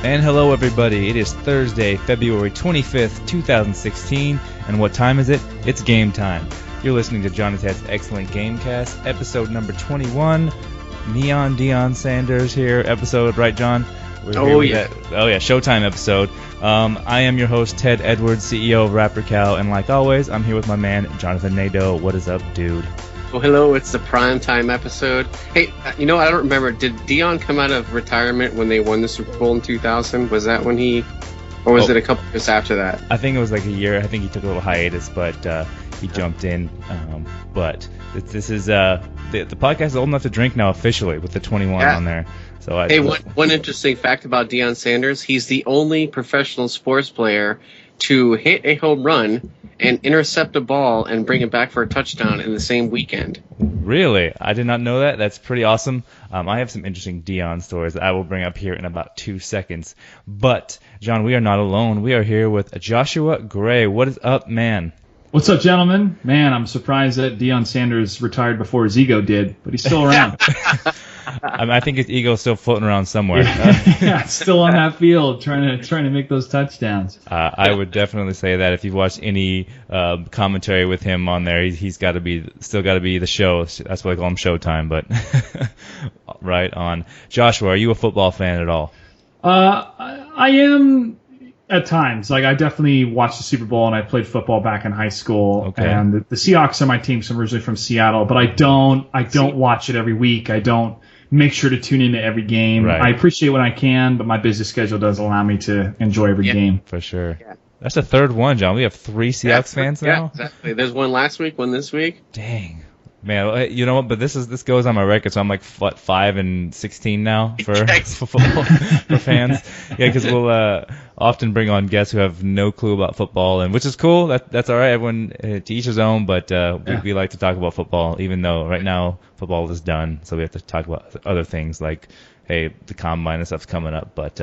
And hello everybody, it is Thursday, February 25th, 2016, and what time is it? It's game time. You're listening to Jonathan's excellent Gamecast, episode number 21, Neon Deon Sanders here episode, right John? Showtime episode. I am your host, Ted Edwards, CEO of RaptorCow, and like always, I'm here with my man, Jonathan Nadeau. What is up, dude? Oh, hello, it's the PrimeTime episode. Hey, I don't remember, did Deon come out of retirement when they won the Super Bowl in 2000? Was that when he, or was it a couple years after that? I think it was like a year. I think he took a little hiatus, but he jumped in. But this is, the podcast is old enough to drink now officially with the 21 on there. So one interesting fact about Deon Sanders, he's the only professional sports player to hit a home run and intercept a ball and bring it back for a touchdown in the same weekend. Really? I did not know that. That's pretty awesome. I have some interesting Deon stories that I will bring up here in about 2 seconds. But, John, we are not alone. We are here with Joshua Gray. What is up, man? What's up, gentlemen? Man, I'm surprised that Deon Sanders retired before his ego did, but he's still around. I think his ego's still floating around somewhere. Yeah, still on that field, trying to make those touchdowns. I would definitely say that if you've watched any commentary with him on there, he's still got to be the show. That's why I call him Showtime. But right on. Joshua, are you a football fan at all? I am. At times, like I definitely watched the Super Bowl and I played football back in high school. Okay. And the Seahawks are my team, so I'm originally from Seattle, but I don't watch it every week. I don't make sure to tune into every game. Right. I appreciate when I can, but my busy schedule doesn't allow me to enjoy every game. For sure. Yeah. That's the third one, John. We have 3 Seahawks fans now. Yeah, exactly. There's one last week, one this week. Dang. Man, you know what? But this goes on my record, so I'm like 5-16 now for football for fans. Yeah, because we'll often bring on guests who have no clue about football, and which is cool. That's all right. Everyone to each his own. But we like to talk about football, even though right now football is done, so we have to talk about other things like, hey, the combine and stuff's coming up. But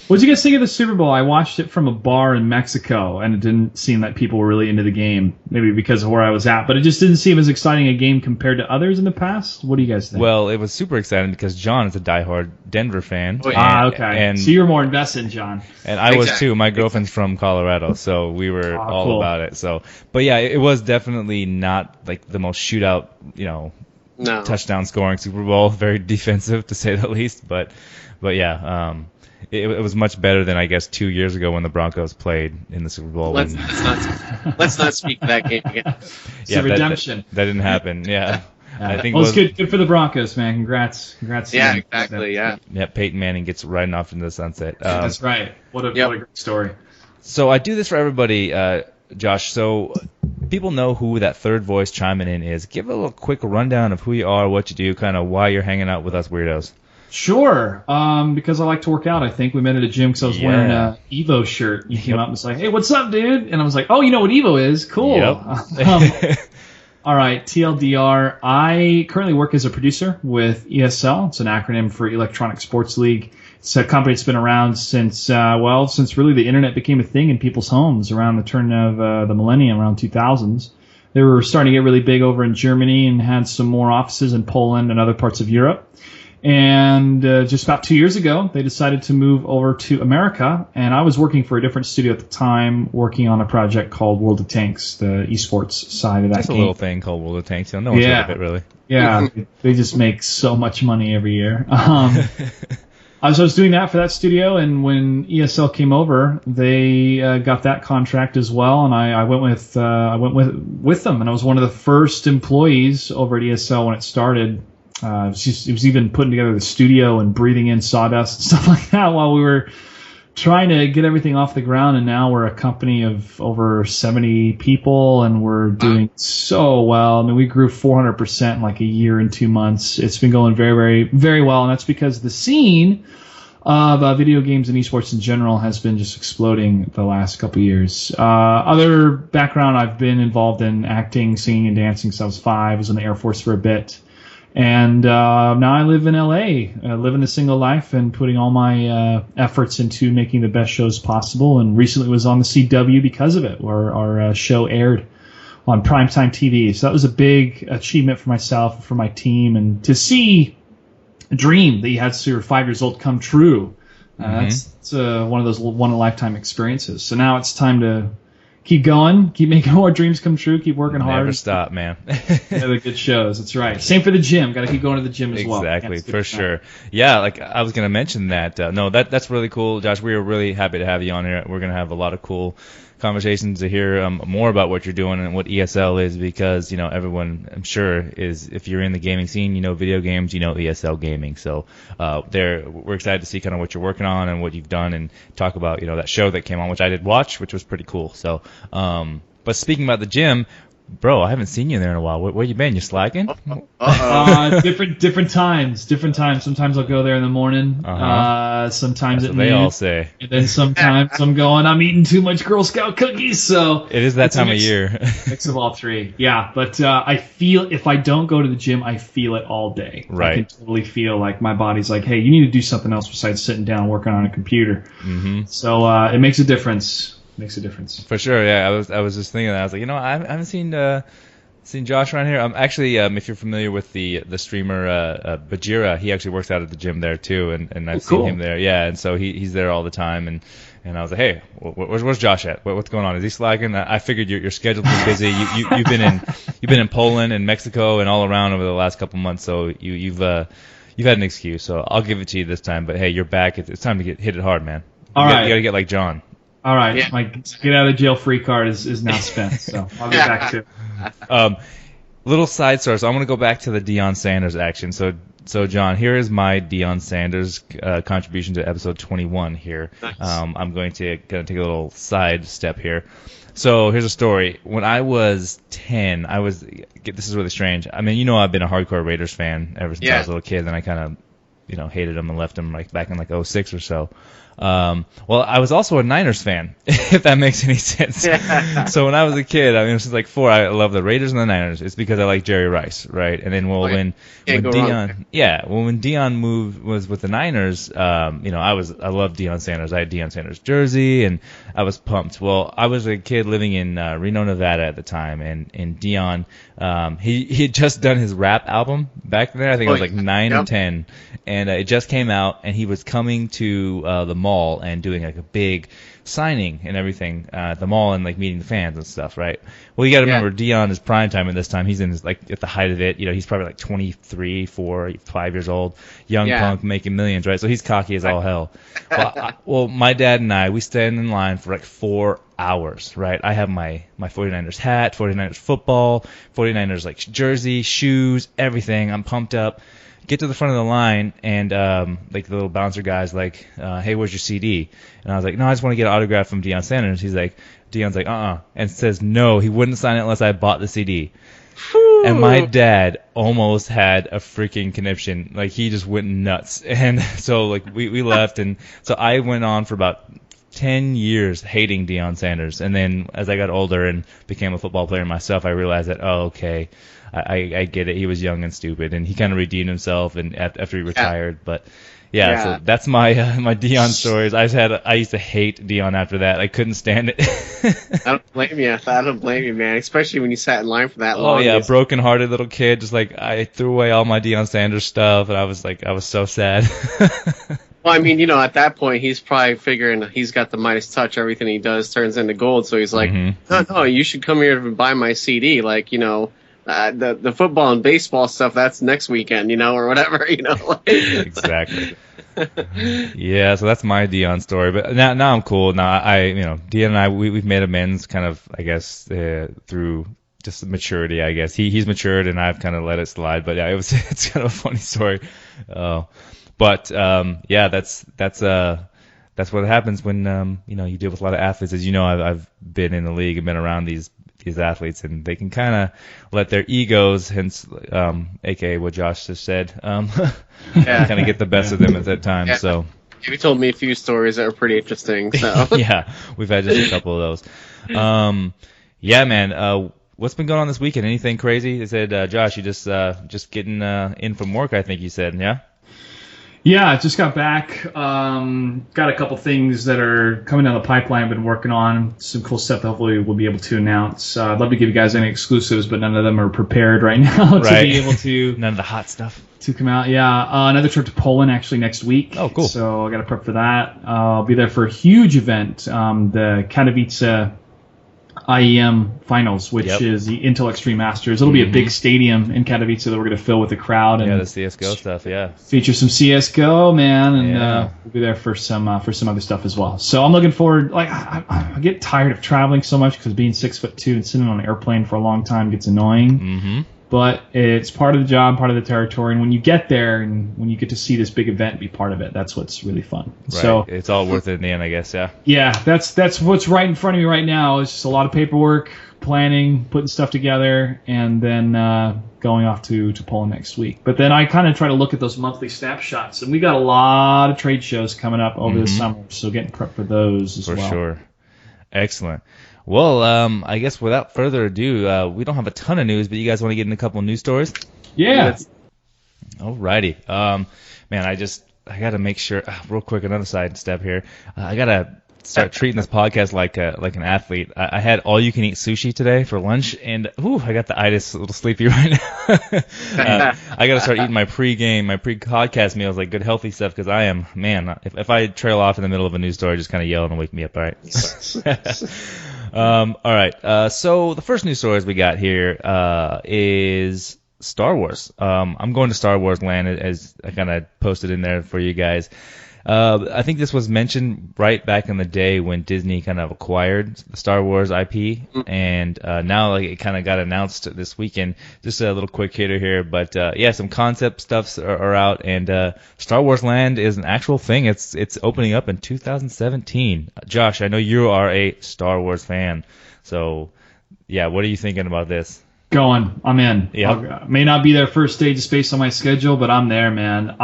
what did you guys think of the Super Bowl? I watched it from a bar in Mexico, and it didn't seem that people were really into the game, maybe because of where I was at, but it just didn't seem as exciting a game compared to others in the past. What do you guys think? Well, it was super exciting because John is a diehard Denver fan. Okay. And so you're more invested, John. And I was too. My girlfriend's from Colorado, so we were all about it. So, but yeah, it was definitely not like the most shootout, No. touchdown scoring Super Bowl. Very defensive, to say the least. But yeah, it was much better than, I guess, 2 years ago when the Broncos played in the Super Bowl. Let's not speak of that game again. It's a redemption. That didn't happen. Yeah. I think it's good for the Broncos, man. Congrats. Yeah, exactly. Yeah. Yeah, Peyton Manning gets riding off into the sunset. That's right. What a great story. So I do this for everybody, Josh. So people know who that third voice chiming in is. Give a little quick rundown of who you are, what you do, kind of why you're hanging out with us weirdos. Sure. Because I like to work out. I think we met at a gym because I was wearing a Evo shirt. You came up and was like, "Hey, what's up, dude?" And I was like, "Oh, you know what Evo is? Cool." Yep. All right, TLDR. I currently work as a producer with ESL. It's an acronym for Electronic Sports League. It's a company that's been around since really the internet became a thing in people's homes around the turn of the millennium, around 2000s. They were starting to get really big over in Germany and had some more offices in Poland and other parts of Europe. And just about 2 years ago, they decided to move over to America. And I was working for a different studio at the time, working on a project called World of Tanks, the esports side of that That's game. A little thing called World of Tanks. No one's heard of it, really. Yeah, they just make so much money every year. I was doing that for that studio, and when ESL came over, they got that contract as well, and I went with them, and I was one of the first employees over at ESL when it started. It was even putting together the studio and breathing in sawdust and stuff like that while we were trying to get everything off the ground. And now we're a company of over 70 people, and we're doing so well. I mean, we grew 400% in like a year and 2 months. It's been going very, very, very well, and that's because the scene of video games and esports in general has been just exploding the last couple of years. Other background, I've been involved in acting, singing, and dancing since I was 5. I was in the Air Force for a bit. And now I live in LA, living a single life and putting all my efforts into making the best shows possible. And recently was on the CW because of it, where our show aired on PrimeTime TV. So that was a big achievement for myself and for my team. And to see a dream that you had since you were 5 years old come true, that's one of those one-in-a-lifetime experiences. So now it's time to keep going, keep making more dreams come true, keep working hard. Never stop, man. Yeah, the good shows. That's right. Same for the gym. Got to keep going to the gym as well. Exactly, for sure. Yeah, like I was going to mention that. No, that's really cool, Josh. We are really happy to have you on here. We're going to have a lot of cool conversations to hear more about what you're doing and what ESL is, because everyone, I'm sure, is, if you're in the gaming scene, video games, ESL Gaming. So we're excited to see kind of what you're working on and what you've done, and talk about that show that came on, which I did watch, which was pretty cool. So but speaking about the gym, bro, I haven't seen you there in a while. Where you been? You slacking? Different times. Sometimes I'll go there in the morning. Sometimes that's at what noon. They all say. And then sometimes I'm eating too much Girl Scout cookies. So it is that time of year. Mix of all three. Yeah, but I feel if I don't go to the gym, I feel it all day. Right. I can totally feel like my body's like, hey, you need to do something else besides sitting down working on a computer. Mm-hmm. So it makes a difference. For sure, yeah. I was just thinking that. I was like, I haven't seen Josh around here. Actually, if you're familiar with the streamer Bajira, he actually works out at the gym there too, and I've seen him there. Yeah, and so he's there all the time, and I was like, hey, where's Josh at? What's going on? Is he slacking? I figured your schedule's been busy. You've been in Poland and Mexico and all around over the last couple months, so you've had an excuse. So I'll give it to you this time. But hey, you're back. It's time to hit it hard, man. You got to get like John. All right, yeah. My get out of jail free card is now spent, so I'll get back to it. Little side story. So I'm going to go back to the Deon Sanders action. So John, here is my Deon Sanders contribution to episode 21 here. Nice. I'm going to take a little side step here. So here's a story. When I was 10, this is really strange. I mean, I've been a hardcore Raiders fan ever since I was a little kid, and I kind of hated them and left them like back in like 06 or so. Well, I was also a Niners fan, if that makes any sense. Yeah. So when I was a kid, since like 4, I loved the Raiders and the Niners. It's because I like Jerry Rice, right? And then when Deon was with the Niners, I loved Deon Sanders. I had Deon Sanders jersey, and I was pumped. Well, I was a kid living in Reno, Nevada at the time, and Deon, he had just done his rap album back then. I think I was like 9 or 10, and it just came out, and he was coming to the mall and doing like a big signing and everything at the mall, and like meeting the fans and stuff, right? Well, you got to remember, Deon is PrimeTime at this time. He's in his, like, at the height of it. He's probably like 23, 4, 5 years old, young punk making millions, right? So he's cocky as all hell. Well, my dad and I, we stand in line for like 4 hours, right? I have my 49ers hat, 49ers football, 49ers like jersey, shoes, everything. I'm pumped up. Get to the front of the line, and like the little bouncer guy's like, hey, where's your CD? And I was like, no, I just want to get an autograph from Deon Sanders. Deon's like, and says no, he wouldn't sign it unless I bought the CD. Whew. And my dad almost had a freaking conniption. Like, he just went nuts. And so like we left, and so I went on for about 10 years hating Deon Sanders. And then as I got older and became a football player myself, I realized that, okay, I get it. He was young and stupid, and he kind of redeemed himself and after he retired. But so that's my Deon stories. I used to hate Deon after that. I couldn't stand it. I don't blame you, man. Especially when you sat in line for that long. Oh yeah, broken-hearted little kid. Just like, I threw away all my Deon Sanders stuff, and I was so sad. Well, I mean, at that point, he's probably figuring he's got the Midas touch. Everything he does turns into gold. So he's like, no, you should come here and buy my CD. Like, the football and baseball stuff, that's next weekend, or whatever, Exactly. Yeah, so that's my Deon story. But now I'm cool. Now Deon and I, we've made amends, kind of, I guess, through just maturity, I guess. He's matured, and I've kind of let it slide. But yeah, it's kind of a funny story. But that's what happens when you deal with a lot of athletes. As you know, I've been in the league and been around these athletes, and they can kind of let their egos, hence aka what Josh just said, kind of get the best of them at that time. Yeah. So You told me a few stories that were pretty interesting. So Yeah, we've had just a couple of those. Yeah, man. What's been going on this weekend? Anything crazy? They said, Josh, you just getting in from work, I think you said, yeah? Yeah, I just got back. Got a couple things that are coming down the pipeline I've been working on. Some cool stuff that hopefully we'll be able to announce. I'd love to give you guys any exclusives, but none of them are prepared right now to be able to... None of the hot stuff. To come out, yeah. Another trip to Poland actually next week. Oh, cool. So I got to prep for that. I'll be there for a huge event, the Katowice IEM Finals, which is the Intel Extreme Masters. It'll be a big stadium in Katowice that we're going to fill with a crowd. And the CSGO stuff, yeah. Feature some CSGO, man, and we'll be there for some other stuff as well. So I'm looking forward. Like I get tired of traveling so much because being 6'2" and sitting on an airplane for a long time gets annoying. Mm-hmm. But it's part of the job, part of the territory, and when you get there and when you get to see this big event, be part of it, that's what's really fun. Right. So it's all worth it in the end, I guess. Yeah. Yeah, that's what's right in front of me right now. It's just a lot of paperwork, planning, putting stuff together, and then going off to Poland next week. But then I kind of try to look at those monthly snapshots, and we got a lot of trade shows coming up over the summer, so getting prepped for those as well. For sure. Excellent. Well, I guess without further ado, we don't have a ton of news, but you guys want to get in a couple of news stories? Yeah. Alrighty. Man, I got to make sure, real quick, another side step here. I got to start treating this podcast like an athlete. I had all-you-can-eat sushi today for lunch, and I got the itis, a little sleepy right now. I got to start eating my pre-podcast meals, like good healthy stuff, because I am, man, if I trail off in the middle of a news story, just kind of yell and wake me up, all right? All right. So the first news stories we got here is Star Wars. I'm going to Star Wars Land, as I kind of posted in there for you guys. I think this was mentioned right back in the day when Disney kind of acquired the Star Wars IP, and now it kind of got announced this weekend. Just a little quick hitter here, but some concept stuffs are out, and Star Wars Land is an actual thing. It's opening up in 2017. Josh, I know you are a Star Wars fan, so yeah, what are you thinking about this? Going, I'm in. Yeah, may not be there first day just based on my schedule, but I'm there, man.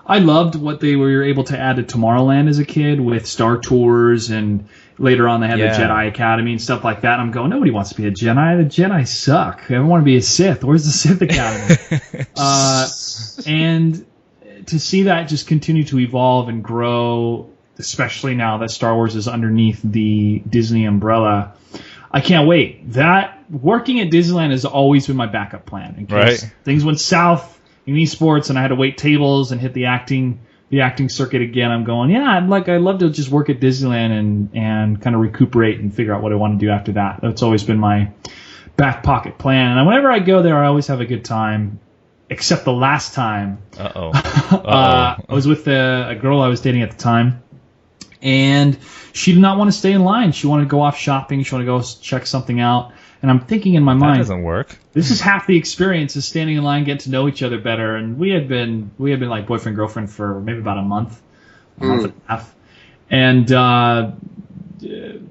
I loved what they were able to add to Tomorrowland as a kid with Star Tours, and later on they had the Jedi Academy and stuff like that. And I'm going, nobody wants to be a Jedi. The Jedi suck. I want to be a Sith. Where's the Sith Academy? And to see that just continue to evolve and grow, especially now that Star Wars is underneath the Disney umbrella, I can't wait. That working at Disneyland has always been my backup plan in case things went south in esports and I had to wait tables and hit the acting circuit again. I'm going, I'd love to just work at Disneyland and kind of recuperate and figure out what I want to do after that. That's always been my back pocket plan. And whenever I go there, I always have a good time, except the last time. I was with a girl I was dating at the time, and she did not want to stay in line. She wanted to go off shopping. She wanted to go check something out. And I'm thinking in my mind, that doesn't work. This is half the experience, is standing in line, getting to know each other better. And we had been like boyfriend girlfriend for maybe about a month and a half, and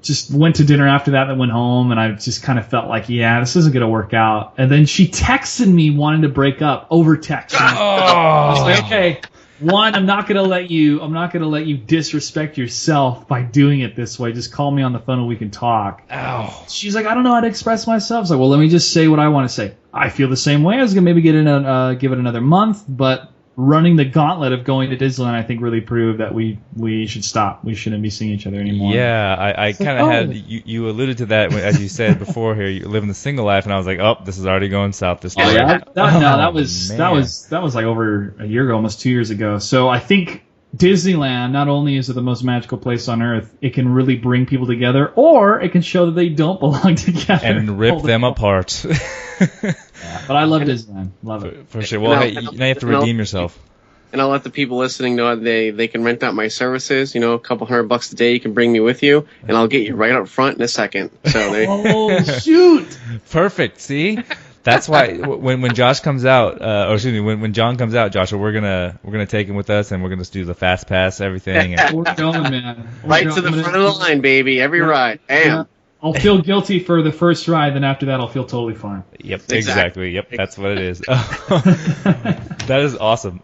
just went to dinner after that. And went home, and I just kind of felt like, this isn't gonna work out. And then she texted me wanting to break up over text. I was like, okay. One, I'm not gonna let you disrespect yourself by doing it this way. Just call me on the phone and we can talk. Ow. She's like, I don't know how to express myself. I was like, well, let me just say what I want to say. I feel the same way. I was gonna maybe give it another month, but running the gauntlet of going to Disneyland, I think, really proved that we should stop. We shouldn't be seeing each other anymore. Yeah, I kind of had you alluded to that as you said before here. You're living the single life, and I was like, this is already going south. This way. That was like over a year ago, almost 2 years ago. So I think Disneyland, not only is it the most magical place on earth, it can really bring people together, or it can show that they don't belong together and rip them apart. But I love Disneyland. Love it. For sure. Well, now you have to redeem yourself. And I'll let the people listening know they can rent out my services. A couple $100 a day. You can bring me with you, and I'll get you right up front in a second. So shoot! Perfect. See, that's why when Josh comes out, when John comes out, Joshua, we're gonna take him with us, and we're gonna do the fast pass, everything. And we're going, man. Right to the front of the line, baby. Every ride. Bam. Yeah. I'll feel guilty for the first ride, then after that I'll feel totally fine. Yep, exactly. Yep, that's what it is. That is awesome.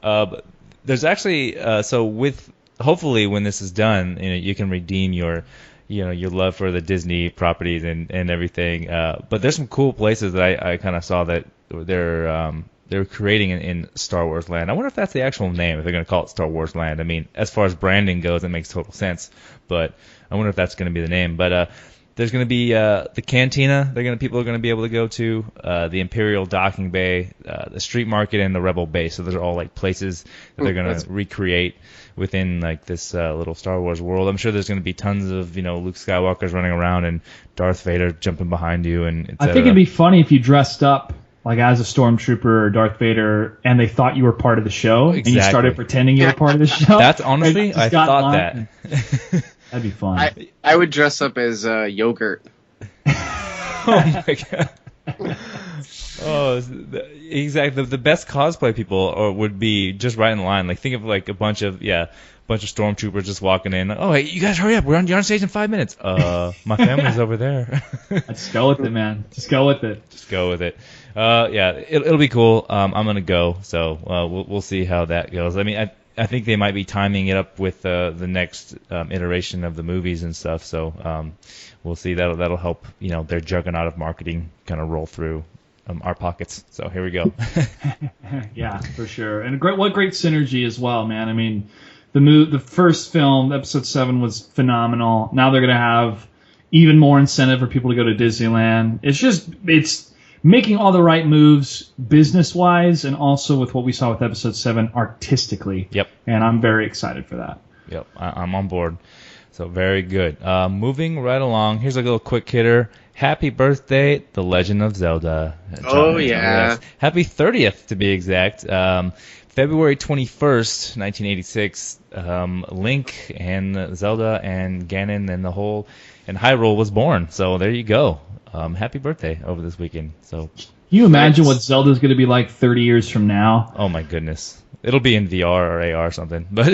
There's actually so with hopefully when this is done, you can redeem your love for the Disney properties and everything. But there's some cool places that I kind of saw that they're creating in Star Wars Land. I wonder if that's the actual name, if they're going to call it Star Wars Land. I mean, as far as branding goes, it makes total sense. But I wonder if that's going to be the name. But there's going to be the Cantina. People are going to be able to go to the Imperial Docking Bay, the Street Market, and the Rebel Base. So those are all like places that they're going to recreate within like this little Star Wars world. I'm sure there's going to be tons of Luke Skywalker's running around and Darth Vader jumping behind you and I think it'd be funny if you dressed up like as a stormtrooper or Darth Vader, and they thought you were part of the show, and you started pretending you were part of the show. That's honestly, I thought that. That'd be fun. I would dress up as yogurt. Oh my god. Oh, exactly. The best cosplay people would be just right in line. Like think of like a bunch of stormtroopers just walking in. Oh, hey, you guys hurry up! You're on stage in 5 minutes. My family's over there. Just go with it, man. Just go with it. Yeah, it'll be cool. I'm gonna go, so we'll see how that goes. I mean, I think they might be timing it up with the next iteration of the movies and stuff. So we'll see. That'll help. Their juggernaut of marketing kind of roll through our pockets. So here we go. Yeah, for sure. And what great synergy as well, man. I mean, the first film, Episode 7, was phenomenal. Now they're gonna have even more incentive for people to go to Disneyland. It's making all the right moves business-wise, and also with what we saw with Episode 7 artistically. Yep. And I'm very excited for that. Yep, I'm on board. So very good. Moving right along, here's a little quick hitter. Happy birthday, The Legend of Zelda. Yeah. Happy 30th, to be exact. February 21st, 1986, Link and Zelda and Ganon and Hyrule was born. So there you go. Happy birthday over this weekend. So, can you imagine what Zelda's going to be like 30 years from now? Oh my goodness, it'll be in VR or AR or something. But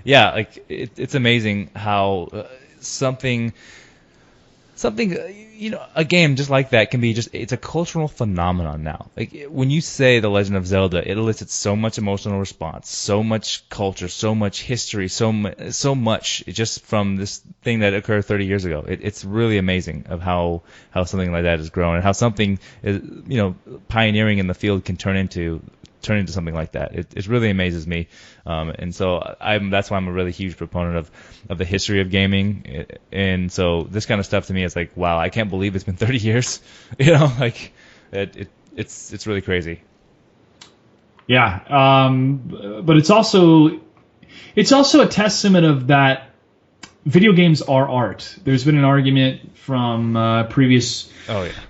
like it's amazing how something a game just like that can be it's a cultural phenomenon now. Like when you say The Legend of Zelda, it elicits so much emotional response, so much culture, so much history, so much just from this thing that occurred 30 years ago. It's really amazing of how something like that has grown and how something is, pioneering in the field can turn into something like that. It really amazes me, and so that's why I'm a really huge proponent of the history of gaming. And so this kind of stuff to me is like, wow, I can't believe it's been 30 years. Like it's really crazy. Yeah, but it's also a testament of that. Video games are art. There's been an argument from previous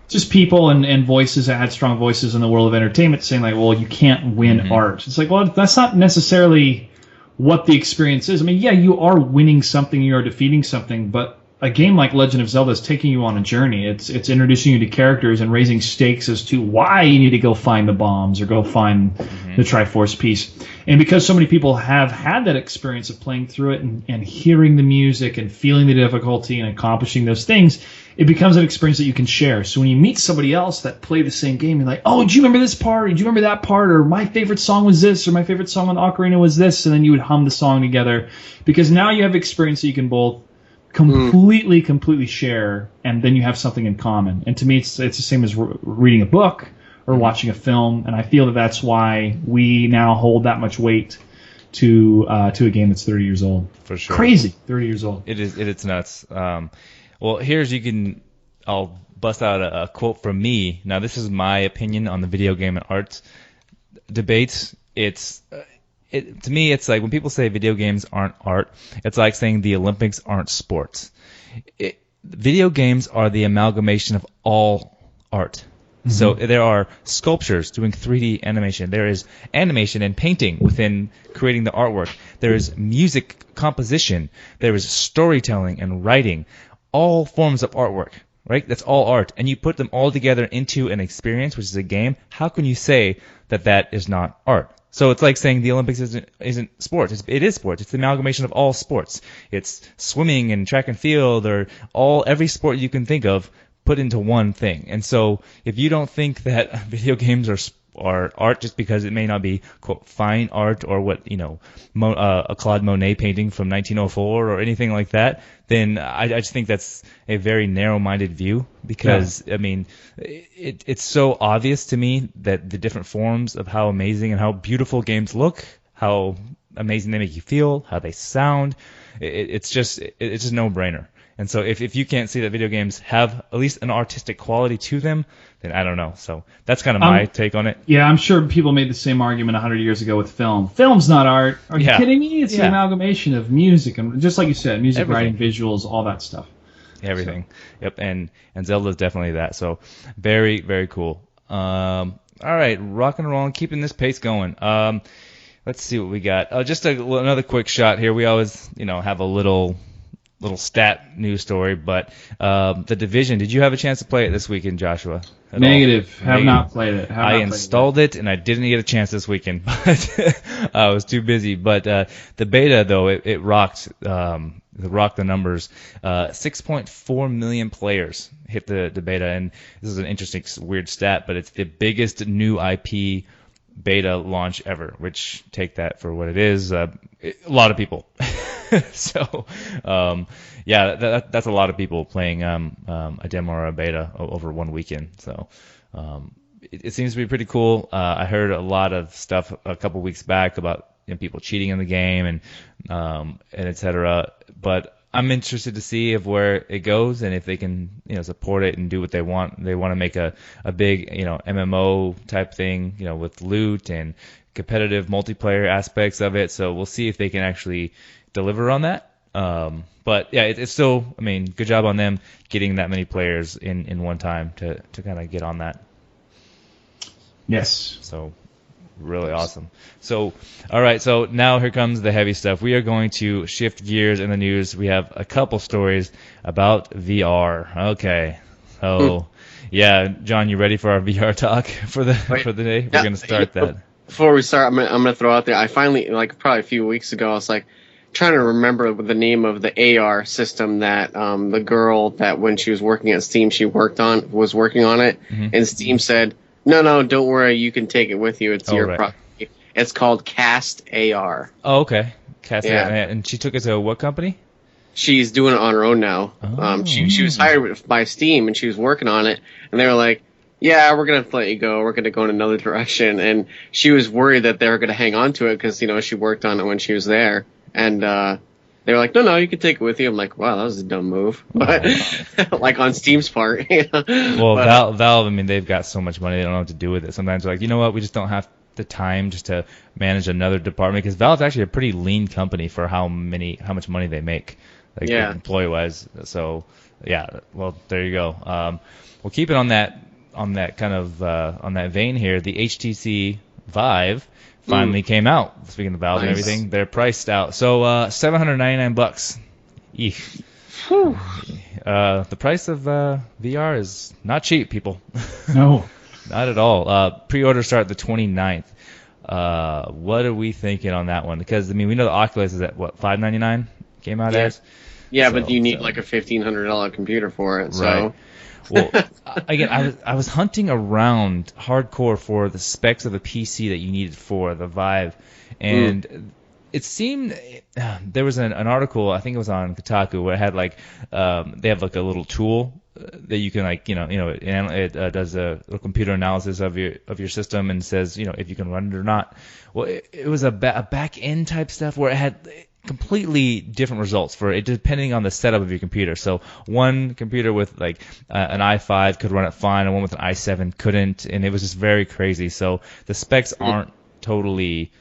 just people and voices that had strong voices in the world of entertainment saying like, well, you can't win art. It's like, well, that's not necessarily what the experience is. I mean, yeah, you are winning something, you are defeating something, but a game like Legend of Zelda is taking you on a journey. It's introducing you to characters and raising stakes as to why you need to go find the bombs or go find the Triforce piece. And because so many people have had that experience of playing through it and hearing the music and feeling the difficulty and accomplishing those things, it becomes an experience that you can share. So when you meet somebody else that played the same game, you're like, oh, do you remember this part? Or do you remember that part? Or my favorite song was this, or my favorite song on Ocarina was this, and then you would hum the song together. Because now you have experience that you can both completely share, and then you have something in common. And to me, it's the same as reading a book or watching a film, and I feel that that's why we now hold that much weight to a game that's 30 years old. For sure. Crazy, 30 years old. It's nuts. Well, I'll bust out a quote from me. Now, this is my opinion on the video game and art debate. To me, it's like when people say video games aren't art, it's like saying the Olympics aren't sports. Video games are the amalgamation of all art. Mm-hmm. So there are sculptures doing 3D animation. There is animation and painting within creating the artwork. There is music composition. There is storytelling and writing. All forms of artwork, right? That's all art. And you put them all together into an experience, which is a game. How can you say that is not art? So it's like saying the Olympics isn't sports. It is sports. It's the amalgamation of all sports. It's swimming and track and field, or every sport you can think of put into one thing. And so if you don't think that video games art just because it may not be quote fine art or what a Claude Monet painting from 1904 or anything like that, then I just think that's a very narrow-minded view because I mean it's so obvious to me that the different forms of how amazing and how beautiful games look, how amazing they make you feel, how they sound, it's just a no-brainer. And so if you can't see that video games have at least an artistic quality to them, then I don't know. So that's kind of my take on it. Yeah, I'm sure people made the same argument 100 years ago with film. Film's not art. Are you kidding me? It's an amalgamation of music and just like you said, music, writing, visuals, all that stuff. Everything. So. Yep. And Zelda's definitely that. So very, very cool. All right, rock and roll, keeping this pace going. Let's see what we got. Just another quick shot here. We always, have a little stat news story, but The Division, did you have a chance to play it this weekend, Joshua? Negative. Have not played it. I installed it, and I didn't get a chance this weekend, but I was too busy. But the beta, though, it rocked the numbers. 6.4 million players hit the beta, and this is an interesting, weird stat, but it's the biggest new IP beta launch ever, which take that for what it is. A lot of people. So, that's a lot of people playing a demo or a beta over one weekend. So, it seems to be pretty cool. I heard a lot of stuff a couple weeks back about people cheating in the game and et cetera. But I'm interested to see where it goes and if they can support it and do what they want. They want to make a big MMO type thing with loot and competitive multiplayer aspects of it. So we'll see if they can actually deliver on that. But yeah, it's still, good job on them getting that many players in one time to kind of get on that. Yes. So really awesome. So, all right. So now here comes the heavy stuff. We are going to shift gears in the news. We have a couple stories about VR. Okay. So yeah, John, you ready for our VR talk for the day? We're going to start that. Before we start, I'm gonna throw out there. I finally, probably a few weeks ago, I was trying to remember the name of the AR system that the girl that when she was working at Steam was working on it, and Steam said, no, don't worry, you can take it with you. It's your property. It's called Cast AR. Oh, okay. Cast AR. And she took it to what company? She's doing it on her own now. Oh. She was hired by Steam and she was working on it, and they were like, yeah, we're going to let you go. We're going to go in another direction. And she was worried that they were going to hang on to it because, she worked on it when she was there. And they were like, no, you can take it with you. I'm like, wow, that was a dumb move. But on Steam's part. Well, Valve, they've got so much money, they don't know what to do with it. Sometimes they're like, you know what, we just don't have the time just to manage another department. Because Valve's actually a pretty lean company for how much money they make, employee-wise. So, yeah, well, there you go. We'll keep it on that kind of on that vein here. The HTC Vive finally came out. Speaking of Valve and everything, they're priced out. So $799. Eesh. The price of VR is not cheap, people. No, not at all. Pre-order start the 29th. What are we thinking on that one? Because we know the Oculus is at what, $599 came out as. Yeah, but you need a $1,500 computer for it. Right. So. Well, again, I was hunting around hardcore for the specs of the PC that you needed for the Vive, and it seemed there was an article, I think it was on Kotaku, where it had they have a little tool that you can it does a little computer analysis of your system and says if you can run it or not. Well, it was a back end type stuff where it had completely different results for it depending on the setup of your computer. So one computer with an i5 could run it fine, and one with an i7 couldn't, and it was just very crazy. So the specs aren't totally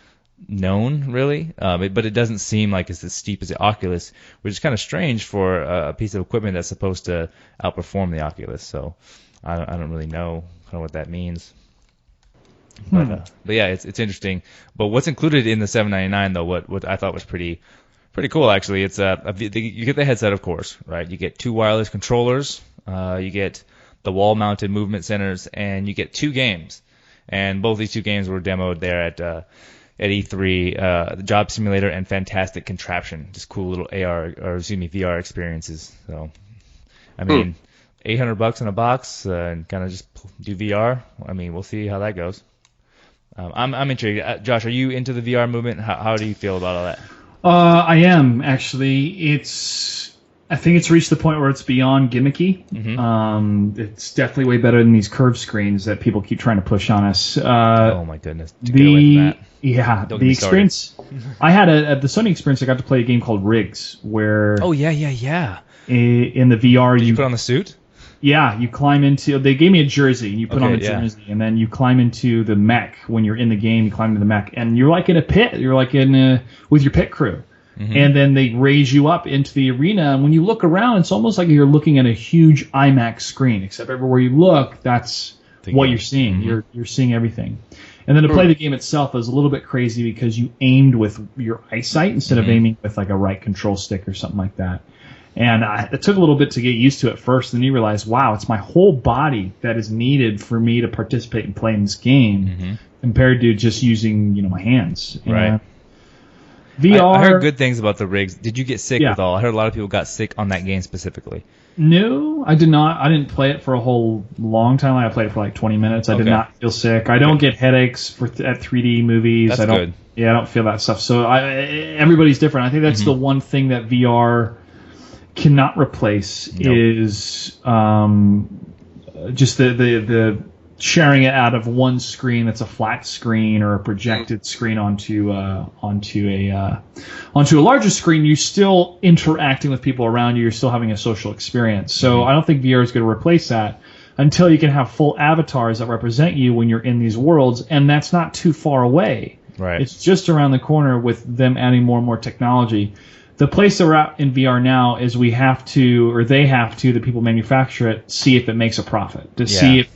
known really, but it doesn't seem like it's as steep as the Oculus, which is kind of strange for a piece of equipment that's supposed to outperform the Oculus. So I don't really know kind of what that means. But yeah, it's interesting. But what's included in the $799 though, what I thought was pretty cool actually, it's you get the headset, of course, right? You get 2 wireless controllers, you get the wall-mounted movement centers, and you get 2 games. And both these 2 games were demoed there at E3, the Job Simulator and Fantastic Contraption, just cool little VR experiences. So, $800 in a box and kind of just do VR. We'll see how that goes. I'm intrigued. Josh, are you into the VR movement? How do you feel about all that? I am actually. I think it's reached the point where it's beyond gimmicky. Mm-hmm. It's definitely way better than these curved screens that people keep trying to push on us. Oh my goodness! Get away from that. Yeah, Don't the experience. I had at the Sony experience. I got to play a game called Rigs, where Oh yeah. in the VR you put on the suit. Yeah, you climb into. They gave me a jersey, and you put on the jersey, and then you climb into the mech when you're in the game. You climb into the mech, and you're like in a pit. You're like with your pit crew, and then they raise you up into the arena. And when you look around, it's almost like you're looking at a huge IMAX screen. Except everywhere you look, that's what you're seeing. You're seeing everything. And then to play the game itself is a little bit crazy because you aimed with your eyesight instead of aiming with like a right control stick or something like that. And it took a little bit to get used to it first, and then you realize, wow, it's my whole body that is needed for me to participate and play in this game, compared to just using my hands. Right. VR. I heard good things about the rigs. Did you get sick with all? I heard a lot of people got sick on that game specifically. No, I did not. I didn't play it for a whole long time. I played it for like 20 minutes. I did not feel sick. I don't get headaches at 3D movies. That's good. Yeah, I don't feel that stuff. So everybody's different. I think that's the one thing that VR cannot replace is just the sharing it out of one screen that's a flat screen or a projected screen onto a larger screen. You're still interacting with people around you. You're still having a social experience. So I don't think VR is going to replace that until you can have full avatars that represent you when you're in these worlds, and that's not too far away. Right. It's just around the corner with them adding more and more technology. The place that we're at in VR now is they have to, the people manufacture it, see if it makes a profit, to see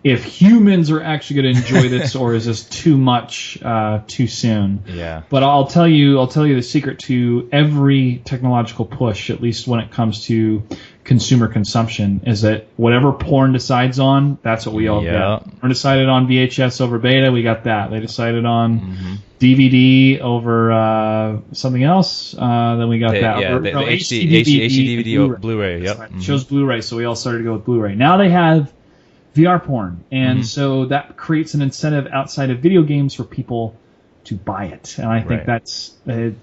if humans are actually going to enjoy this or is this too much too soon. Yeah. But I'll tell you the secret to every technological push, at least when it comes to consumer consumption, is that whatever porn decides on, that's what we all get. Porn decided on VHS over beta, we got that. They decided on DVD over something else, then we got that. HD DVD over Blu-ray. Yep. Chose Blu-ray, so we all started to go with Blu-ray. Now they have VR porn, and so that creates an incentive outside of video games for people to buy it. And I think that's whatever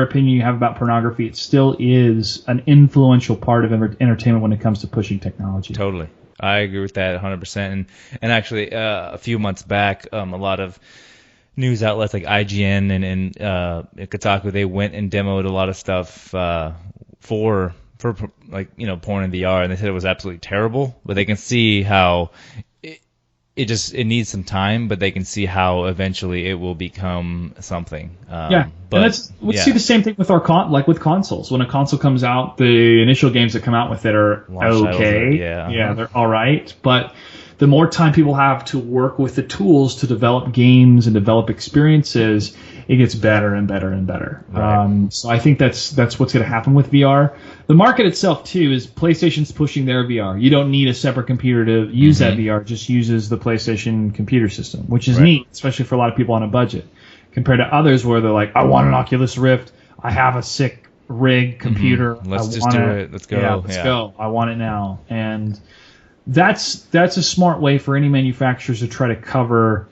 opinion you have about pornography, it still is an influential part of entertainment when it comes to pushing technology. Totally. I agree with that 100%. And actually, a few months back, a lot of news outlets like IGN and Kotaku, they went and demoed a lot of stuff for like porn in VR, and they said it was absolutely terrible. But they can see how it needs some time, but they can see how eventually it will become something. But we see the same thing with with consoles. When a console comes out, the initial games that come out with it are okay. They're all right. But the more time people have to work with the tools to develop games and develop experiences, it gets better and better and better. Right. So I think that's what's going to happen with VR. The market itself, too, is PlayStation's pushing their VR. You don't need a separate computer to use that VR. It just uses the PlayStation computer system, which is neat, especially for a lot of people on a budget, compared to others where they're like, I want an Oculus Rift. I have a sick rig computer. Let's just do it. Let's go. Yeah, let's go. I want it now. And that's a smart way for any manufacturers to try to cover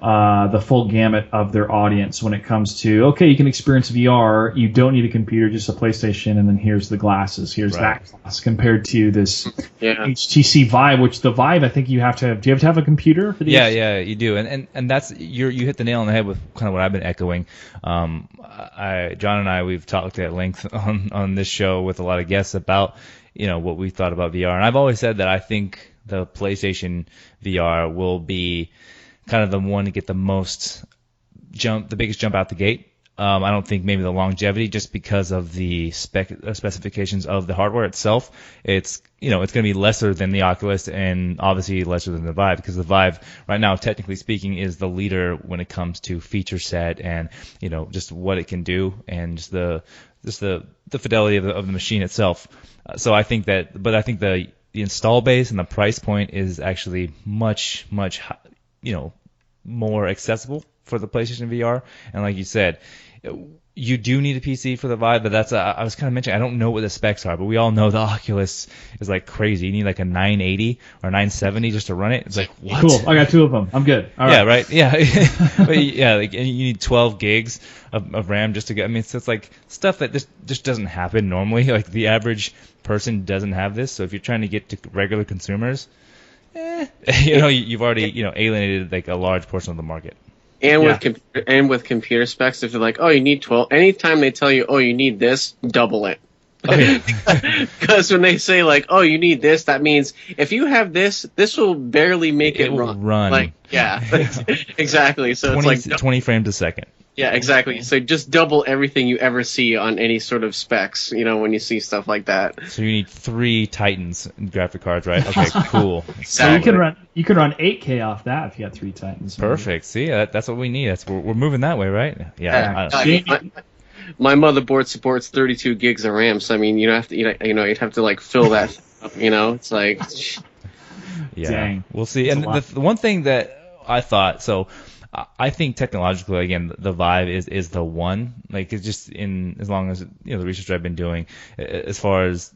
the full gamut of their audience when it comes to, okay, you can experience VR, you don't need a computer, just a PlayStation, and then here's the glasses, here's that glass, compared to this HTC Vive, which the Vive, I think do you have to have a computer for the Yeah, you do. And that's, you hit the nail on the head with kind of what I've been echoing. John and I, we've talked at length on this show with a lot of guests about, what we thought about VR. And I've always said that I think the PlayStation VR will be kind of the one to get the biggest jump out the gate. I don't think maybe the longevity, just because of the specifications of the hardware itself. It's going to be lesser than the Oculus and obviously lesser than the Vive, because the Vive right now, technically speaking, is the leader when it comes to feature set and just what it can do and just the fidelity of the machine itself. So I think the install base and the price point is actually much more accessible for the PlayStation VR. And like you said, you do need a PC for the Vive, but that's I was kind of mentioning I don't know what the specs are, but we all know the Oculus is like crazy. You need like a 980 or 970 just to run it. It's like what? Cool. I got 2 of them. I'm good. All right. Yeah, right. Yeah, but yeah. Like, and you need 12 gigs of RAM just to get. I mean, so it's like stuff that just doesn't happen normally. Like the average person doesn't have this. So if you're trying to get to regular consumers, you've already alienated like a large portion of the market. And with computer specs, if they're like, oh, you need 12, anytime they tell you, oh, you need this, double it. Because when they say like, oh, you need this, that means if you have this will barely make it run. Like, yeah, exactly. So 20, it's like 20 frames a second. Yeah, exactly. So just double everything you ever see on any sort of specs, when you see stuff like that. So you need 3 Titans graphic cards, right? Okay, cool. So you can run 8K off that if you got 3 Titans. Perfect. See, that's what we need. We're moving that way, right? Yeah. My motherboard supports 32 gigs of RAM, so I mean, you'd have to like fill that up, It's like, yeah. Dang. We'll see. And the one thing that I thought, so I think technologically, again, the Vive is the one. Like, it's just as long as the research I've been doing, as far as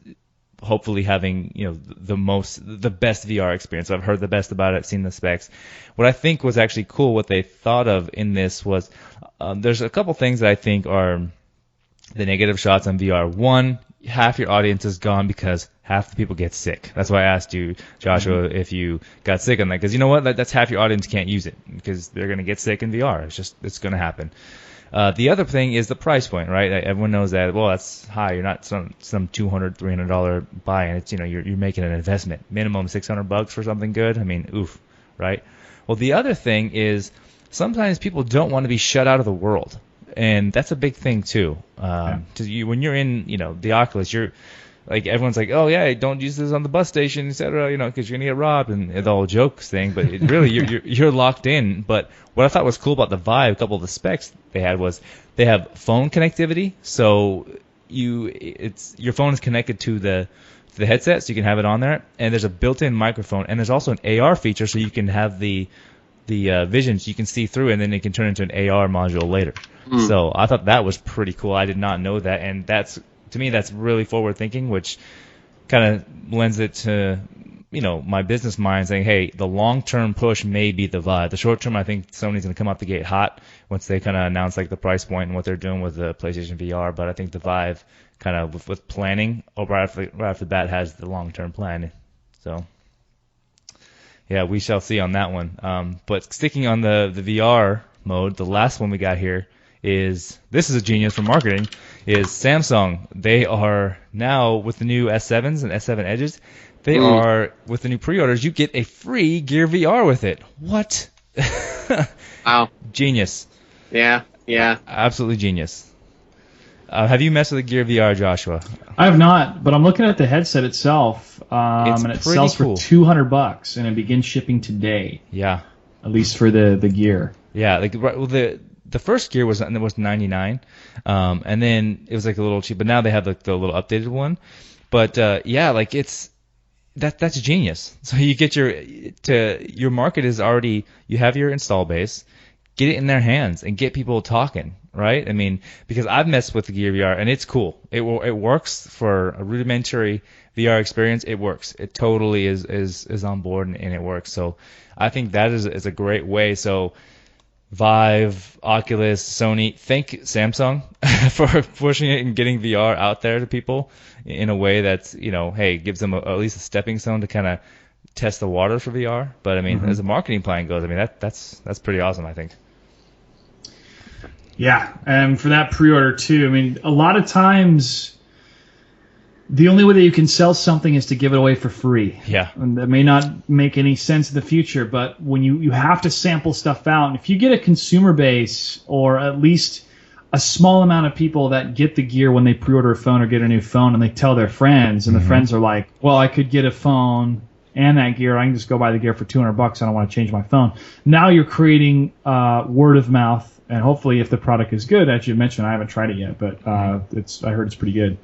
hopefully having the best VR experience. I've heard the best about it, seen the specs. What I think was actually cool, what they thought of in this was there's a couple things that I think are the negative shots on VR. One, half your audience is gone because half the people get sick. That's why I asked you, Joshua, if you got sick on that. Because you know what? That's half your audience can't use it because they're going to get sick in VR. It's going to happen. The other thing is the price point, right? Everyone knows that, well, that's high. You're not some $200, $300 buy, and it's, you're making an investment. Minimum $600 for something good. I mean, oof, right? Well, the other thing is sometimes people don't want to be shut out of the world. And that's a big thing too. When you're in, the Oculus, you're like everyone's like, oh yeah, don't use this on the bus station, etc. Because you're gonna get robbed and the whole jokes thing. But really, you're locked in. But what I thought was cool about the Vive, a couple of the specs they had was they have phone connectivity. So your phone is connected to the headset, so you can have it on there. And there's a built-in microphone, and there's also an AR feature, so you can have the visions you can see through, and then it can turn into an AR module later. So I thought that was pretty cool. I did not know that, and to me that's really forward thinking, which kind of lends it to my business mind saying, hey, the long term push may be the Vive. The short term, I think Sony's going to come out the gate hot once they kind of announce like the price point and what they're doing with the PlayStation VR. But I think the Vive kind of with planning right off the bat has the long term plan. So. Yeah, we shall see on that one. But sticking on the VR mode, the last one we got here this is a genius for marketing, is Samsung. They are now, with the new S7s and S7 Edges, they are, with the new pre-orders, you get a free Gear VR with it. What? Wow. Genius. Yeah. Absolutely genius. Have you messed with the Gear VR, Joshua? I have not, but I'm looking at the headset itself, and it sells for $200, and it begins shipping today. Yeah, at least for the Gear. Yeah, the first Gear was $99, and then it was like a little cheap, but now they have like the little updated one. But that's genius. So you get your market is already, you have your install base. Get it in their hands and get people talking, right? I mean, because I've messed with the Gear VR and it's cool. It works for a rudimentary VR experience. It works. It totally is on board and it works. So I think that is a great way. So Vive, Oculus, Sony, thank Samsung for pushing it and getting VR out there to people in a way that's, gives them at least a stepping stone to kind of test the water for VR. But I mean, as a marketing plan goes, I mean that's pretty awesome, I think. Yeah, and for that pre-order too, I mean, a lot of times the only way that you can sell something is to give it away for free. Yeah. And that may not make any sense in the future, but when you have to sample stuff out, and if you get a consumer base or at least a small amount of people that get the Gear when they pre-order a phone or get a new phone and they tell their friends, and the friends are like, well, I could get a phone and that Gear, I can just go buy the Gear for $200. I don't want to change my phone. Now you're creating word of mouth. And hopefully, if the product is good, as you mentioned, I haven't tried it yet, but I heard it's pretty good.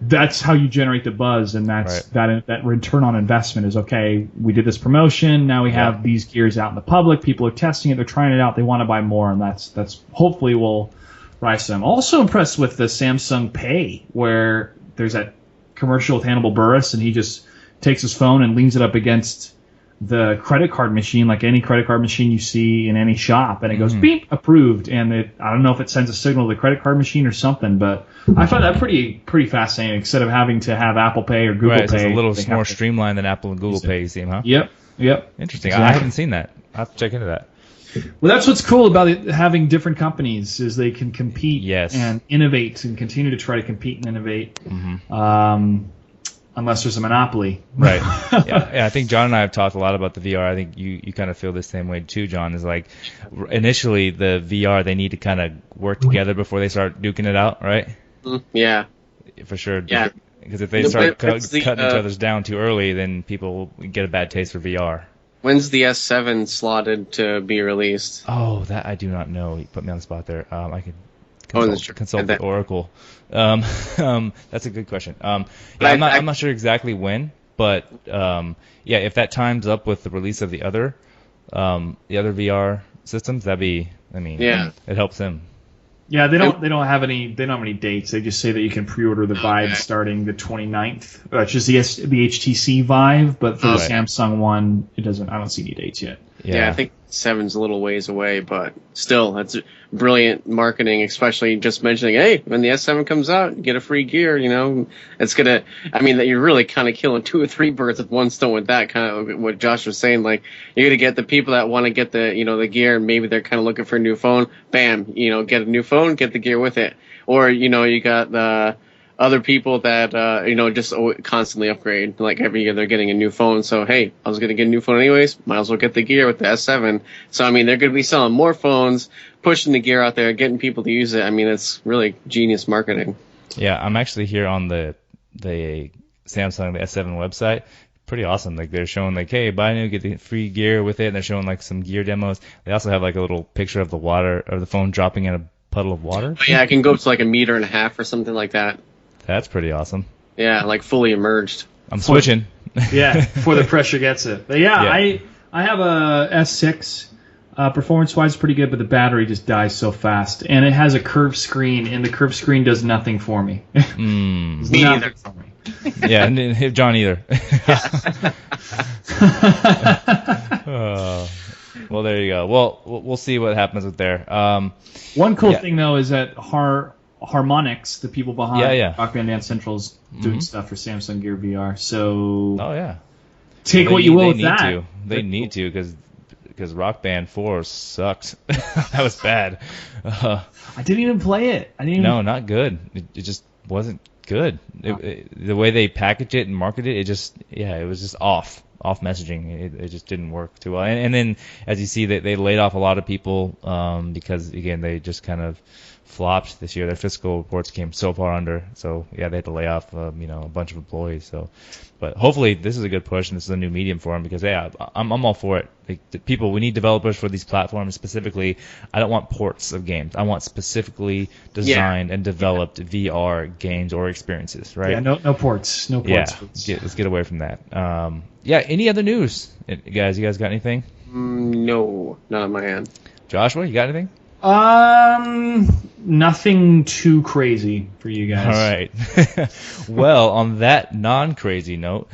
That's how you generate the buzz, and that's right. that return on investment is okay. We did this promotion, now we have these Gears out in the public. People are testing it, they're trying it out, they want to buy more, and that's hopefully will Risa. I'm also impressed with the Samsung Pay, where there's that commercial with Hannibal Buress, and he just takes his phone and leans it up against the credit card machine, like any credit card machine you see in any shop, and it goes beep, approved. And I don't know if it sends a signal to the credit card machine or something, but I find that pretty fascinating. Instead of having to have Apple Pay or Google Pay, it's a little more streamlined than Apple and Google Pay, you seem, huh? Yep. Interesting. Exactly. I haven't seen that. I'll have to check into that. Well, that's what's cool about it, having different companies, is they can compete Yes. and innovate and continue to try to compete and innovate. Unless there's a monopoly. Right. Yeah, I think John and I have talked a lot about the VR. I think you kind of feel the same way too, John. Is like initially the VR, they need to kind of work together before they start duking it out, right? Yeah. For sure. Yeah. Because if they start cutting each other's down too early, then people get a bad taste for VR. When's the S7 slotted to be released? Oh, that I do not know. You put me on the spot there. I could consult the Oracle. That's a good question. I'm not sure exactly when, but if that times up with the release of the other VR systems, it helps them. Yeah, they don't have any dates. They just say that you can pre-order the Vive starting the 29th, which is the HTC Vive, but for the Samsung one, it doesn't. I don't see any dates yet. Yeah, I think 7's a little ways away, but still, that's brilliant marketing, especially just mentioning, hey, when the S7 comes out, you get a free gear, it's going to, you're really kind of killing 2 or 3 birds with one stone with that, kind of what Josh was saying, like, you're going to get the people that want to get the, the gear, and maybe they're kind of looking for a new phone, bam, get a new phone, get the gear with it. Or, you got the other people that, just constantly upgrade. Like every year they're getting a new phone. So, hey, I was going to get a new phone anyways. Might as well get the gear with the S7. So, they're going to be selling more phones, pushing the gear out there, getting people to use it. It's really genius marketing. Yeah, I'm actually here on the Samsung, the S7 website. Pretty awesome. Like they're showing like, hey, buy new, get the free gear with it. And they're showing like some gear demos. They also have like a little picture of the water or the phone dropping in a puddle of water. Yeah, it can go up to like 1.5 meters or something like that. That's pretty awesome. Yeah, like fully immersed. I'm switching. Before the pressure gets it. But I have a S6. Performance-wise, pretty good, but the battery just dies so fast. And it has a curved screen, and the curved screen does nothing for me. Me neither. For me. Yeah, and John either. Well, there you go. Well, we'll see what happens with there. One cool thing, though, is that Harmonix, the people behind Rock Band Dance Central's doing stuff for Samsung Gear VR. So, take what you will with that. They need to, because Rock Band 4 sucked. That was bad. I didn't even play it. No, not good. It just wasn't good. The way they packaged it and marketed it, it was just off messaging. It just didn't work too well. And then, as you see, they laid off a lot of people because, again, they just kind of flopped this year. Their fiscal reports came so far under. So, they had to lay off, a bunch of employees. So, but hopefully this is a good push and this is a new medium for them because, I'm all for it. We need developers for these platforms. Specifically, I don't want ports of games. I want specifically designed and developed VR games or experiences, right? Yeah, no ports. No ports. Yeah, let's get away from that. Any other news? Guys, you guys got anything? No, not on my end. Joshua, you got anything? Nothing too crazy for you guys. All right. Well, on that non-crazy note,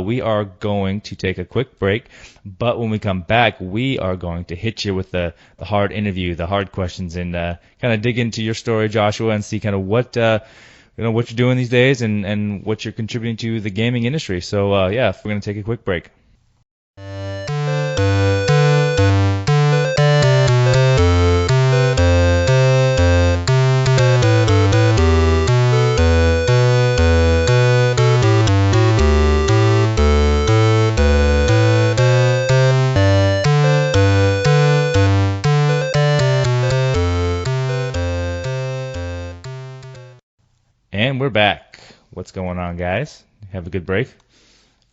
we are going to take a quick break, but when we come back, we are going to hit you with the hard interview, the hard questions, and kind of dig into your story, Joshua, and see kind of what what you're doing these days and what you're contributing to the gaming industry. So, we're going to take a quick break. And we're back. What's going on, guys? Have a good break?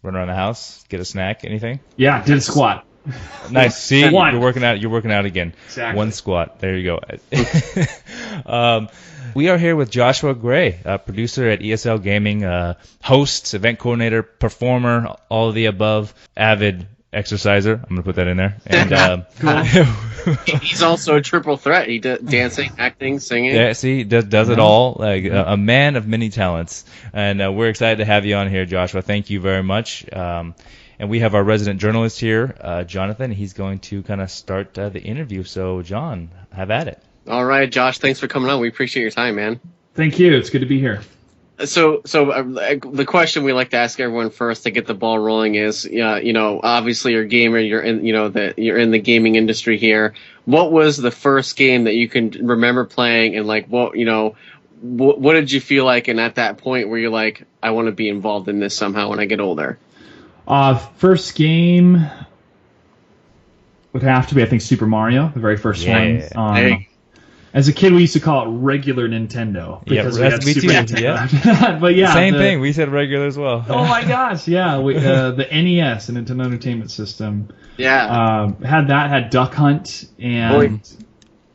Run around the house? Get a snack? Anything? Yeah, did a squat. Nice. See, you're working out. You're working out again. Exactly. One squat. There you go. We are here with Joshua Gray, producer at ESL Gaming, host, event coordinator, performer, all of the above, avid exerciser. I'm gonna put that in there. And He's also a triple threat. He does dancing, acting, singing. yeah, see, does it all. Like a man of many talents. And we're excited to have you on here, Joshua. Thank you very much. And we have our resident journalist here, Jonathan. He's going to kind of start the interview. So, John, have at it. All right, Josh. Thanks for coming on. We appreciate your time, man. Thank you. It's good to be here. So the question we like to ask everyone first to get the ball rolling is, obviously you're a gamer, you're in the gaming industry here. What was the first game that you can remember playing, and like what did you feel like? And at that point where you're like, I want to be involved in this somehow when I get older. First game would have to be, I think, Super Mario, the very first one. As a kid, we used to call it regular Nintendo because we had Super Nintendo. Yeah. But yeah, same thing. We said regular as well. Oh my gosh, yeah. The NES, the Nintendo Entertainment System. Yeah. Had Duck Hunt, and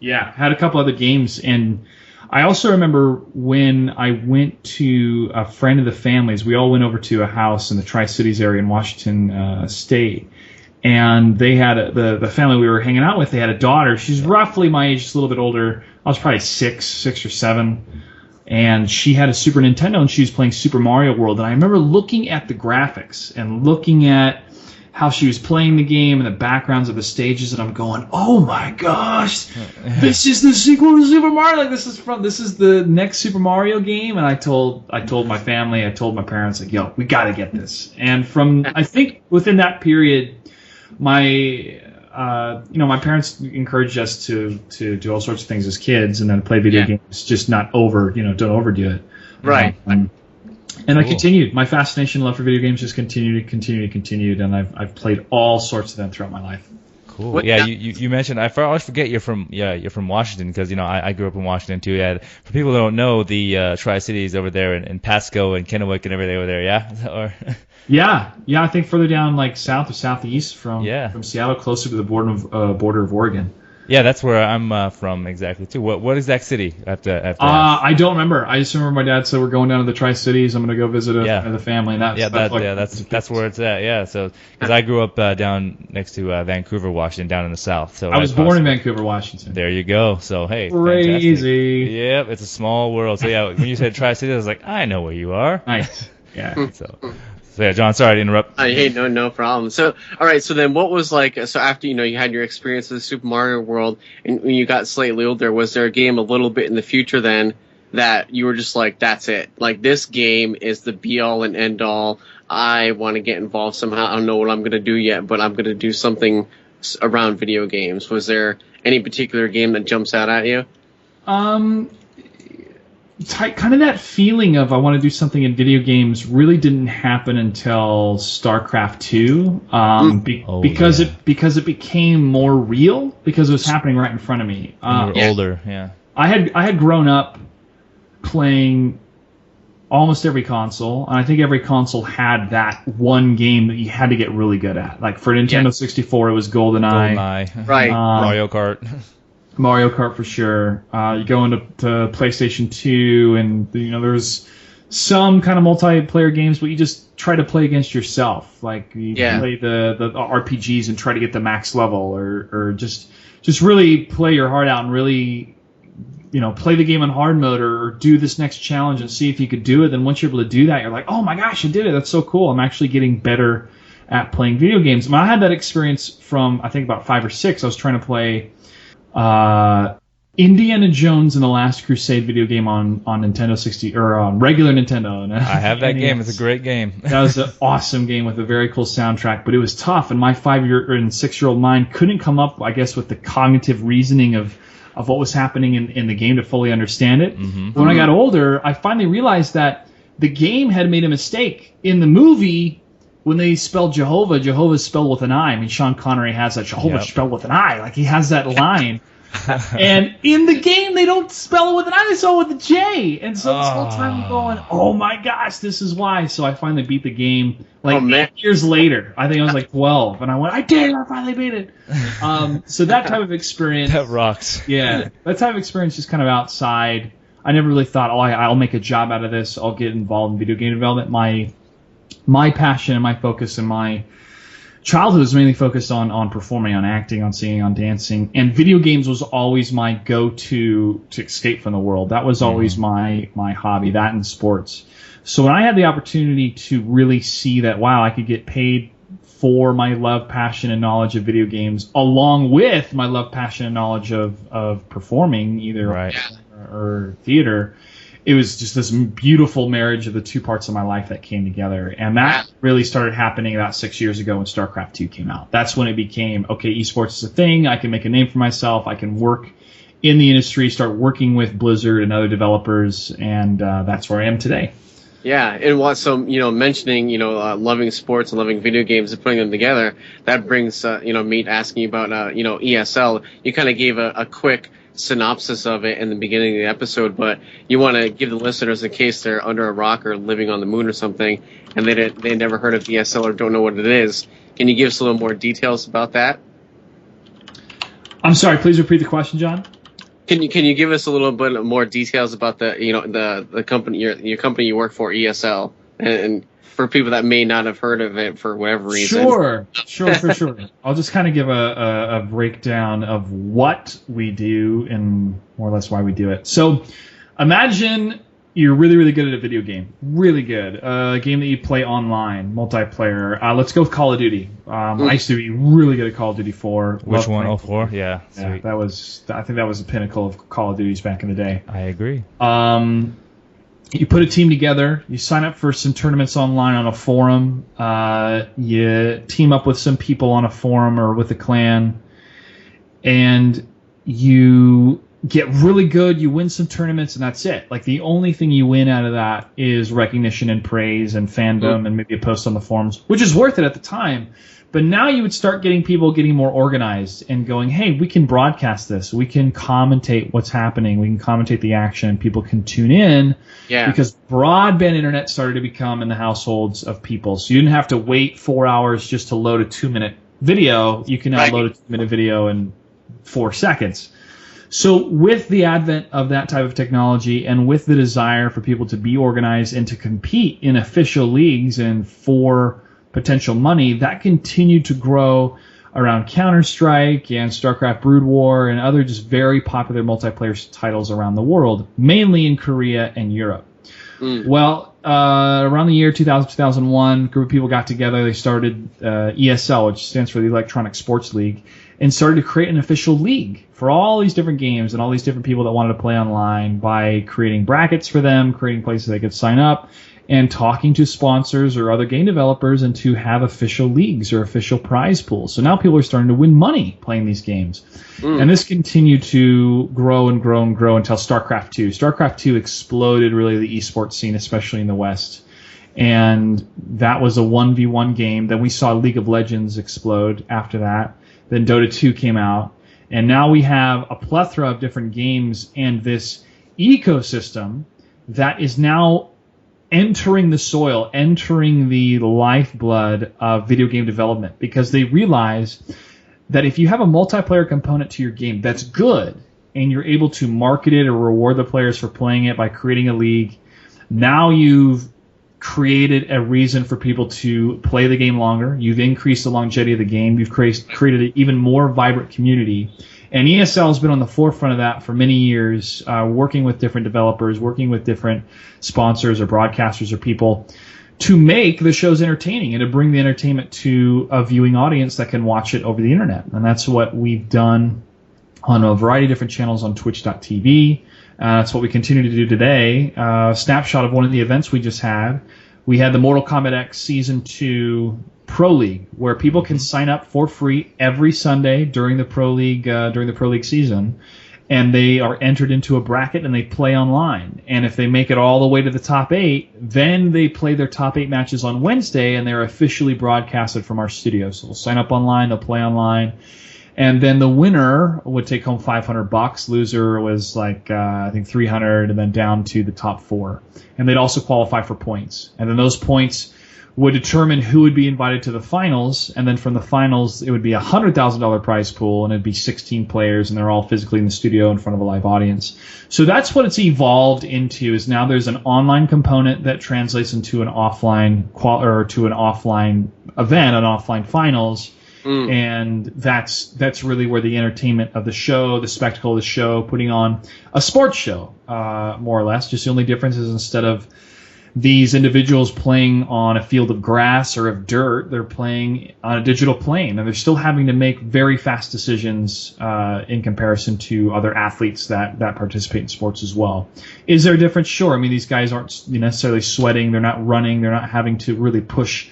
had a couple other games. And I also remember when I went to a friend of the family's. We all went over to a house in the Tri-Cities area in Washington State. And they had the family we were hanging out with. They had a daughter. She's roughly my age, just a little bit older. I was probably six or seven, and she had a Super Nintendo, and she was playing Super Mario World. And I remember looking at the graphics and looking at how she was playing the game and the backgrounds of the stages, and I'm going, "Oh my gosh, this is the sequel to Super Mario! Like this is the next Super Mario game." And I told my family, I told my parents, like, "Yo, we got to get this." And I think within that period, my parents encouraged us to do all sorts of things as kids, and then play video games, just not don't overdo it. Right. And I continued. My fascination and love for video games just continued, and I've played all sorts of them throughout my life. Cool. You mentioned, I always forget you're from Washington, because I grew up in Washington too. Yeah. For people who don't know, the Tri-Cities over there in Pasco and Kennewick and everything over there. Yeah. Yeah. I think further down, like south or southeast from Seattle, closer to the border of Oregon. Yeah, that's where I'm from exactly too. What exact city? I have to ask. I don't remember. I just remember my dad said we're going down to the Tri-Cities. I'm going to go visit the family. And that's where it's at. Yeah, so because I grew up down next to Vancouver, Washington, down in the south. So I was born in Vancouver, Washington. There you go. So hey, crazy. Fantastic. Yep, it's a small world. So yeah, when you said Tri-Cities, I was like, I know where you are. Nice. Yeah. So yeah, John, sorry to interrupt. Hey, no problem. So, all right. So then, what was like? So after you had your experience with Super Mario World, and when you got slightly older, was there a game a little bit in the future then that you were just like, that's it? Like this game is the be all and end all. I want to get involved somehow. I don't know what I'm gonna do yet, but I'm gonna do something around video games. Was there any particular game that jumps out at you? Kind of that feeling of I want to do something in video games really didn't happen until StarCraft 2, because it became more real, because it was happening right in front of me. You were older, yeah. I had grown up playing almost every console, and I think every console had that one game that you had to get really good at. Like for Nintendo 64, it was GoldenEye. Right. Mario Kart for sure. You go into PlayStation 2, and there's some kind of multiplayer games, but you just try to play against yourself. Like you play the RPGs and try to get the max level, or just really play your heart out and really play the game on hard mode, or do this next challenge and see if you could do it. Then once you're able to do that, you're like, oh my gosh, I did it. That's so cool. I'm actually getting better at playing video games. I had that experience from, I think, about 5 or 6. I was trying to play Indiana Jones and the Last Crusade video game on Nintendo 60, or on regular Nintendo. I have that game. It's a great game. That was an awesome game with a very cool soundtrack, but it was tough, and my 5-year and 6-year-old mind couldn't come up, I guess, with the cognitive reasoning of what was happening in the game to fully understand it. Mm-hmm. When I got older, I finally realized that the game had made a mistake. In the movie, when they spelled Jehovah's spelled with an I. I mean, Sean Connery has that Jehovah spelled with an I. Like, he has that line. And in the game, they don't spell it with an I, they spell it with a J. And so this whole time I'm going, oh my gosh, this is why. So I finally beat the game 8 years later. I think I was like 12. And I went, I did it, I finally beat it. So that type of experience. That rocks. Yeah. That type of experience just kind of outside. I never really thought, I'll make a job out of this. I'll get involved in video game development. My passion and my focus and my childhood was mainly focused on performing, on acting, on singing, on dancing, and video games was always my go-to to escape from the world. That was always my hobby, that and sports. So when I had the opportunity to really see that, wow, I could get paid for my love, passion, and knowledge of video games, along with my love, passion, and knowledge of performing, either or theater, it was just this beautiful marriage of the two parts of my life that came together. And that really started happening about 6 years ago when StarCraft 2 came out. That's when it became, okay, esports is a thing. I can make a name for myself. I can work in the industry, start working with Blizzard and other developers, and that's where I am today. Yeah, and mentioning, loving sports and loving video games and putting them together, that brings, me asking you about, ESL. You kind of gave a quick synopsis of it in the beginning of the episode, but you want to give the listeners, in case they're under a rock or living on the moon or something, and they never heard of ESL or don't know what it is. Can you give us a little more details about that? I'm sorry, please repeat the question, John. Can you give us a little bit more details about the company your company you work for, ESL, and for people that may not have heard of it for whatever reason? Sure, for sure. I'll just kind of give a breakdown of what we do and more or less why we do it. So imagine you're really, really good at a video game. Really good. A game that you play online, multiplayer. Let's go with Call of Duty. I used to be really good at Call of Duty 4. Which one? Oh, 4? Yeah. I think that was the pinnacle of Call of Duties back in the day. I agree. You put a team together. You sign up for some tournaments online on a forum. You team up with some people on a forum or with a clan. And you get really good, you win some tournaments, and that's it. Like, the only thing you win out of that is recognition and praise and fandom and maybe a post on the forums, which is worth it at the time. But now you would start getting people getting more organized and going, hey, we can broadcast this. We can commentate what's happening. We can commentate the action, and people can tune in. Yeah. Because broadband internet started to become in the households of people. So you didn't have to wait 4 hours just to load a 2-minute video. You can now load a 2-minute video in 4 seconds. So with the advent of that type of technology and with the desire for people to be organized and to compete in official leagues and for potential money, that continued to grow around Counter-Strike and StarCraft Brood War and other just very popular multiplayer titles around the world, mainly in Korea and Europe. Well, around the year 2000, 2001, a group of people got together. They started ESL, which stands for the Electronic Sports League, and started to create an official league for all these different games and all these different people that wanted to play online by creating brackets for them, creating places they could sign up, and talking to sponsors or other game developers and to have official leagues or official prize pools. So now people are starting to win money playing these games. And this continued to grow and grow and grow until StarCraft 2. StarCraft 2 exploded really the esports scene, especially in the West. And that was a 1v1 game. Then we saw League of Legends explode after that. Then Dota 2 came out. And now we have a plethora of different games and this ecosystem that is now entering the soil, entering the lifeblood of video game development, because they realize that if you have a multiplayer component to your game that's good and you're able to market it or reward the players for playing it by creating a league, now you've created a reason for people to play the game longer. You've increased the longevity of the game. You've created an even more vibrant community. And ESL has been on the forefront of that for many years, working with different developers, working with different sponsors or broadcasters or people to make the shows entertaining and to bring the entertainment to a viewing audience that can watch it over the internet. And that's what we've done on a variety of different channels on twitch.tv. That's what we continue to do today. Snapshot of one of the events we just had. We had the Mortal Kombat X Season 2 Pro League, where people can sign up for free every Sunday during the Pro League season, and they are entered into a bracket and they play online. And if they make it all the way to the top 8, then they play their top 8 matches on Wednesday, and they're officially broadcasted from our studio. So they'll sign up online, they'll play online, and then the winner would take home $500. Loser was like I think $300, and then down to the top 4. And they'd also qualify for points, and then those points would determine who would be invited to the finals, and then from the finals, it would be a $100,000 prize pool, and it'd be 16 players, and they're all physically in the studio in front of a live audience. So that's what it's evolved into. Is now there's an online component that translates into an offline to an offline event, an offline finals, and that's really where the entertainment of the show, the spectacle of the show, putting on a sports show, more or less. Just the only difference is instead of these individuals playing on a field of grass or of dirt, they're playing on a digital plane, and they're still having to make very fast decisions in comparison to other athletes that participate in sports as well. Is there a difference? Sure. I mean, these guys aren't necessarily sweating. They're not running. They're not having to really push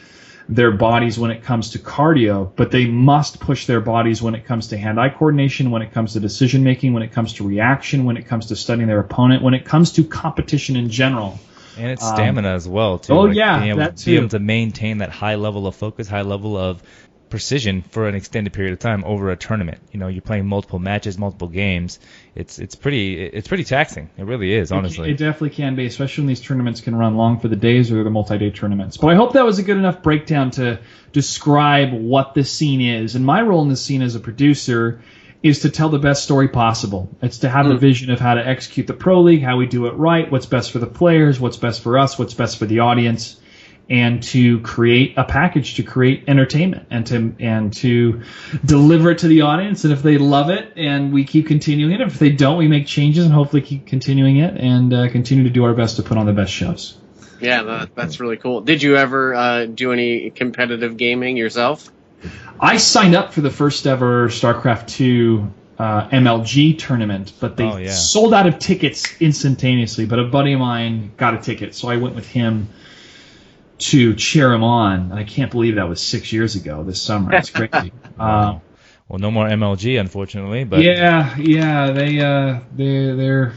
their bodies when it comes to cardio, but they must push their bodies when it comes to hand-eye coordination, when it comes to decision-making, when it comes to reaction, when it comes to studying their opponent, when it comes to competition in general. And it's stamina as well, too. Oh, like yeah, being able to maintain that high level of focus, high level of precision for an extended period of time over a tournament. You're playing multiple matches, multiple games. It's pretty taxing. It really is, honestly. It definitely can be, especially when these tournaments can run long for the days or the multi-day tournaments. But I hope that was a good enough breakdown to describe what the scene is. And my role in the scene as a producer is to tell the best story possible. It's to have the vision of how to execute the Pro League, how we do it right, what's best for the players, what's best for us, what's best for the audience, and to create a package, to create entertainment, and to deliver it to the audience. And if they love it, and we keep continuing it. If they don't, we make changes and hopefully keep continuing it and continue to do our best to put on the best shows. Yeah, that's really cool. Did you ever do any competitive gaming yourself? I signed up for the first ever StarCraft 2 MLG tournament, but they sold out of tickets instantaneously. But a buddy of mine got a ticket, so I went with him to cheer him on. And I can't believe that was 6 years ago this summer. It's crazy. Well, no more MLG, unfortunately. But they're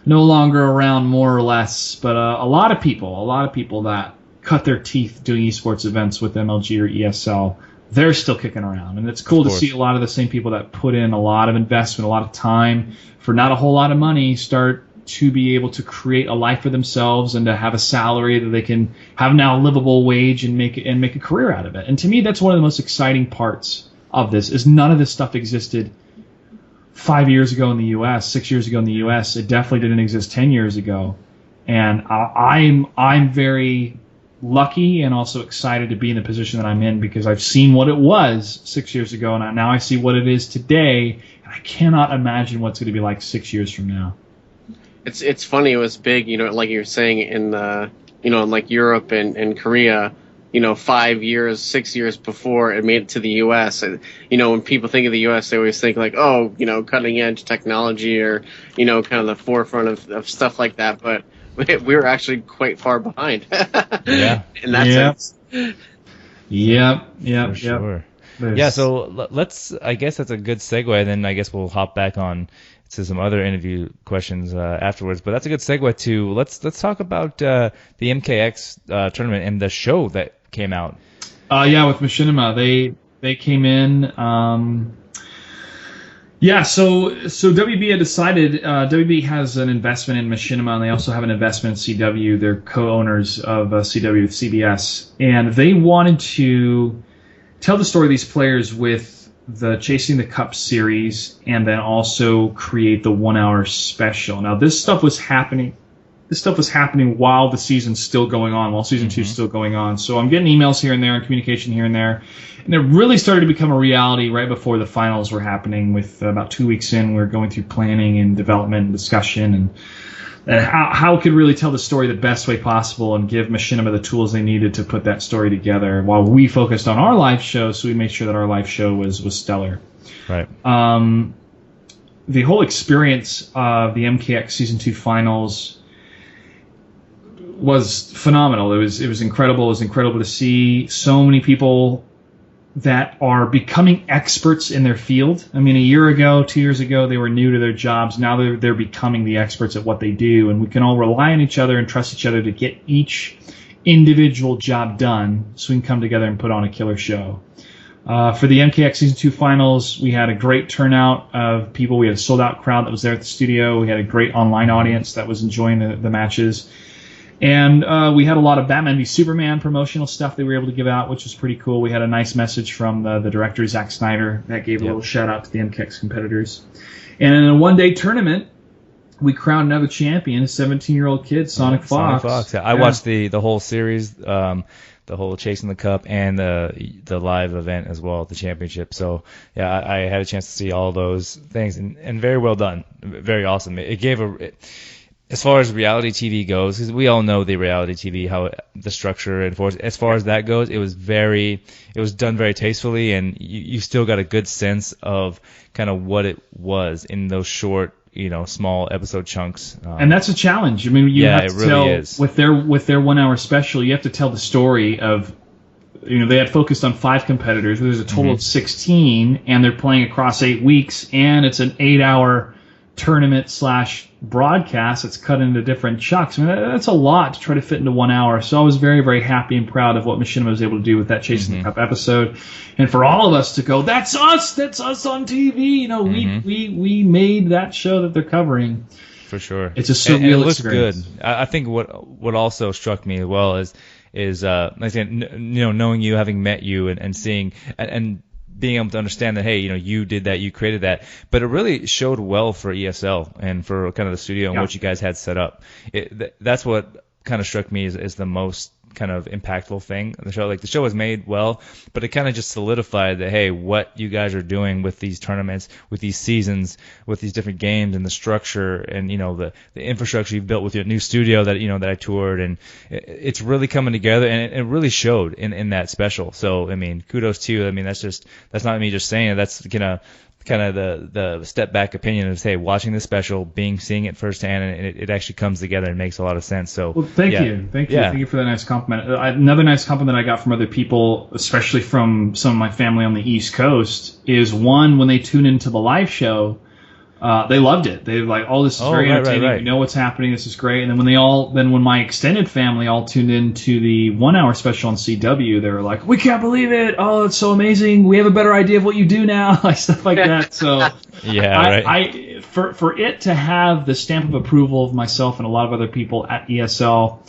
no longer around, more or less. But a lot of people that cut their teeth doing esports events with MLG or ESL, they're still kicking around. And it's cool to see a lot of the same people that put in a lot of investment, a lot of time for not a whole lot of money, start to be able to create a life for themselves and to have a salary that they can have now a livable wage and make a career out of it. And to me, that's one of the most exciting parts of this, is none of this stuff existed 5 years ago in the U.S., 6 years ago in the U.S. It definitely didn't exist 10 years ago. And I'm very lucky and also excited to be in the position that I'm in, because I've seen what it was 6 years ago, and now I see what it is today, and I cannot imagine what's going to be like 6 years from now. It's funny. It was big, like you were saying in in like Europe and Korea, 5 years, 6 years before it made it to the U.S. And, when people think of the U.S., they always think like, oh, cutting edge technology or, kind of the forefront of stuff like that. But we were actually quite far behind. Yeah. In that sense. Yep. Sure. Yeah, so I guess that's a good segue. Then I guess we'll hop back on to some other interview questions afterwards. But that's a good segue to let's talk about the MKX tournament and the show that came out. With Machinima, they came in. So WB had decided. WB has an investment in Machinima, and they also have an investment in CW. They're co-owners of CW with CBS, and they wanted to tell the story of these players with the Chasing the Cup series, and then also create the 1 hour special. Now, this stuff was happening while the season's still going on, while season 2 is still going on. So I'm getting emails here and there and communication here and there. And it really started to become a reality right before the finals were happening. With about 2 weeks in, we were going through planning and development and discussion, and how we could really tell the story the best way possible and give Machinima the tools they needed to put that story together, while we focused on our live show, so we made sure that our live show was stellar. Right. The whole experience of the MKX Season 2 finals was phenomenal. It was incredible. It was incredible to see so many people that are becoming experts in their field. I mean, a year ago, 2 years ago, they were new to their jobs. Now they're becoming the experts at what they do, and we can all rely on each other and trust each other to get each individual job done, so we can come together and put on a killer show. For the MKX Season 2 finals, we had a great turnout of people. We had a sold-out crowd that was there at the studio. We had a great online audience that was enjoying the matches. And we had a lot of Batman v Superman promotional stuff that we were able to give out, which was pretty cool. We had a nice message from the director, Zack Snyder, that gave a little shout out to the MKX competitors. And in a one-day tournament, we crowned another champion, a 17-year-old kid, Sonic Fox. Sonic Fox. I watched the whole series, the whole Chasing the Cup, and the live event as well, the championship. So yeah, I had a chance to see all those things, and very well done, very awesome. It gave as far as reality TV goes, because we all know the reality TV, how the structure and as far as that goes, it was done very tastefully, and you still got a good sense of kind of what it was in those short, small episode chunks. And that's a challenge. I mean, you have to tell with their 1 hour special, you have to tell the story of, they had focused on 5 competitors. There's a total of 16, and they're playing across 8 weeks, and it's an 8-hour tournament/broadcast. It's cut into different chunks. I mean, that's a lot to try to fit into 1 hour. So I was very, very happy and proud of what Mishima was able to do with that Chasing the Cup episode, and for all of us to go, that's us on TV. We made that show that they're covering. For sure, it's a surreal and it looks experience. good. I think what also struck me as well is like I said, knowing you, having met you, and seeing and being able to understand that, hey, you did that, you created that, but it really showed well for ESL and for kind of the studio and what you guys had set up. That's what kind of struck me as the most kind of impactful thing in the show. Like, the show was made well, but it kind of just solidified that, hey, what you guys are doing with these tournaments, with these seasons, with these different games, and the structure, and the infrastructure you've built with your new studio that that I toured, and it's really coming together, and it really showed in that special. So I mean, kudos to you. I mean, that's not me just saying it. That's kind of the step back opinion of, hey, watching this special, seeing it firsthand, and it actually comes together and makes a lot of sense. So, well, thank you for that nice compliment. Another nice compliment I got from other people, especially from some of my family on the East Coast, is one, when they tune into the live show, they loved it. They were like, "Oh, this is very entertaining. Right. We know what's happening. This is great." And then when my extended family all tuned into the 1 hour special on CW, they were like, "We can't believe it! Oh, it's so amazing! We have a better idea of what you do now," like stuff like that. So for it to have the stamp of approval of myself and a lot of other people at ESL,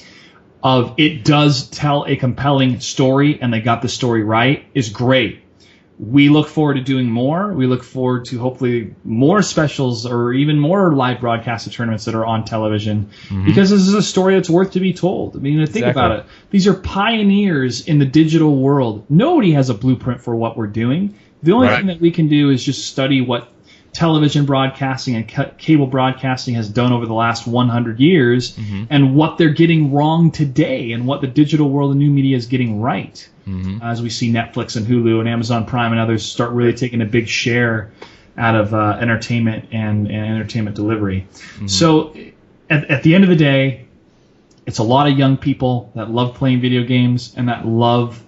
of it does tell a compelling story and they got the story right, is great. We look forward to doing more. We look forward to hopefully more specials or even more live broadcasted tournaments that are on television, because this is a story that's worth to be told. I mean, think about it. These are pioneers in the digital world. Nobody has a blueprint for what we're doing. The only thing that we can do is just study what television broadcasting and cable broadcasting has done over the last 100 years, and what they're getting wrong today, and what the digital world and new media is getting right. As we see Netflix and Hulu and Amazon Prime and others start really taking a big share out of entertainment and entertainment delivery. So at the end of the day, it's a lot of young people that love playing video games and that love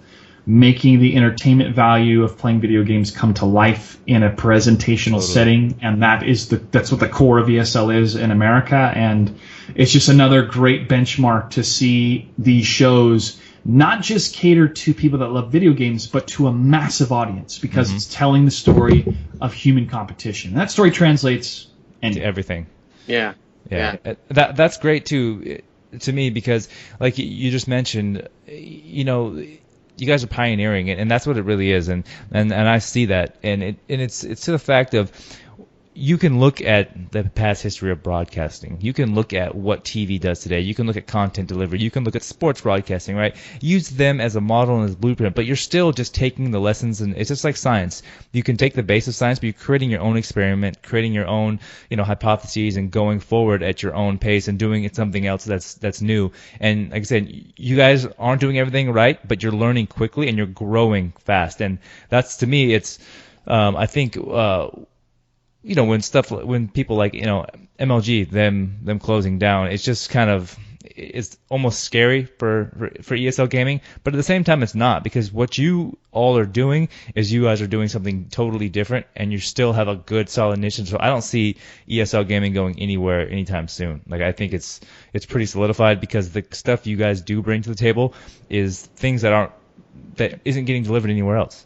making the entertainment value of playing video games come to life in a presentational setting, and that's what the core of ESL is in America. And it's just another great benchmark to see these shows not just cater to people that love video games, but to a massive audience, because it's telling the story of human competition. And that story translates into everything. Yeah. That's great to me, because like you just mentioned, you guys are pioneering it, and that's what it really is, and I see that, and it's to the fact of, you can look at the past history of broadcasting. You can look at what TV does today. You can look at content delivery. You can look at sports broadcasting, right? Use them as a model and as a blueprint, but you're still just taking the lessons, and it's just like science. You can take the base of science, but you're creating your own experiment, creating your own, hypotheses, and going forward at your own pace and doing something else that's new. And like I said, you guys aren't doing everything right, but you're learning quickly and you're growing fast. And that's, to me, it's, I think, when people like, MLG, them closing down, it's just kind of, it's almost scary for ESL Gaming, but at the same time it's not, because what you all are doing is you guys are doing something totally different, and you still have a good solid niche. So I don't see ESL Gaming going anywhere anytime soon. Like, I think it's pretty solidified, because the stuff you guys do bring to the table is things that isn't getting delivered anywhere else.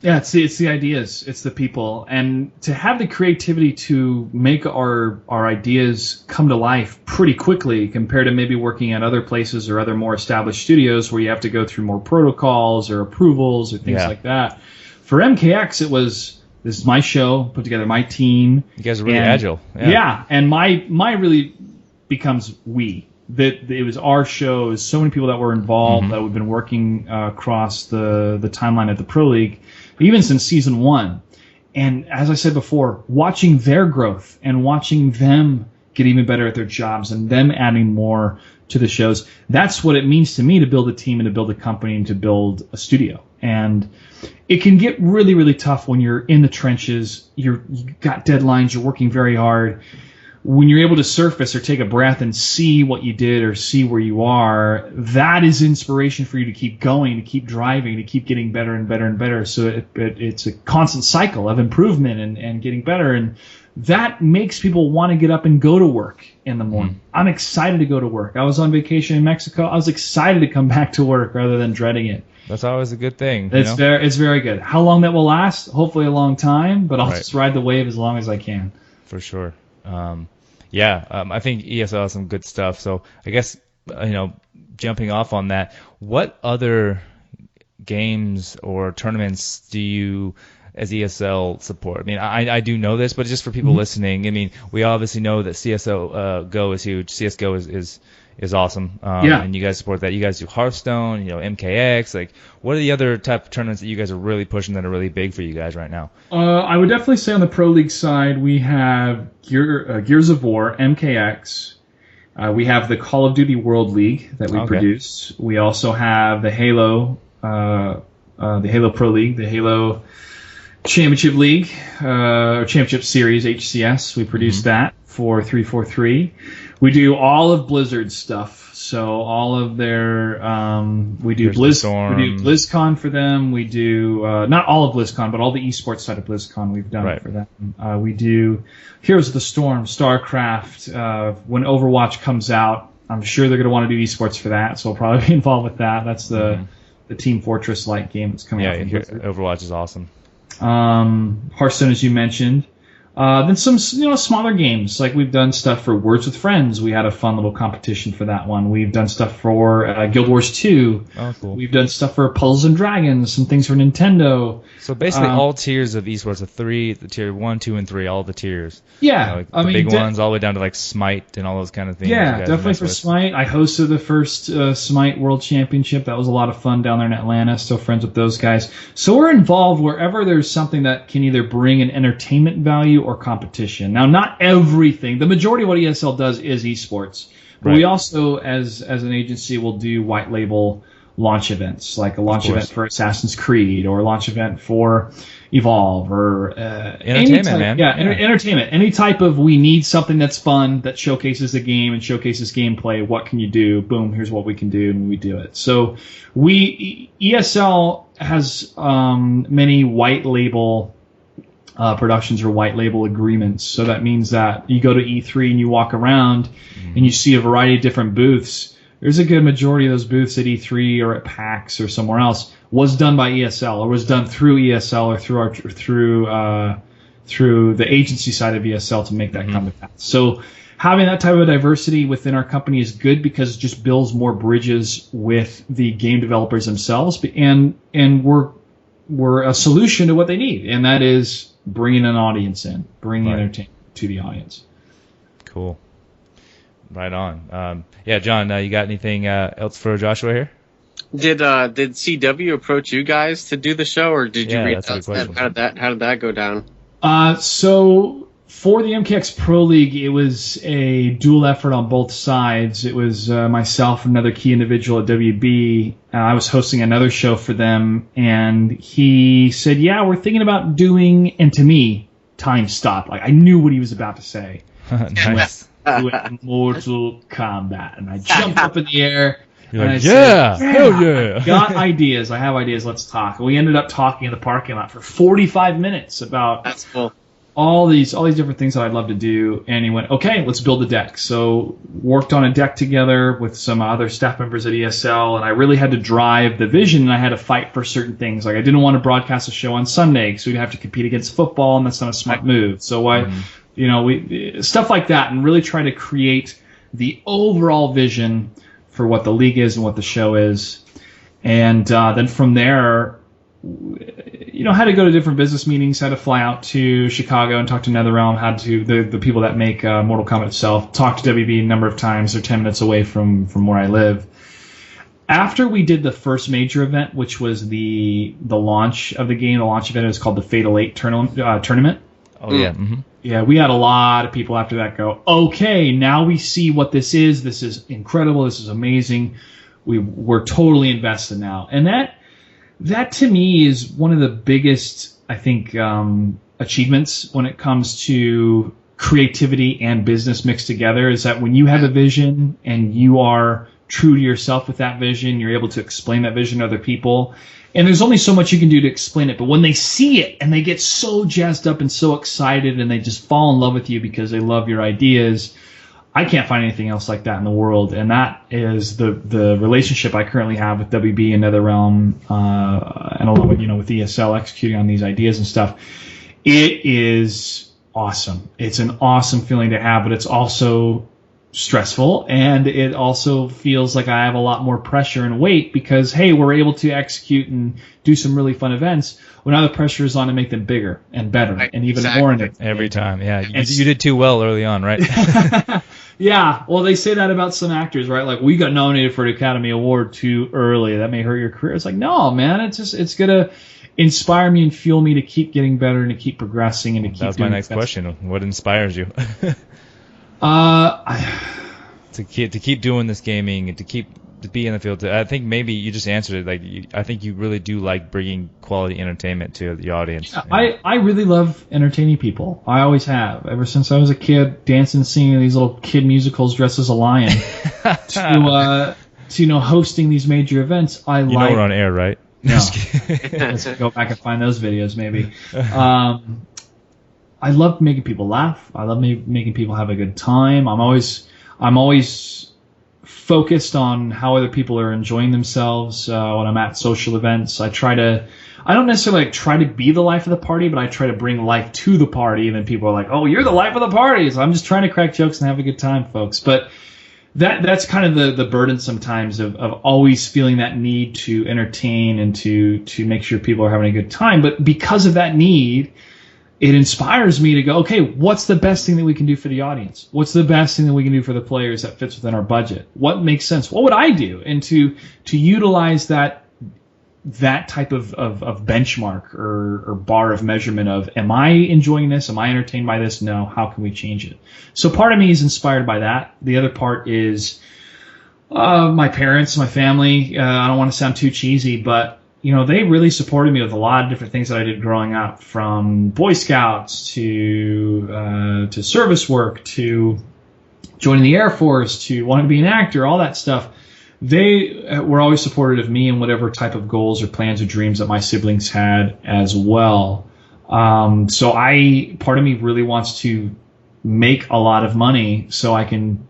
Yeah, it's the ideas, it's the people, and to have the creativity to make our ideas come to life pretty quickly compared to maybe working at other places or other more established studios where you have to go through more protocols or approvals or things like that. For MKX, this is my show, put together my team. You guys are really agile. Yeah, and my really becomes we. That it was our show. It was so many people that were involved that we've been working across the timeline at the Pro League, even since season 1. And as I said before, watching their growth and watching them get even better at their jobs and them adding more to the shows, that's what it means to me to build a team and to build a company and to build a studio. And it can get really, really tough when you're in the trenches, you got deadlines, you're working very hard. When you're able to surface or take a breath and see what you did or see where you are, that is inspiration for you to keep going, to keep driving, to keep getting better and better and better. So it's a constant cycle of improvement and getting better. And that makes people want to get up and go to work in the morning. I'm excited to go to work. I was on vacation in Mexico. I was excited to come back to work rather than dreading it. That's always a good thing. It's very good. How long that will last? Hopefully a long time, but I'll just ride the wave as long as I can. For sure. I think ESL has some good stuff. So I guess, jumping off on that, what other games or tournaments do you, as ESL, support? I mean, I do know this, but just for people listening, I mean, we obviously know that CSGO Go is huge. CSGO is awesome. And you guys support that. You guys do Hearthstone, MKX. Like, what are the other type of tournaments that you guys are really pushing that are really big for you guys right now? I would definitely say on the Pro League side, we have Gears of War, MKX. We have the Call of Duty World League that we produce. We also have the Halo Pro League, the Halo Championship League, Championship Series, HCS. We produce that for 343. We do all of Blizzard's stuff, so all of their we do BlizzCon for them. We do not all of BlizzCon, but all the esports side of BlizzCon we've done for them. We do Heroes of the Storm, StarCraft. When Overwatch comes out, I'm sure they're going to want to do esports for that, so we'll probably be involved with that. That's the Team Fortress-like game that's coming out. Yeah, Overwatch is awesome. Hearthstone, as you mentioned. Then some, smaller games, like we've done stuff for Words with Friends. We had a fun little competition for that one. We've done stuff for Guild Wars 2. Oh, cool. We've done stuff for Puzzles and Dragons, some things for Nintendo. So basically all tiers of esports, the tier 1, 2, and 3, all the tiers. Yeah. The big ones all the way down to like Smite and all those kind of things. Yeah, definitely for Smite. I hosted the first Smite World Championship. That was a lot of fun down there in Atlanta. Still friends with those guys. So we're involved wherever there's something that can either bring an entertainment value or competition. Now, not everything. The majority of what ESL does is esports. But we also, as an agency, will do white label launch events, like a launch event for Assassin's Creed or a launch event for Evolve or entertainment, man. Yeah, entertainment. Any type of we need something that's fun that showcases the game and showcases gameplay. What can you do? Boom, here's what we can do, and we do it. So ESL has many white label productions or white label agreements. So that means that you go to E3 and you walk around and you see a variety of different booths. There's a good majority of those booths at E3 or at PAX or somewhere else was done by ESL or was done through ESL or through the agency side of ESL to make that come to pass. So having that type of diversity within our company is good because it just builds more bridges with the game developers themselves, and we're a solution to what they need, and that is bringing an audience in, bringing entertainment to the audience. Cool. Right on. John, you got anything else for Joshua here? Did CW approach you guys to do the show, or did you reach out to them? How did that go down? So for the MKX Pro League, it was a dual effort on both sides. It was myself and another key individual at WB. I was hosting another show for them, and he said, "Yeah, we're thinking about doing," and to me, time stopped. Like I knew what he was about to say. Nice. Mortal Kombat, and I jumped up in the air. You're like, hell yeah! Got ideas. I have ideas. Let's talk. We ended up talking in the parking lot for 45 minutes about that's cool. all these different things that I'd love to do, and he went, okay, let's build a deck. So worked on a deck together with some other staff members at ESL, and I really had to drive the vision, and I had to fight for certain things. Like I didn't want to broadcast a show on Sunday because we'd have to compete against football, and that's not a smart move. So we stuff like that, and really try to create the overall vision for what the league is and what the show is, and then from there, had to go to different business meetings, had to fly out to Chicago and talk to NetherRealm, had to the people that make Mortal Kombat itself, talk to WB a number of times. They're 10 minutes away from where I live. After we did the first major event, which was the launch of the game, the launch event is called the Fatal 8 tournament. Oh, yeah. Mm-hmm. Yeah, we had a lot of people after that go, okay, now we see what this is. This is incredible. This is amazing. We're totally invested now. And that to me is one of the biggest, I think, achievements when it comes to creativity and business mixed together, is that when you have a vision and you are true to yourself with that vision, you're able to explain that vision to other people. And there's only so much you can do to explain it. But when they see it and they get so jazzed up and so excited and they just fall in love with you because they love your ideas, I can't find anything else like that in the world. And that is the relationship I currently have with WB and NetherRealm, and along with, with ESL executing on these ideas and stuff. It is awesome. It's an awesome feeling to have, but it's also stressful, and it also feels like I have a lot more pressure and weight because, hey, we're able to execute and do some really fun events. Well, now the pressure is on to make them bigger and better and even more in it. Every time, yeah. You did too well early on, right? Yeah, well, they say that about some actors, right? Like, we got nominated for an Academy Award too early. That may hurt your career. It's like, no, man, it's going to inspire me and fuel me to keep getting better and to keep progressing and to keep doing. That's my next question. What inspires you? To keep doing this gaming and to be in the field. I think maybe you just answered it. I think you really do like bringing quality entertainment to the audience. Yeah, I really love entertaining people. I always have, ever since I was a kid, dancing and singing these little kid musicals dressed as a lion to hosting these major events. You know we're on air, right? No. Let's go back and find those videos maybe. I love making people laugh. I love making people have a good time. I'm always focused on how other people are enjoying themselves when I'm at social events. I don't necessarily try to be the life of the party, but I try to bring life to the party, and then people are like, oh, you're the life of the party. So I'm just trying to crack jokes and have a good time, folks. But that's kind of the burden sometimes of always feeling that need to entertain and to make sure people are having a good time. But because of that need, it inspires me to go, okay, what's the best thing that we can do for the audience? What's the best thing that we can do for the players that fits within our budget? What makes sense? What would I do? And to utilize that type of benchmark or bar of measurement of, am I enjoying this? Am I entertained by this? No. How can we change it? So part of me is inspired by that. The other part is my parents, my family. I don't want to sound too cheesy, but they really supported me with a lot of different things that I did growing up, from Boy Scouts to service work to joining the Air Force to wanting to be an actor, all that stuff. They were always supportive of me and whatever type of goals or plans or dreams that my siblings had as well. So part of me really wants to make a lot of money so I can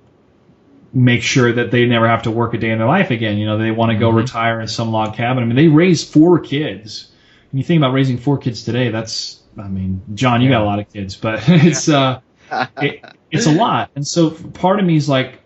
make sure that they never have to work a day in their life again. They want to go retire in some log cabin. I mean, they raised 4 kids. When you think about raising 4 kids today, John, you got a lot of kids, but it's a lot. And so part of me is like,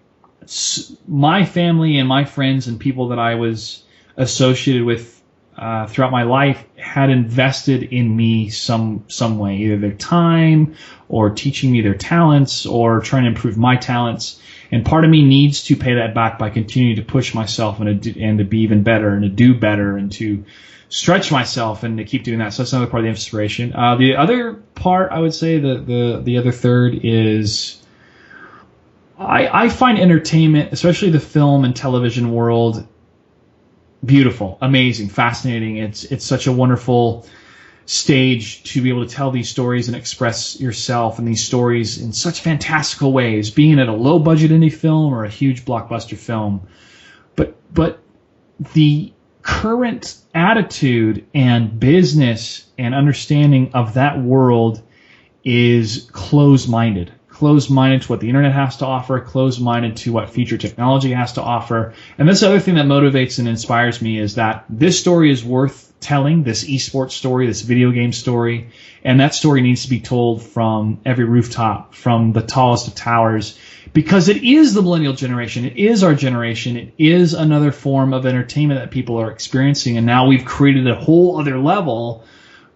my family and my friends and people that I was associated with throughout my life had invested in me some way, either their time or teaching me their talents or trying to improve my talents. And part of me needs to pay that back by continuing to push myself and to be even better and to do better and to stretch myself and to keep doing that. So that's another part of the inspiration. The other part, I would say, the other third is I find entertainment, especially the film and television world, beautiful, amazing, fascinating. It's such a wonderful stage to be able to tell these stories and express yourself in these stories in such fantastical ways, being it a low-budget indie film or a huge blockbuster film. But the current attitude and business and understanding of that world is closed-minded. Closed-minded to what the internet has to offer, closed-minded to what future technology has to offer. And this other thing that motivates and inspires me is that this story is worth telling, this esports story, this video game story, and that story needs to be told from every rooftop, from the tallest of towers, because it is the millennial generation, it is our generation, it is another form of entertainment that people are experiencing, and now we've created a whole other level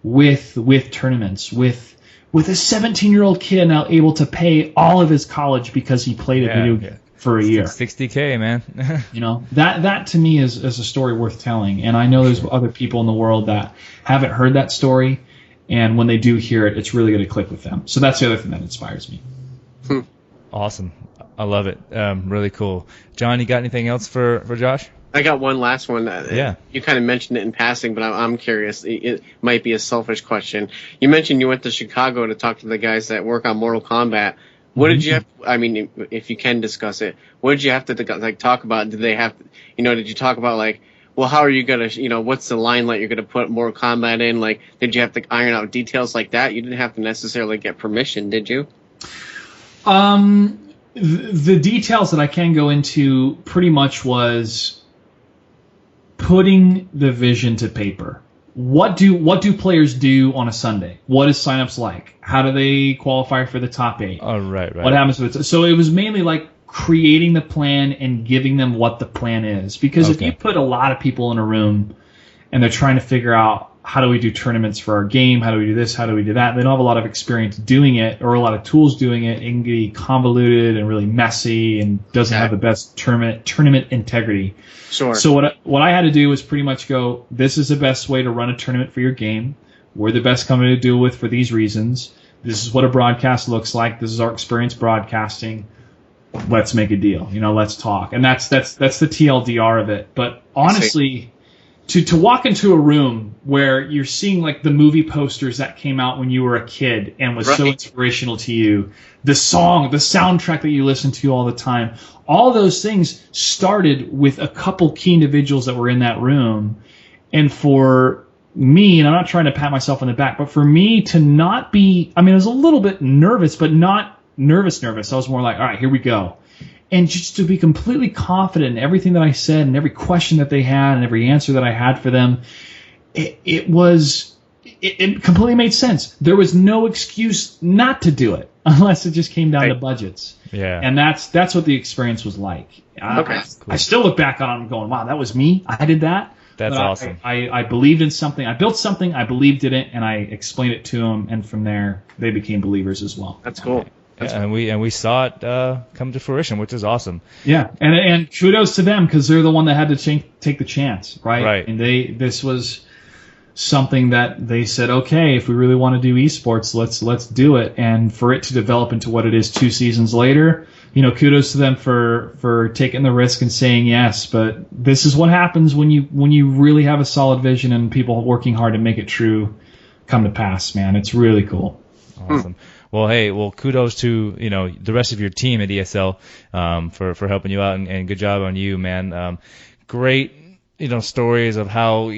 with tournaments, with a 17-year-old kid now able to pay all of his college because he played a video game for a year. $60K, man. You know, that to me is a story worth telling. And I know there's other people in the world that haven't heard that story, and when they do hear it, it's really going to click with them. So that's the other thing that inspires me. Awesome. I love it. Really cool. John, you got anything else for Josh? I got one last one. Yeah. You kind of mentioned it in passing, but I'm curious. It might be a selfish question. You mentioned you went to Chicago to talk to the guys that work on Mortal Kombat. What did you have? I mean, if you can discuss it, what did you have to talk about? Did they have, did you talk about well, how are you gonna, what's the limelight you're gonna put Mortal Kombat in? Like, did you have to iron out details like that? You didn't have to necessarily get permission, did you? The details that I can go into pretty much was putting the vision to paper. What do players do on a Sunday? What is signups like? How do they qualify for the top 8? Oh, right. What happens with it? So it was mainly like creating the plan and giving them what the plan is. Because if you put a lot of people in a room and they're trying to figure out how do we do tournaments for our game, how do we do this, how do we do that, they don't have a lot of experience doing it or a lot of tools doing it. It can be convoluted and really messy and doesn't have the best tournament integrity. Sure. So what I had to do was pretty much go, this is the best way to run a tournament for your game. We're the best company to do it with for these reasons. This is what a broadcast looks like. This is our experience broadcasting. Let's make a deal. Let's talk. And that's the TLDR of it. But honestly, to walk into a room where you're seeing like the movie posters that came out when you were a kid and was so inspirational to you, the soundtrack that you listen to all the time, all those things started with a couple key individuals that were in that room. And for me, and I'm not trying to pat myself on the back, but for me to not be, I was a little bit nervous, but not nervous. I was more like, all right, here we go. And just to be completely confident in everything that I said and every question that they had and every answer that I had for them, it completely made sense. There was no excuse not to do it unless it just came down to budgets. Yeah. And that's what the experience was like. Okay. I still look back on it and going, wow, that was me. I did that. That's awesome. I believed in something. I built something. I believed in it, and I explained it to them. And from there, they became believers as well. That's cool. And we saw it come to fruition, which is awesome. Yeah, and kudos to them because they're the one that had to take the chance, right? Right. And this was something that they said, okay, if we really want to do esports, let's do it. And for it to develop into what it is 2 seasons later, kudos to them for taking the risk and saying yes. But this is what happens when you really have a solid vision and people working hard to make it true come to pass. Man, it's really cool. Awesome. Well, kudos to the rest of your team at ESL for helping you out, and good job on you, man. Great stories of how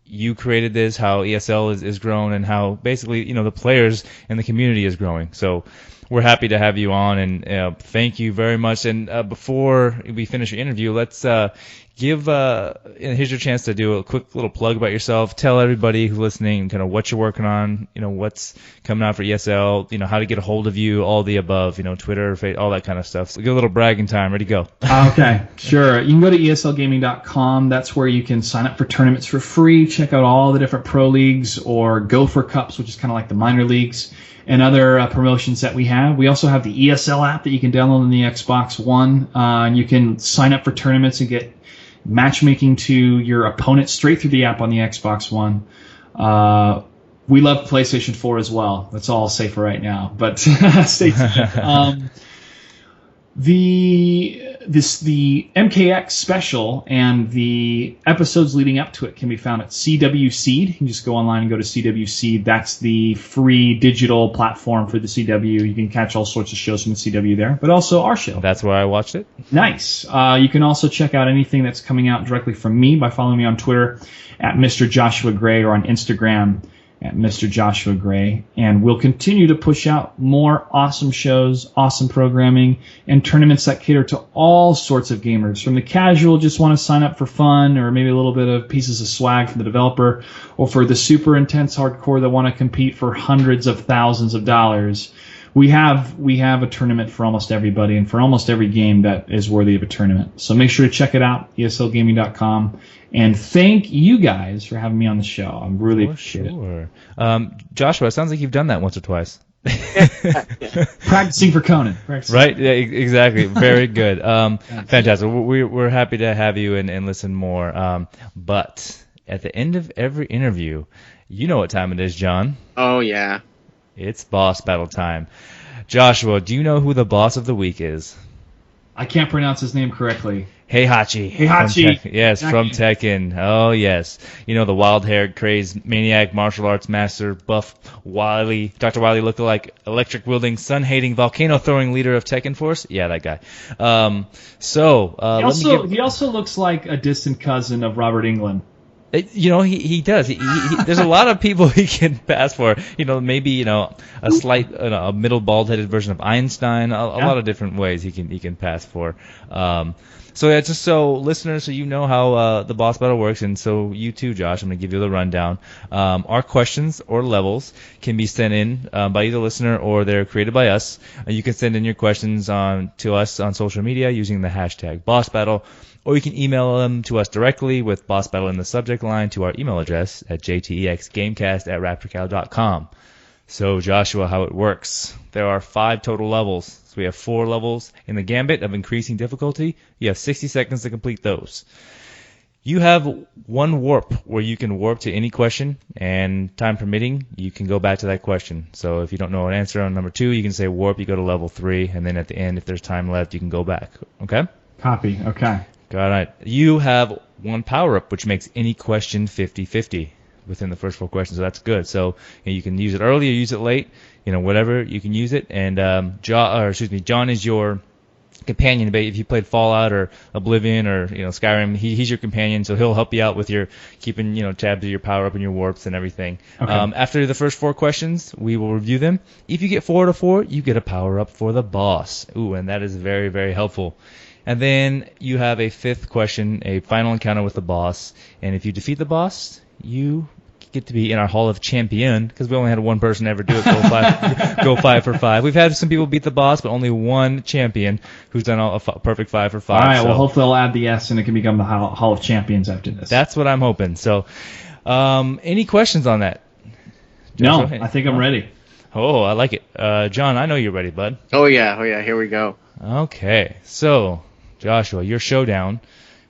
you created this, how ESL is grown, and how basically the players and the community is growing. So we're happy to have you on, and thank you very much. And before we finish your interview, let's here's your chance to do a quick little plug about yourself. Tell everybody who's listening kind of what you're working on, what's coming out for ESL, how to get a hold of you, all the above, Twitter, Facebook, all that kind of stuff. So get a little bragging time. Ready to go. Okay, sure. You can go to eslgaming.com. That's where you can sign up for tournaments for free, check out all the different pro leagues, or go for cups, which is kind of like the minor leagues, and other promotions that we have. We also have the ESL app that you can download on the Xbox One. And you can sign up for tournaments and get matchmaking to your opponent straight through the app on the Xbox One. We love PlayStation 4 as well. That's all I'll say for right now. But stay tuned. The MKX special and the episodes leading up to it can be found at CW Seed. You can just go online and go to CW Seed. That's the free digital platform for the CW. You can catch all sorts of shows from the CW there, but also our show. That's where I watched it. Nice. You can also check out anything that's coming out directly from me by following me on Twitter at Mr. Joshua Gray or on Instagram at Mr. Joshua Gray, and we'll continue to push out more awesome shows, awesome programming, and tournaments that cater to all sorts of gamers, from the casual just want to sign up for fun or maybe a little bit of pieces of swag from the developer, or for the super intense hardcore that want to compete for hundreds of thousands of dollars. We have a tournament for almost everybody and for almost every game that is worthy of a tournament. So make sure to check it out, ESLGaming.com. And thank you guys for having me on the show. I really appreciate it. Joshua, it sounds like you've done that once or twice. Practicing for Conan. Right? Yeah, exactly. Very good. Fantastic. We're happy to have you and listen more. But at the end of every interview, you know what time it is, John. Oh, yeah. It's boss battle time. Joshua, do you know who the boss of the week is? I can't pronounce his name correctly. Heihachi. Yes, from Tekken. Oh, yes. You know, the wild-haired, crazed, maniac, martial arts master, buff, Wily, Dr. Wily lookalike, electric-wielding, sun-hating, volcano-throwing leader of Tekken Force? Yeah, that guy. He also looks like a distant cousin of Robert Englund. You know, he does. He there's a lot of people he can pass for. You know, maybe a slight, a middle bald-headed version of Einstein. A lot of different ways he can pass for. So yeah, just so listeners, so you know how the boss battle works, and so you too, Josh. I'm going to give you the rundown. Our questions or levels can be sent in by either listener or they're created by us. You can send in your questions to us on social media using the hashtag boss battle. Or you can email them to us directly with boss battle in the subject line to our email address at jtexgamecast@raptorcow.com. So, Joshua, how it works. There are 5 total levels. So we have 4 levels in the gambit of increasing difficulty. You have 60 seconds to complete those. You have 1 warp where you can warp to any question, and time permitting, you can go back to that question. So if you don't know an answer on number 2, you can say warp, you go to level 3, and then at the end, if there's time left, you can go back. Okay? Copy. Okay. All right. You have 1 power-up, which makes any question 50-50 within the first 4 questions, so that's good. So you can use it early or use it late, whatever, you can use it. And John is your companion. If you played Fallout or Oblivion or Skyrim, he's your companion, so he'll help you out with your keeping tabs of your power-up and your warps and everything. Okay. After the first 4 questions, we will review them. If you get 4 out of 4, you get a power-up for the boss. Ooh, and that is very, very helpful. And then you have a 5th question, a final encounter with the boss. And if you defeat the boss, you get to be in our Hall of Champion, because we only had 1 person ever do it, go 5 for 5. We've had some people beat the boss, but only 1 champion who's done a perfect 5 for 5. All right, well, hopefully I'll add the S and it can become the Hall of Champions after this. That's what I'm hoping. So, any questions on that? Joshua? No, I think I'm ready. Oh, I like it. John, I know you're ready, bud. Oh, yeah, here we go. Okay, so Joshua, your showdown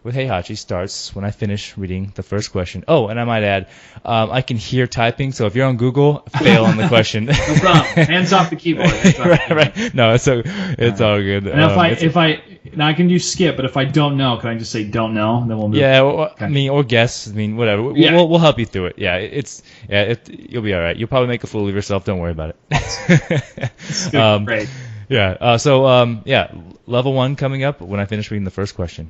with Heihachi starts when I finish reading the first question. Oh, and I might add, I can hear typing, so if you're on Google, fail on the question. No problem. Hands off the keyboard. Right. No, it's all good. And now I can do skip, but if I don't know, can I just say don't know? And then we'll move. Yeah, okay. Or guess. Whatever. We'll help you through it. Yeah, you'll be all right. You'll probably make a fool of yourself. Don't worry about it. Great. Yeah. Level 1 coming up when I finish reading the first question.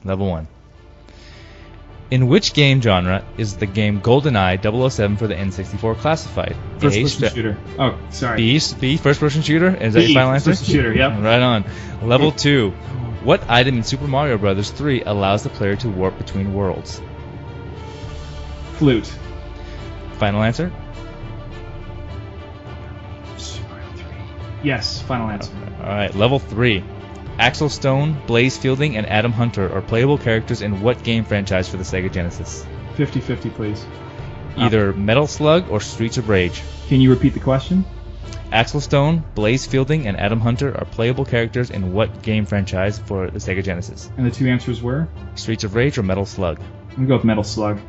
Level 1. In which game genre is the game GoldenEye 007 for the N64 classified? First-person shooter. Oh, sorry. B, first-person shooter? Is that your final answer? First-person shooter, yep. Right on. Level 2. What item in Super Mario Bros. 3 allows the player to warp between worlds? Flute. Final answer? Yes, final answer. All right, level 3. Axel Stone, Blaze Fielding, and Adam Hunter are playable characters in what game franchise for the Sega Genesis? 50-50, please. Either Metal Slug or Streets of Rage. Can you repeat the question? Axel Stone, Blaze Fielding, and Adam Hunter are playable characters in what game franchise for the Sega Genesis? And the 2 answers were? Streets of Rage or Metal Slug? I'm going to go with Metal Slug.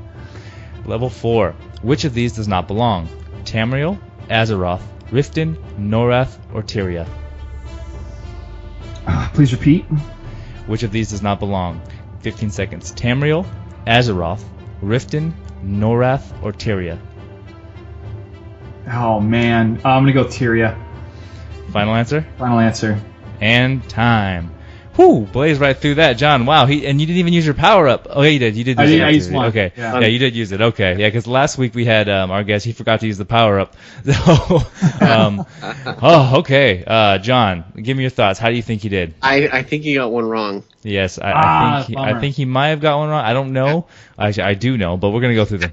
Level 4. Which of these does not belong? Tamriel, Azeroth, Riften, Norath, or Tyria? Please repeat. Which of these does not belong? 15 seconds. Tamriel, Azeroth, Riften, Norath, or Tyria? Oh, man. I'm going to go Tyria. Final answer? Final answer. And time. Whew, blazed right through that, John. Wow, and you didn't even use your power up. Oh, yeah, you did. You did. I used one. Okay, yeah, you did use it. Okay, yeah, because last week we had our guest. He forgot to use the power up. So, okay, John, give me your thoughts. How do you think he did? I think he got one wrong. Yes, I think he might have got one wrong. I don't know. I do know, but we're gonna go through them.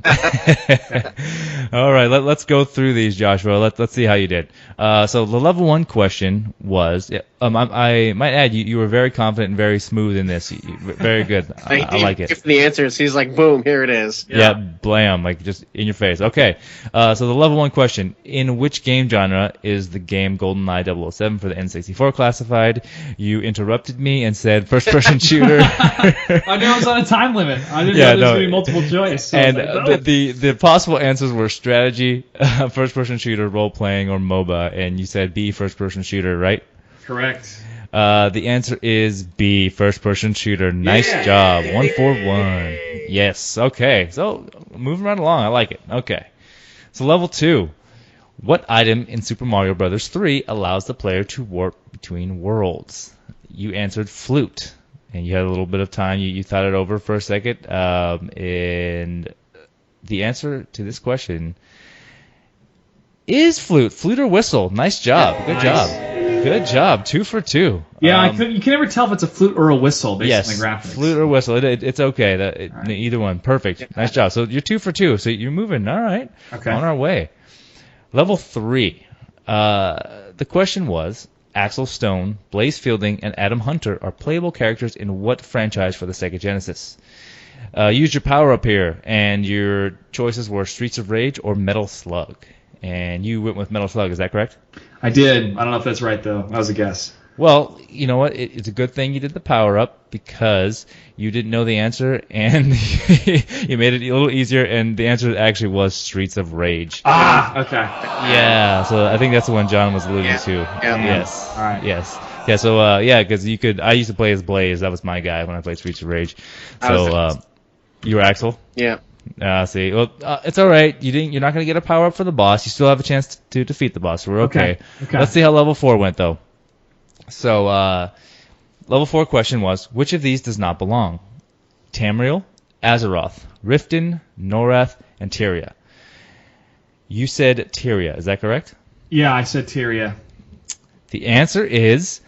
All right, let's go through these, Joshua. Let's see how you did. So the level 1 question was. I might add, you were very confident and very smooth in this. Very good. I like it. The answers, he's like, boom, here it is. Yeah, blam, like just in your face. Okay, so the level 1 question: in which game genre is the game GoldenEye 007 for the N64 classified? You interrupted me and said first-person shooter. I knew I was on a time limit. I didn't know there was going to be multiple choice. So and the possible answers were strategy, first-person shooter, role-playing, or MOBA, and you said B, first-person shooter, right? Correct. The answer is B, first-person shooter. Nice job. 1 for 1. Yes. Okay. So moving right along. I like it. Okay. So level 2. What item in Super Mario Bros. 3 allows the player to warp between worlds? You answered flute, and you had a little bit of time. You thought it over for a second, and the answer to this question is flute. Flute or whistle. Nice job. Good job. Good job. 2 for 2. Yeah, you can never tell if it's a flute or a whistle based yes, on the graphics. Flute or whistle. It's okay. Either one. Perfect. Yeah. Nice job. So you're 2 for 2. So you're moving. All right. Okay. On our way. Level 3. The question was, Axel Stone, Blaze Fielding, and Adam Hunter are playable characters in what franchise for the Sega Genesis? Use your power up here, and your choices were Streets of Rage or Metal Slug. And you went with Metal Slug, is that correct? I did. I don't know if that's right, though. That was a guess. Well, you know what? It's a good thing you did the power-up because you didn't know the answer, and you made it a little easier, and the answer actually was Streets of Rage. Okay. Yeah, so I think that's the one John was alluding to. Yeah. Yes. All right. Yes. Yeah, so, because I used to play as Blaze. That was my guy when I played Streets of Rage. So, you were Axel? Yeah. See, well, it's all right. You're not going to get a power up for the boss. You still have a chance to defeat the boss. So we're okay. Let's see how level 4 went, though. So, level 4 question was, which of these does not belong? Tamriel, Azeroth, Riften, Norath, and Tyria. You said Tyria. Is that correct? Yeah, I said Tyria. The answer is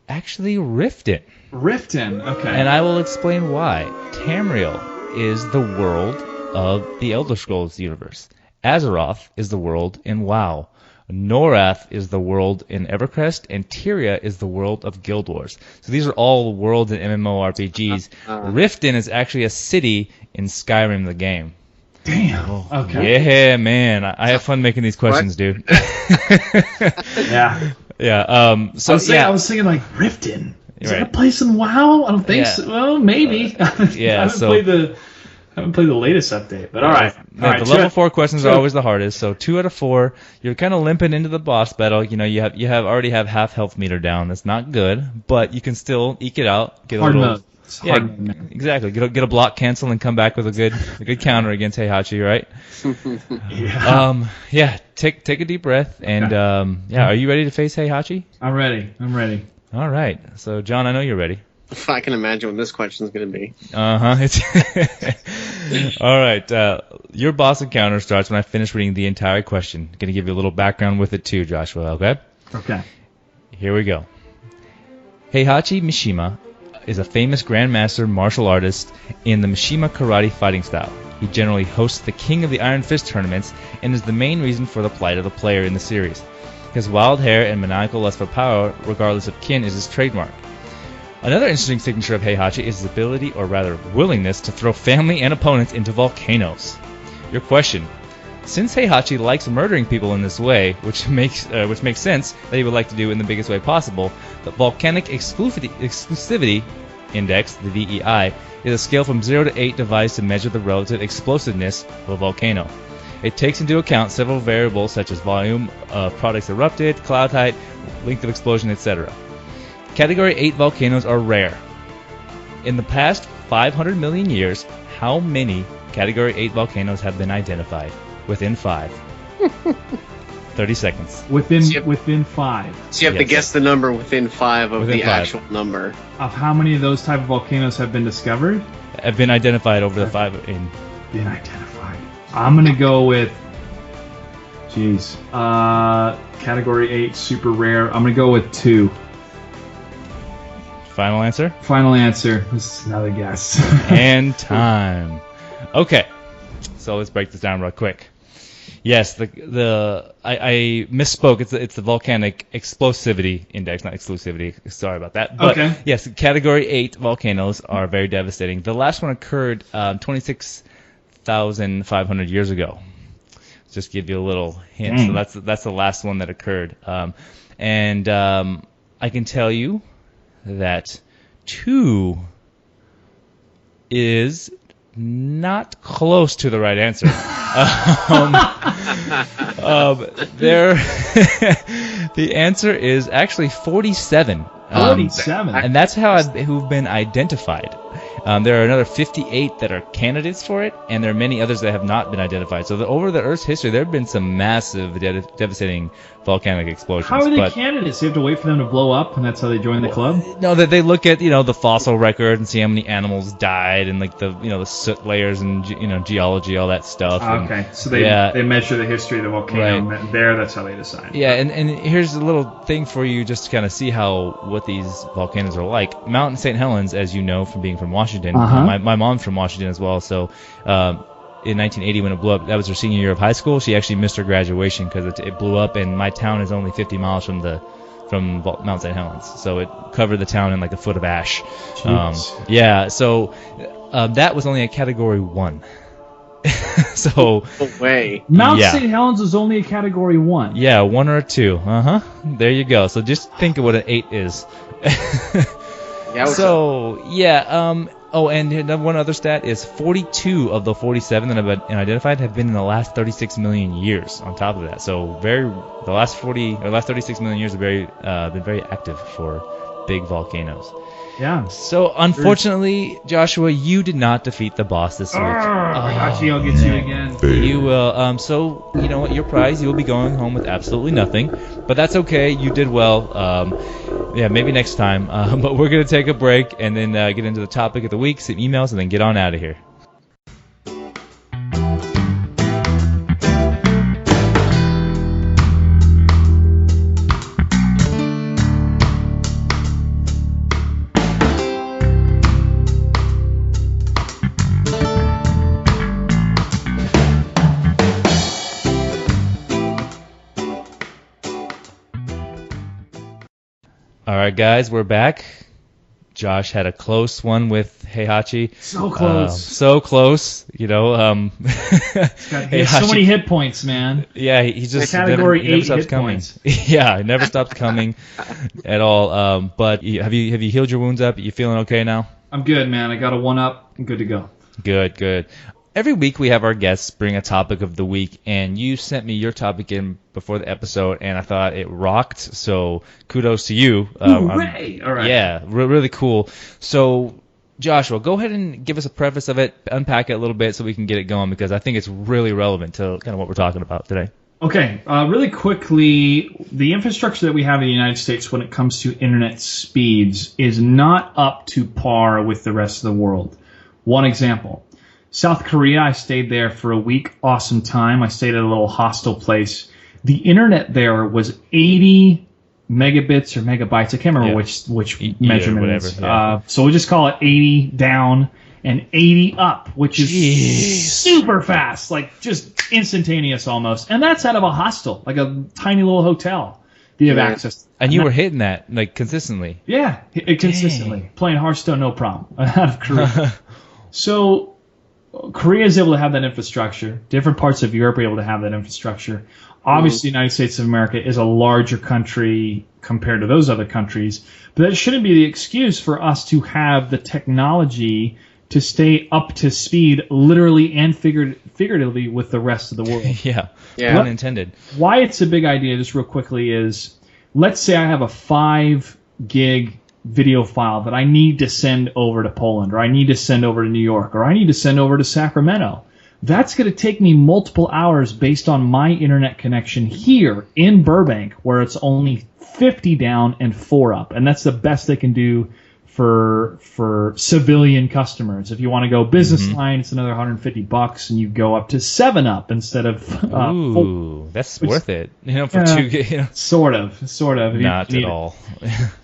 actually Riften. Riften, okay. And I will explain why. Tamriel is the world of the Elder Scrolls universe. Azeroth is the world in WoW. Norath is the world in EverQuest, and Tyria is the world of Guild Wars. So these are all worlds in MMORPGs. Riften is actually a city in Skyrim, the game. Damn. Okay. Yeah, man. I have fun making these questions, dude. Yeah. Yeah. So I was thinking like Riften. Is that a place in WoW? I don't think so. Well, maybe. I haven't played the latest update, but all right. The level 4 questions are always the hardest. So 2 out of 4, you're kind of limping into the boss battle. You know, you already have half health meter down. That's not good, but you can still eke it out. Get hard a little, mode. Hard mode. Exactly. Get a block cancel and come back with a good counter against Heihachi, right? Yeah. Take a deep breath and are you ready to face Heihachi? I'm ready. All right. So John, I know you're ready. I can imagine what this question is going to be. All right. Your boss encounter starts when I finish reading the entire question. Going to give you a little background with it too, Joshua. Okay? Okay. Here we go. Heihachi Mishima is a famous grandmaster martial artist in the Mishima karate fighting style. He generally hosts the King of the Iron Fist tournaments and is the main reason for the plight of the player in the series. His wild hair and maniacal lust for power, regardless of kin, is his trademark. Another interesting signature of Heihachi is his ability, or rather willingness, to throw family and opponents into volcanoes. Your question: since Heihachi likes murdering people in this way, which makes sense that he would like to do in the biggest way possible, the Volcanic Exclusivity Index, the VEI, is a scale from 0 to 8 devised to measure the relative explosiveness of a volcano. It takes into account several variables such as volume of products erupted, cloud height, length of explosion, etc. Category 8 volcanoes are rare. In the past 500 million years, how many Category 8 volcanoes have been identified? Within 5. 30 seconds. Within 5. So you have to guess the number within 5 of the 5. actual number. Of how many of those type of volcanoes have been discovered? Have been identified over the 5 in. Been identified. I'm gonna go with. Jeez. Category 8, super rare. I'm gonna go with 2. Final answer? Final answer. This is another guess. And time. Okay. So let's break this down real quick. Yes, I misspoke. It's the volcanic explosivity index, not exclusivity. Sorry about that. But okay. Yes, category 8 volcanoes are very devastating. The last one occurred 26,500 years ago. Just give you a little hint. Dang. So that's the last one that occurred. And I can tell you that 2 is not close to the right answer. The answer is actually 47. 47. And that's who've been identified. There are another 58 that are candidates for it, and there are many others that have not been identified. So over the Earth's history, there have been some massive, devastating volcanic explosions. How are they candidates? You have to wait for them to blow up, and that's how they join the club? No, that they look at the fossil record and see how many animals died, and like the soot layers and geology, all that stuff. Okay, so they measure the history of the volcano. Right. There, that's how they decide. Yeah, and here's a little thing for you just to kind of see what these volcanoes are like. Mount St. Helens, as you know from being from Washington, my mom's from Washington as well, so in 1980 when it blew up, that was her senior year of high school. She actually missed her graduation because it blew up, and my town is only 50 miles from Mount St. Helens, so it covered the town in like a foot of ash. So that was only a category 1. So no way. Mount St. Helens was only a category 1. Yeah, 1 or a 2. There you go. So just think of what an 8 is. And one other stat is 42 of the 47 that have been identified have been in the last 36 million years. On top of that, so the last 36 million years have been very active for big volcanoes. Yeah. So unfortunately, Joshua, you did not defeat the boss this week. Heihachi, I'll get you again. You will. So you know what? Your prize, you will be going home with absolutely nothing. But that's okay. You did well. Maybe next time. But we're gonna take a break and then get into the topic of the week, some emails, and then get on out of here. All right, guys, we're back. Josh had a close one with Heihachi. So close. So close. He has so many hit points, man. Yeah, he just category never 8 stops hit coming. Points. Yeah, it never stops coming at all. But have you healed your wounds up? You feeling okay now? I'm good, man. I got a 1-up. I'm good to go. Good. Every week we have our guests bring a topic of the week, and you sent me your topic in before the episode, and I thought it rocked, so kudos to you. Hooray! All right. Yeah, really cool. So, Joshua, go ahead and give us a preface of it, unpack it a little bit so we can get it going, because I think it's really relevant to kind of what we're talking about today. Okay, really quickly, the infrastructure that we have in the United States when it comes to internet speeds is not up to par with the rest of the world. One example. South Korea, I stayed there for a week. Awesome time. I stayed at a little hostel place. The internet there was 80 megabits or megabytes. I can't remember which measurement it is. Yeah. So we'll just call it 80 down and 80 up, which is super fast, like just instantaneous almost. And that's out of a hostel, like a tiny little hotel that you have access to. And you were hitting that like consistently. Yeah, consistently. Playing Hearthstone, no problem, out of Korea. So Korea is able to have that infrastructure. Different parts of Europe are able to have that infrastructure. Obviously, the United States of America is a larger country compared to those other countries, but that shouldn't be the excuse for us to have the technology to stay up to speed, literally and figuratively, with the rest of the world. Yeah. Pun intended. Why it's a big idea, just real quickly, is let's say I have a 5 gig video file that I need to send over to Poland, or I need to send over to New York, or I need to send over to Sacramento. That's going to take me multiple hours based on my internet connection here in Burbank, where it's only 50 down and 4 up, and that's the best they can do for civilian customers. If you want to go business line, it's another $150, and you go up to 7 up instead of 4. That's worth it. For 2. Sort of. Not at all.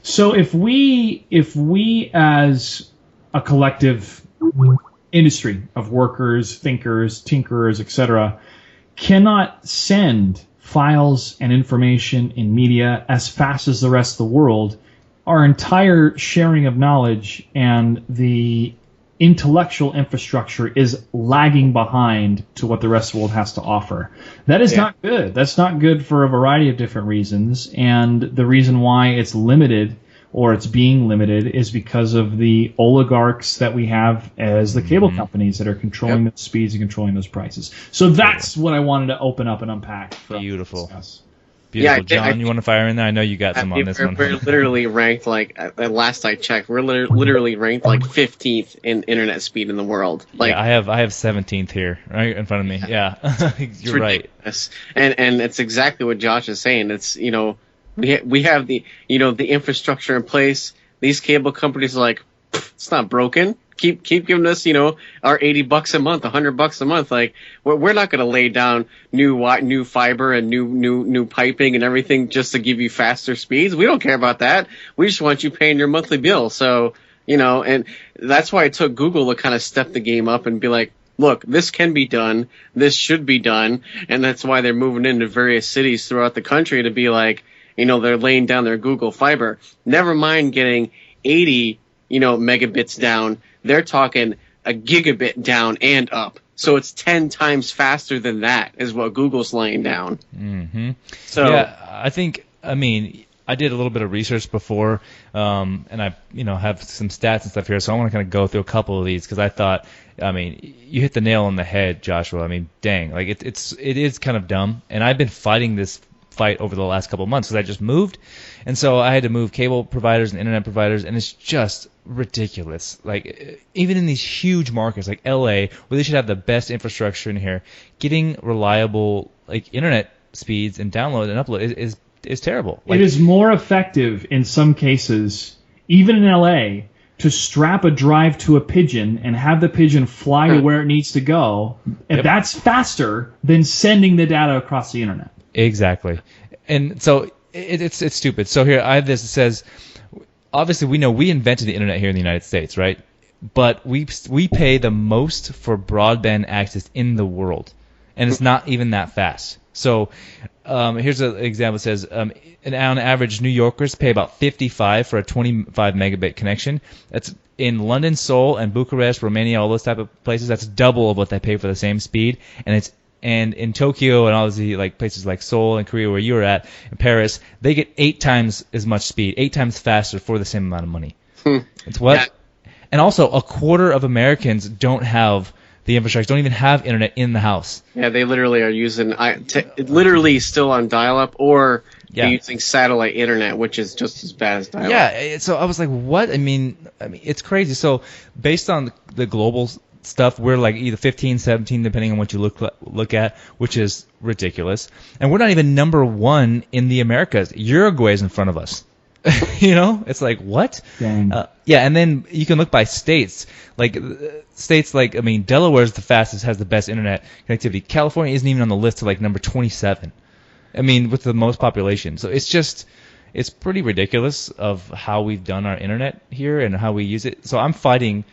So if we as a collective industry of workers, thinkers, tinkerers, etc., cannot send files and information in media as fast as the rest of the world, our entire sharing of knowledge and the intellectual infrastructure is lagging behind to what the rest of the world has to offer. That is not good. That's not good for a variety of different reasons, and the reason why it's limited, or it's being limited, is because of the oligarchs that we have as the cable companies that are controlling those speeds and controlling those prices. So that's what I wanted to open up and unpack. Beautiful. Beautiful. John, you want to fire in there? I know you got some on this one. We're literally ranked, at last I checked, we're literally ranked 15th in internet speed in the world. I have 17th here right in front of me. Yeah, you're right. And it's exactly what Josh is saying. It's we have the the infrastructure in place. These cable companies are like, it's not broken. Keep giving us our $80 a month, $100 a month. Like we're not going to lay down new fiber and new piping and everything just to give you faster speeds. We don't care about that. We just want you paying your monthly bill. So and that's why it took Google to kind of step the game up and be like, look, this can be done. This should be done. And that's why they're moving into various cities throughout the country to be like, they're laying down their Google fiber. Never mind getting 80 megabits down. They're talking a gigabit down and up. So it's 10 times faster than that is what Google's laying down. Mm-hmm. So yeah, I did a little bit of research before, and I have some stats and stuff here, so I want to kind of go through a couple of these because I thought, you hit the nail on the head, Joshua. Dang, it is kind of dumb, and I've been fighting this fight over the last couple of months because I just moved, and so I had to move cable providers and internet providers, and it's just ridiculous. Even in these huge markets like LA, where they should have the best infrastructure in here, getting reliable internet speeds and download and upload is terrible. It is more effective in some cases, even in LA, to strap a drive to a pigeon and have the pigeon fly to where it needs to go. And that's faster than sending the data across the internet. Exactly. And so it's stupid. So here I have this. It says, obviously we know we invented the internet here in the United States, right? But we pay the most for broadband access in the world, and it's not even that fast. So here's an example. It says, on average, New Yorkers pay about $55 for a 25 megabit connection. That's in London, Seoul, and Bucharest, Romania, all those type of places. That's double of what they pay for the same speed, and in Tokyo and all these places like Seoul and Korea where you were at, in Paris, they get 8 times as much speed, 8 times faster for the same amount of money. It's what? Yeah. And also, a quarter of Americans don't have the infrastructure, don't even have internet in the house. Yeah, they literally are using literally still on dial-up or they're using satellite internet, which is just as bad as dial-up. Yeah, so I was like, what? It's crazy. So based on the global stuff, we're either 15, 17, depending on what you look at, which is ridiculous. And we're not even number 1 in the Americas. Uruguay's in front of us. It's like, what? Dang. And then you can look by states. Delaware's the fastest, has the best internet connectivity. California isn't even on the list to number 27. With the most population. So it's pretty ridiculous of how we've done our internet here and how we use it. So I'm fighting.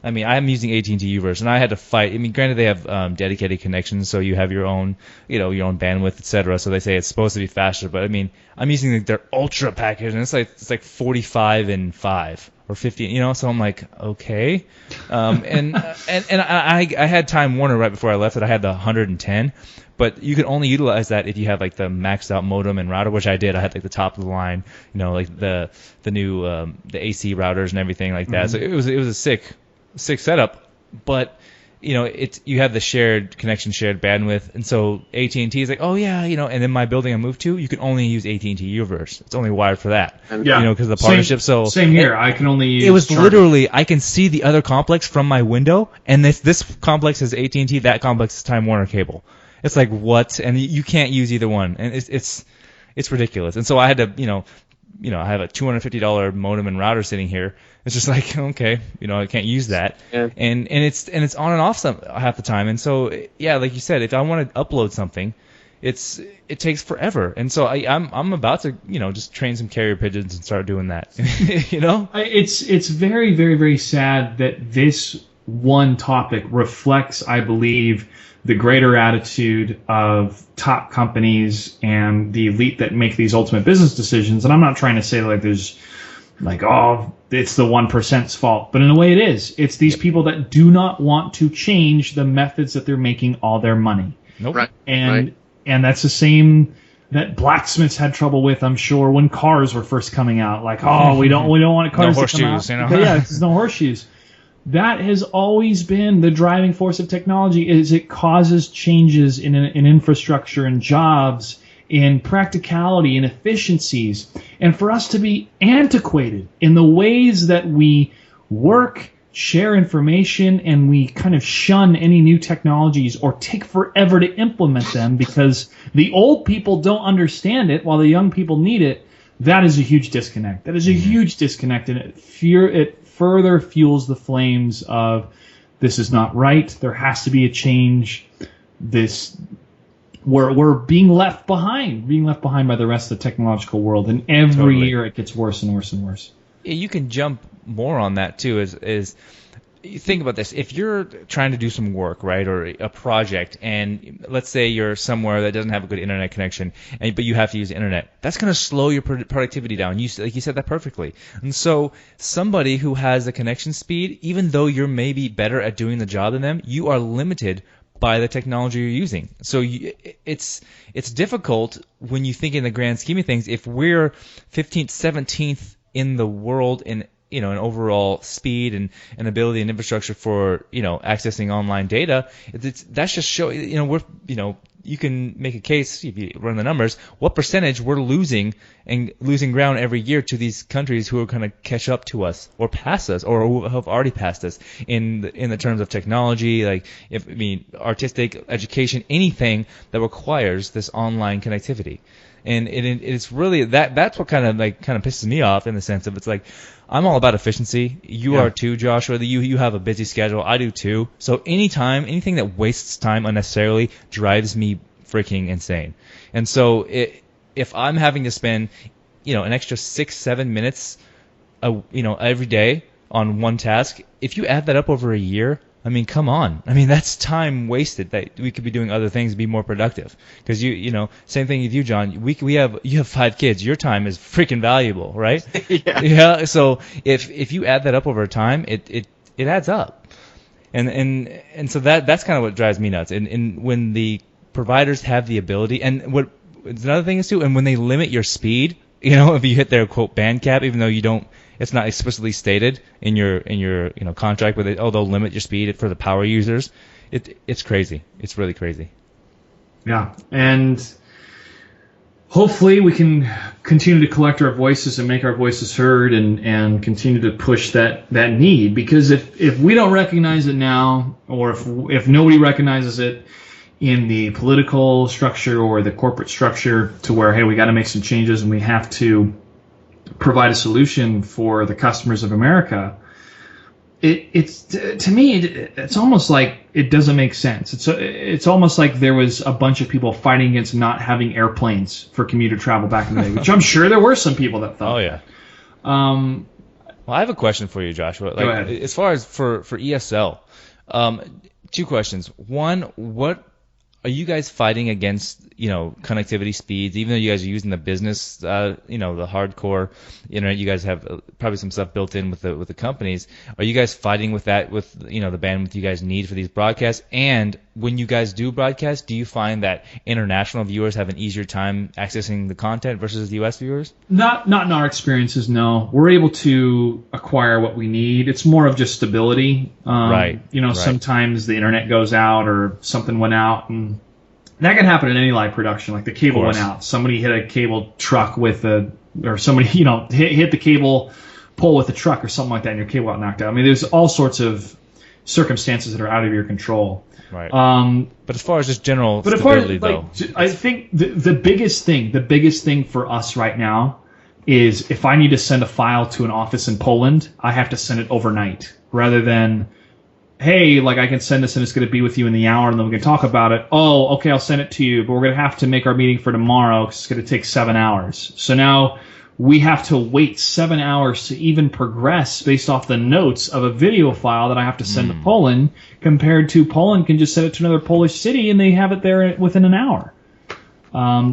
I'm using AT&T Uverse, and I had to fight. Granted, they have dedicated connections, so you have your own, your own bandwidth, etc. So they say it's supposed to be faster, but I'm using their ultra package, and it's like 45 and 5 or 50, So I'm like, okay. And I had Time Warner right before I left it. I had the 110, but you can only utilize that if you have the maxed out modem and router, which I did. I had the top of the line, the new the AC routers and everything like that. Mm-hmm. So it was a sick setup, but you have the shared connection, shared bandwidth, and so AT&T is like, oh yeah, and then my building I moved to, you can only use AT&T Universe. It's only wired for that. Yeah. Because of the partnership. Same here. I can only use it was Charter. literally, I can see the other complex from my window, and this complex is AT&T, that complex is Time Warner Cable. It's like, what? And you can't use either one, and it's ridiculous. And so I had to, I have a $250 modem and router sitting here. It's just like, okay, I can't use that. Yeah. And it's on and off half the time. And so, yeah, like you said, if I want to upload something, it takes forever. And so I'm about to, just train some carrier pigeons and start doing that. It's very, very, very sad that this one topic reflects, I believe, the greater attitude of top companies and the elite that make these ultimate business decisions. And I'm not trying to say there's it's the 1%'s fault, but in a way it is. It's these people that do not want to change the methods that they're making all their money. Nope. Right. And that's the same that blacksmiths had trouble with, I'm sure, when cars were first coming out. We don't want cars no to come horseshoes, out. Yeah, there's no horseshoes. That has always been the driving force of technology. Is it causes changes in infrastructure and jobs, in practicality and efficiencies, and for us to be antiquated in the ways that we work, share information, and we kind of shun any new technologies or take forever to implement them because the old people don't understand it while the young people need it. That is a huge disconnect. That is a huge disconnect, and it further fuels the flames of this is not right. There has to be a change. We're being left behind by the rest of the technological world, and every year it gets worse and worse and worse. You can jump more on that too. Is you think about this. If you're trying to do some work, right, or a project, and let's say you're somewhere that doesn't have a good internet connection, but you have to use the internet, that's going to slow your productivity down. You said that perfectly. And so somebody who has the connection speed, even though you're maybe better at doing the job than them, you are limited by the technology you're using. So it's difficult when you think in the grand scheme of things. If we're 15th, 17th in the world in an overall speed and ability and infrastructure for accessing online data, that's just show you can make a case if you run the numbers what percentage we're losing ground every year to these countries who are going to catch up to us or pass us or who have already passed us in the terms of technology, artistic education, anything that requires this online connectivity. And it's really that's what kind of pisses me off in the sense of it's like I'm all about efficiency. You are too, Joshua. You have a busy schedule. I do too. So anything that wastes time unnecessarily drives me freaking insane. And so if I'm having to spend an extra 6-7 minutes every day on one task, if you add that up over a year, come on. That's time wasted that we could be doing other things to be more productive. Because same thing with you, John. You have 5 kids. Your time is freaking valuable, right? Yeah. So if you add that up over time, it adds up. And so that's kind of what drives me nuts. And when the providers have the ability, and what another thing is too, and when they limit your speed, if you hit their quote band cap, even though you don't. It's not explicitly stated in your contract, but they'll limit your speed for the power users. It's crazy. It's really crazy. Yeah, and hopefully we can continue to collect our voices and make our voices heard and continue to push that need. Because if we don't recognize it now, or if nobody recognizes it in the political structure or the corporate structure to where, hey, we got to make some changes and we have to provide a solution for the customers of America, to me it's almost like it doesn't make sense. It's almost like there was a bunch of people fighting against not having airplanes for commuter travel back in the day, which I'm sure there were some people that thought. Oh yeah. Well, I have a question for you, Joshua. Go ahead. As far as for ESL, 2 questions. One, what are you guys fighting against, connectivity speeds, even though you guys are using the business, the hardcore internet? You guys have probably some stuff built in with the companies. Are you guys fighting with that, with, the bandwidth you guys need for these broadcasts? And when you guys do broadcast, do you find that international viewers have an easier time accessing the content versus the U.S. viewers? Not in our experiences, no. We're able to acquire what we need. It's more of just stability. Right. Sometimes the internet goes out or something went out, and that can happen in any live production. Like the cable went out. Somebody hit a cable truck or somebody, hit the cable pole with a truck or something like that, and your cable got knocked out. I mean, there's all sorts circumstances that are out of your control. Right. But as far as just general stability, though, I think the biggest thing for us right now is if I need to send a file to an office in Poland, I have to send it overnight rather than, hey, like I can send this and it's going to be with you in the hour and then we can talk about it. Oh, okay, I'll send it to you, but we're going to have to make our meeting for tomorrow because it's going to take 7 hours. So now we have to wait 7 hours to even progress based off the notes of a video file that I have to send to Poland, compared to Poland can just send it to another Polish city and they have it there within an hour.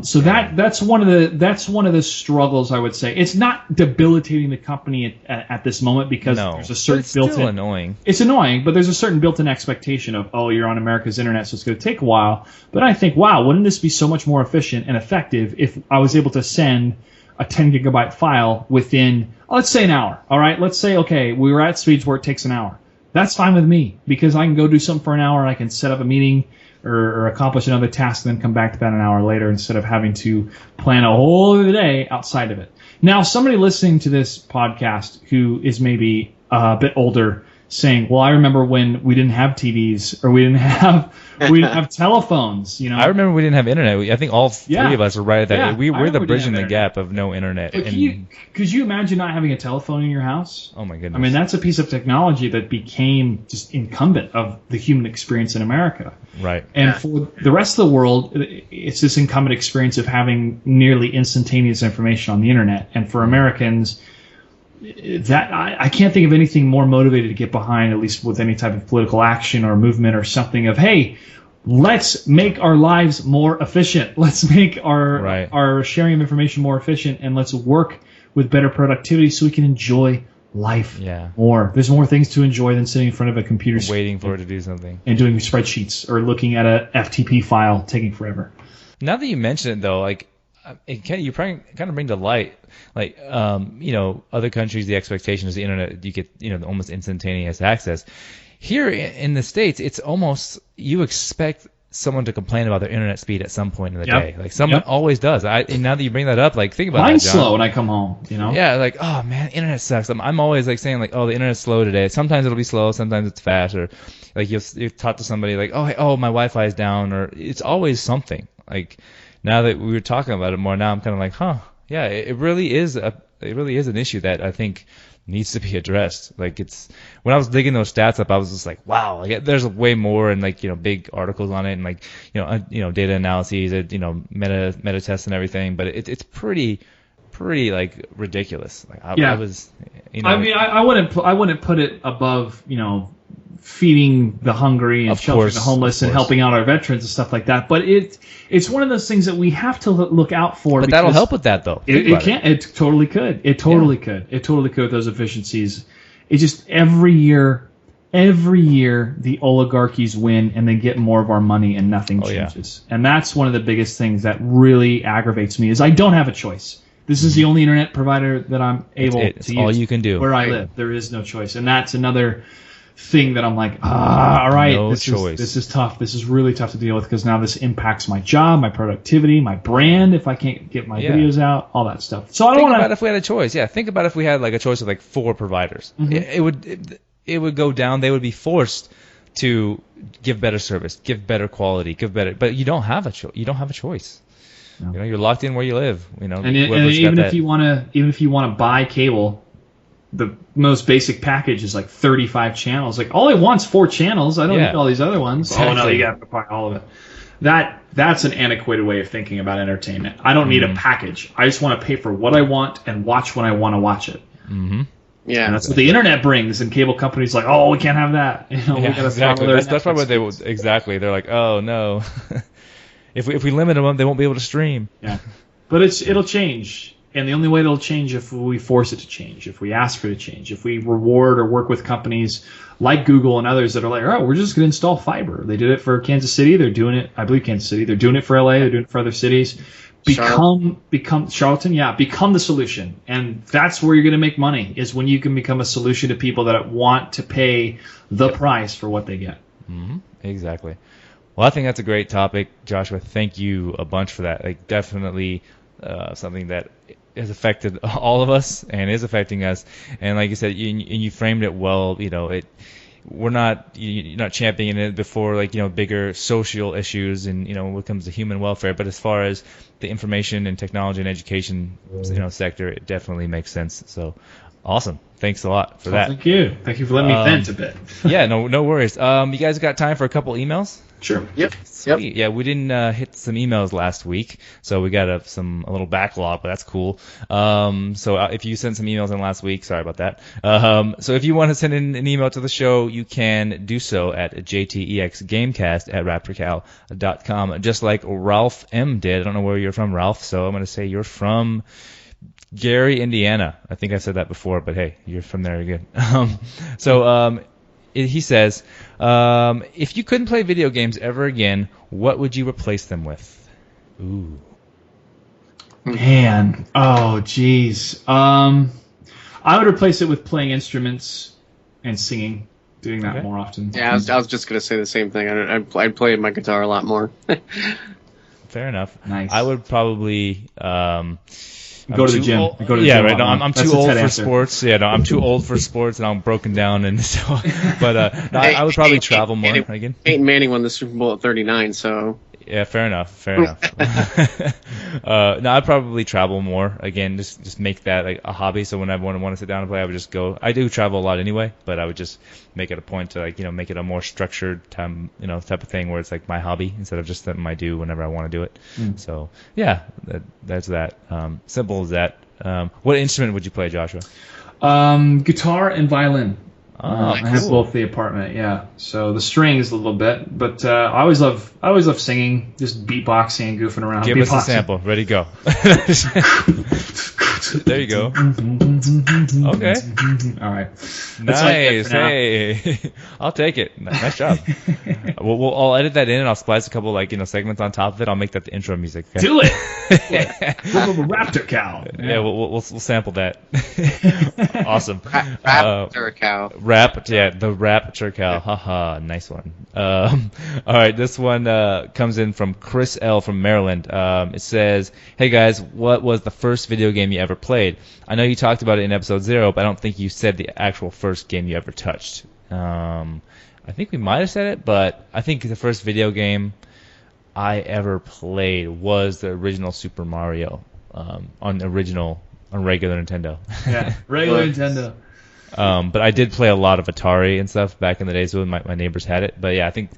So that's one of the struggles, I would say. It's not debilitating the company at this moment because there's a certain built-in. It's still annoying. It's annoying, but there's a certain built-in expectation of, you're on America's internet, so it's going to take a while. But I think, wow, wouldn't this be so much more efficient and effective if I was able to send a 10 gigabyte file within, let's say, an hour. All right, let's say, okay, we were at speeds where it takes an hour. That's fine with me because I can go do something for an hour. I can set up a meeting or accomplish another task and then come back to that an hour later instead of having to plan a whole other day outside of it. Now, somebody listening to this podcast who is maybe a bit older saying, well, I remember when we didn't have TVs or we didn't have telephones. I remember we didn't have internet. I think all three of us were right at that. Yeah, we're the bridging the gap of no internet. Could you imagine not having a telephone in your house? Oh my goodness! I mean, that's a piece of technology that became just incumbent of the human experience in America. Right. And for the rest of the world, it's this incumbent experience of having nearly instantaneous information on the internet. And for Americans, that I can't think of anything more motivated to get behind, at least with any type of political action or movement or something of, hey, let's make our lives more efficient. Let's make our sharing of information more efficient, and let's work with better productivity so we can enjoy life more. There's more things to enjoy than sitting in front of a computer waiting for it to do something and doing spreadsheets or looking at a FTP file taking forever. Now that you mention it, though, like you kind of bring to light, like other countries, the expectation is the internet, you get almost instantaneous access. Here in the States, it's almost you expect someone to complain about their internet speed at some point in the day. Like someone always does. And now that you bring that up, like think about mine's that, John. Slow when I come home. Yeah, like oh man, internet sucks. I'm always like saying like, oh, the internet's slow today. Sometimes it'll be slow, sometimes it's fast, or like you'll talk to somebody like, oh my Wi-Fi is down, or it's always something. Like now that we were talking about it more, now I'm kind of like, yeah, it really is an issue that I think needs to be addressed. Like when I was digging those stats up, I was just like, wow, like there's way more and like big articles on it and like data analyses, meta tests and everything, but it's pretty like ridiculous. Like I was, I mean, I wouldn't put it above feeding the hungry and sheltering the homeless and helping out our veterans and stuff like that. But it's one of those things that we have to look out for. But that'll help with that, though. It totally could. It totally could. It totally could with those efficiencies. It's just every year the oligarchies win and they get more of our money and nothing changes. And that's one of the biggest things that really aggravates me is I don't have a choice. This is the only internet provider that I'm able to use. All you can do. Where I live. There is no choice. And that's another thing that I'm like, all right, this is tough. This is really tough to deal with because now this impacts my job, my productivity, my brand if I can't get my videos out, all that stuff. So I don't want to. Think about if we had a choice. Yeah, think about if we had like a choice of like 4 providers. Mm-hmm. It would go down. They would be forced to give better service, give better quality, But you don't have a choice. You don't have a choice. No. You're locked in where you live. And even if you want to buy cable, the most basic package is like 35 channels. Like all I want's 4 channels. I don't need all these other ones. Exactly. Oh no, you got to buy all of it. That's an antiquated way of thinking about entertainment. I don't need a package. I just want to pay for what I want and watch when I want to watch it. Mm-hmm. Yeah, and that's what the internet brings. And cable companies like, we can't have that. We got to exactly. That's probably what they would exactly. They're like, oh no. If we limit them, they won't be able to stream. Yeah, but it'll change, and the only way it'll change if we force it to change, if we ask for it to change, if we reward or work with companies like Google and others that are like, oh, we're just going to install fiber. They did it for Kansas City. They're doing it, I believe, Kansas City. They're doing it for LA. They're doing it for other cities. Become Charlton, become the solution, and that's where you're going to make money. Is when you can become a solution to people that want to pay the price for what they get. Mm-hmm. Exactly. Well, I think that's a great topic, Joshua. Thank you a bunch for that. Like, definitely something that has affected all of us and is affecting us. And like you said, you framed it well. We're not you're not championing it before, like, bigger social issues and when it comes to human welfare. But as far as the information and technology and education sector, it definitely makes sense. So awesome. Thanks a lot for that. Thank you for letting me vent a bit. Yeah, no worries. You guys got time for a couple emails? Sure. Yep. Sweet. Yeah, we didn't hit some emails last week, so we got a little backlog, but that's cool. So if you sent some emails in last week, sorry about that. So if you want to send in an email to the show, you can do so at jtexgamecast@raptorcow.com, just like Ralph M did. I don't know where you're from, Ralph, so I'm going to say you're from Gary, Indiana. I think I said that before, but hey, you're from there, you're good. He says, if you couldn't play video games ever again, what would you replace them with? Ooh. Man. Oh, geez. I would replace it with playing instruments and singing, doing that more often. Yeah, I was just going to say the same thing. I'd play my guitar a lot more. Fair enough. Nice. I would probably... Go to the gym. Right. No, I'm too old for sports. Yeah, no, I'm too old for sports, and I'm broken down, and so. But I would probably travel more again. Peyton Manning won the Super Bowl at 39, so. Yeah, fair enough. No, I'd probably travel more again. Just make that like a hobby. So when I want to sit down and play, I would just go. I do travel a lot anyway, but I would just make it a point to make it a more structured time, type of thing where it's like my hobby instead of just something I do whenever I want to do it. So yeah, that's that. Simple as that. What instrument would you play, Joshua? Guitar and violin. Oh, I have both the apartment, yeah. So the strings a little bit, but I always love singing, just beatboxing and goofing around. Give us a sample. Ready, go. There you go. Okay. All right. Nice. Hey, I'll take it. Nice job. I'll edit that in and I'll splice a couple segments on top of it. I'll make that the intro music. Okay? Do it. RaptorCow. Yeah, we'll sample that. Awesome. RaptorCow. The RaptorCow. Haha, nice one. All right, this one comes in from Chris L. from Maryland. It says, "Hey guys, what was the first video game you ever played? I know you talked about it in episode 0, but I don't think you said the actual first game you ever touched." I think we might have said it, but I think the first video game I ever played was the original Super Mario on regular Nintendo. Yeah, regular Nintendo. But I did play a lot of Atari and stuff back in the days when my neighbors had it. But yeah, I think,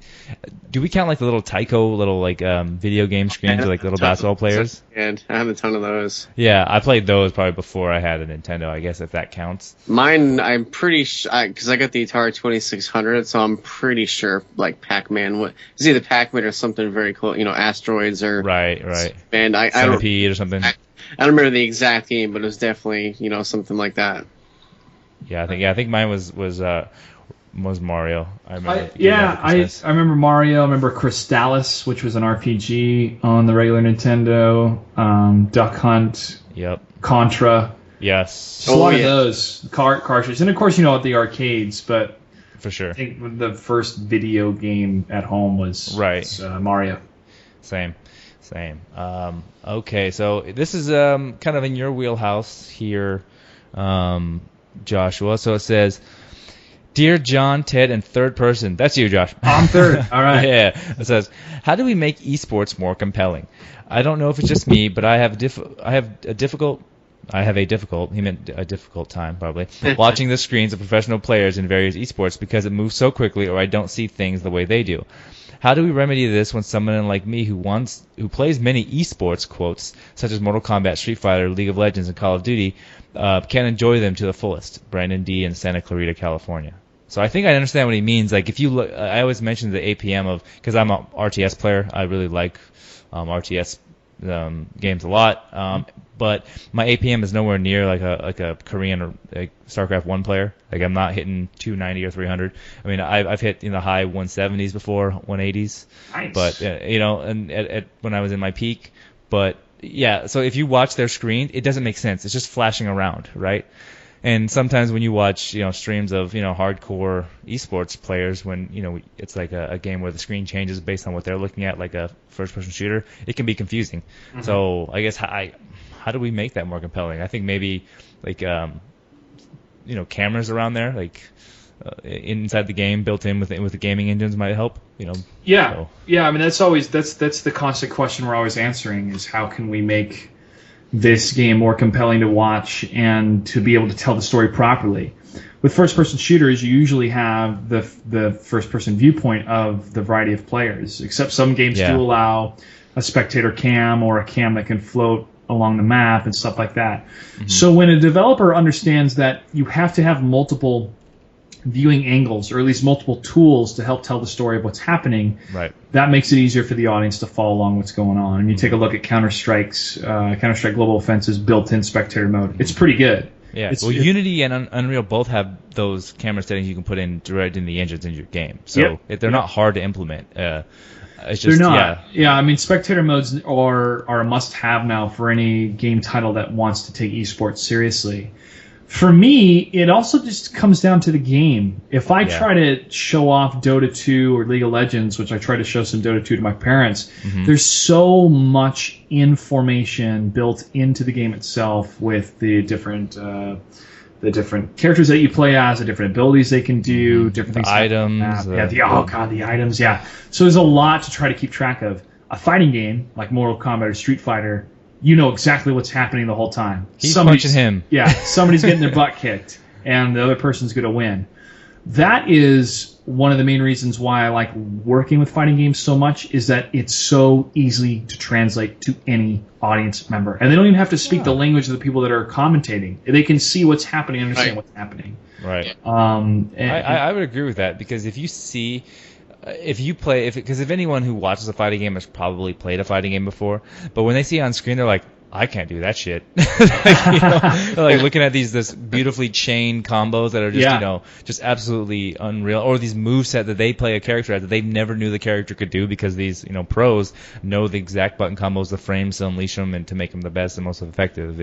do we count the little Tyco video game screens or little basketball players? And I have a ton of those. Yeah, I played those probably before I had a Nintendo, I guess, if that counts. Mine, I'm pretty sure, because I got the Atari 2600, so I'm pretty sure Pac-Man, it's either Pac-Man or something very close, Asteroids or... Right. And Centipede or something. I don't remember the exact game, but it was definitely, something like that. Yeah, I think mine was Mario. I remember. I remember Mario. I remember Crystallis, which was an RPG on the regular Nintendo. Duck Hunt. Yep. Contra. Yes. Just a lot of those cartridges, and of course at the arcades. But for sure, I think the first video game at home was Mario. Same. Okay, so this is kind of in your wheelhouse here. Joshua. So it says, "Dear John, Ted, and third person." That's you, Josh. I'm third. All right. Yeah. It says, "How do we make esports more compelling? I don't know if it's just me, but I have a difficult time probably watching the screens of professional players in various esports because it moves so quickly, or I don't see things the way they do. How do we remedy this when someone like me who plays many esports, quotes, such as Mortal Kombat, Street Fighter, League of Legends, and Call of Duty, can't enjoy them to the fullest?" Brandon D. in Santa Clarita, California. So I think I understand what he means. If you look, I always mention the APM because I'm an RTS player. I really like RTS games a lot. But my APM is nowhere near like a Korean or like StarCraft 1 player. Like I'm not hitting 290 or 300. I mean, I've hit in the high 170s before, 180s. Nice. But and at when I was in my peak. But yeah, so if you watch their screen, it doesn't make sense. It's just flashing around, right? And sometimes when you watch, streams of, hardcore esports players, when, it's like a game where the screen changes based on what they're looking at, like a first-person shooter, it can be confusing. Mm-hmm. So I guess how do we make that more compelling? I think maybe like, cameras around there, like inside the game, built in with the gaming engines might help. Yeah, so. Yeah. I mean, that's the constant question we're always answering is how can we make this game more compelling to watch and to be able to tell the story properly. With first-person shooters, you usually have the first-person viewpoint of the variety of players, except some games do allow a spectator cam or a cam that can float along the map and stuff like that. Mm-hmm. So when a developer understands that you have to have multiple viewing angles, or at least multiple tools to help tell the story of what's happening, right, that makes it easier for the audience to follow along what's going on. And you take a look at Counter-Strike Global Offensive's built-in spectator mode. It's pretty good. Yeah, Unity and Unreal both have those camera settings you can put in direct in the engines in your game. So they're not hard to implement. It's just, they're not. Yeah, I mean, spectator modes are a must-have now for any game title that wants to take esports seriously. For me, it also just comes down to the game. If I try to show off Dota 2 or League of Legends, which I try to show some Dota 2 to my parents, there's so much information built into the game itself with the different characters that you play as, the different abilities they can do, different things. Items. The items, yeah. So there's a lot to try to keep track of. A fighting game like Mortal Kombat or Street Fighter, you know exactly what's happening the whole time. He's punching him. Yeah, somebody's getting their butt kicked, and the other person's going to win. That is one of the main reasons why I like working with fighting games so much, is that it's so easy to translate to any audience member. And they don't even have to speak the language of the people that are commentating. They can see what's happening and understand what's happening. Right. I would agree with that, because if you see... If anyone who watches a fighting game has probably played a fighting game before, but when they see it on screen, they're like, I can't do that shit. Like looking at this beautifully chained combos that are just just absolutely unreal, or these moveset that they play a character at that they never knew the character could do, because these pros know the exact button combos, the frames to unleash them and to make them the best and most effective.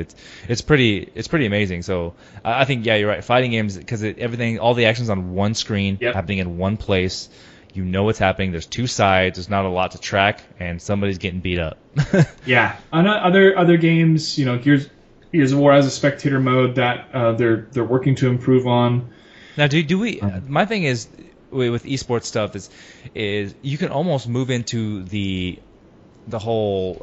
It's pretty amazing. So I think you're right. Fighting games, because all the action's on one screen, happening in one place. You know what's happening. There's two sides. There's not a lot to track, and somebody's getting beat up. Yeah. On other games, Gears of War has a spectator mode that they're working to improve on. Now, do we? My thing is with esports stuff is you can almost move into the whole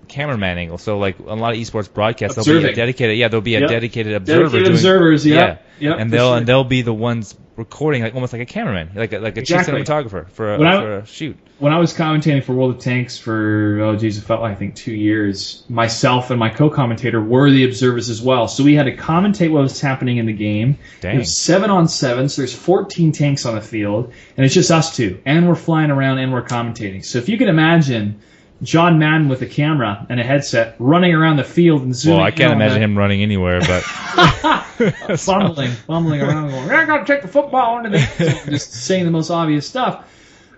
cameraman angle. So like a lot of esports broadcasts, there'll be a dedicated dedicated observer. Dedicated observers, and they'll be the ones recording, like almost like a cameraman, like a chief cinematographer for a shoot. When I was commentating for World of Tanks for it felt like I think 2 years, myself and my co-commentator were the observers as well. So we had to commentate what was happening in the game. Dang. It was 7-on-7, so there's 14 tanks on the field, and it's just us two, and we're flying around and we're commentating. So if you can imagine John Madden with a camera and a headset running around the field and zooming. Well, I can't imagine him running anywhere, but fumbling around, going, I got to take the football into the just saying the most obvious stuff.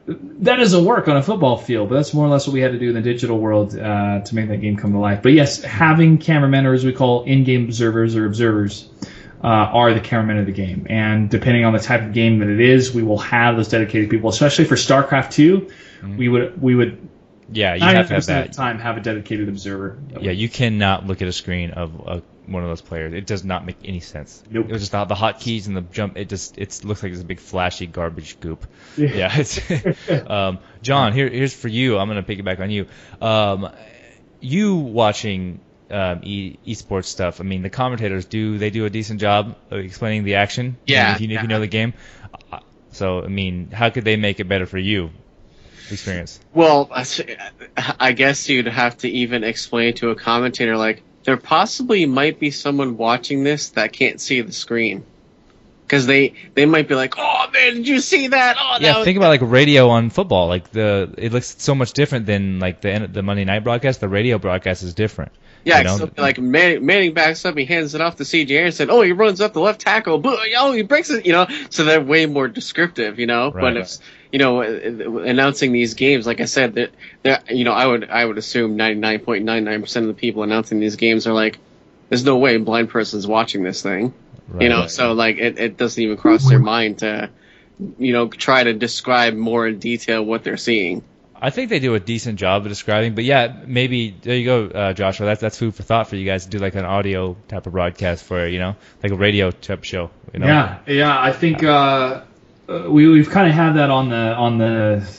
That doesn't work on a football field, but that's more or less what we had to do in the digital world to make that game come to life. But yes, having cameramen, or as we call in-game observers or observers, are the cameramen of the game. And depending on the type of game that it is, we will have those dedicated people. Especially for StarCraft 2, we would. Yeah, you have to have that. Of the time, have a dedicated observer. Yeah, you cannot look at a screen of one of those players. It does not make any sense. Nope. It was just the hotkeys and the jump. It looks like it's a big flashy garbage goop. Yeah. It's, John, here's for you. I'm gonna piggyback on you. You watching esports stuff. I mean, the commentators do a decent job of explaining the action. Yeah. If you know the game. So I mean, how could they make it better for you? Experience. Well, I guess you'd have to even explain to a commentator, like, there possibly might be someone watching this that can't see the screen. because they might be like, oh man, did you see that? Oh, yeah. Think about like radio on football. Like it looks so much different than like the Monday night broadcast. The radio broadcast is different. Yeah, so like Manning backs up, he hands it off to C.J. Anderson. Oh, he runs up the left tackle. Oh, he breaks it. So they're way more descriptive. Right. But if announcing these games, like I said, that I would assume 99.99% of the people announcing these games are like, there's no way a blind person's watching this thing. Right. So like it doesn't even cross their mind to try to describe more in detail what they're seeing. I think they do a decent job of describing, but yeah, maybe there you go, Joshua. That's food for thought for you guys to do like an audio type of broadcast for like a radio type show. Yeah. I think we've kind of had that on the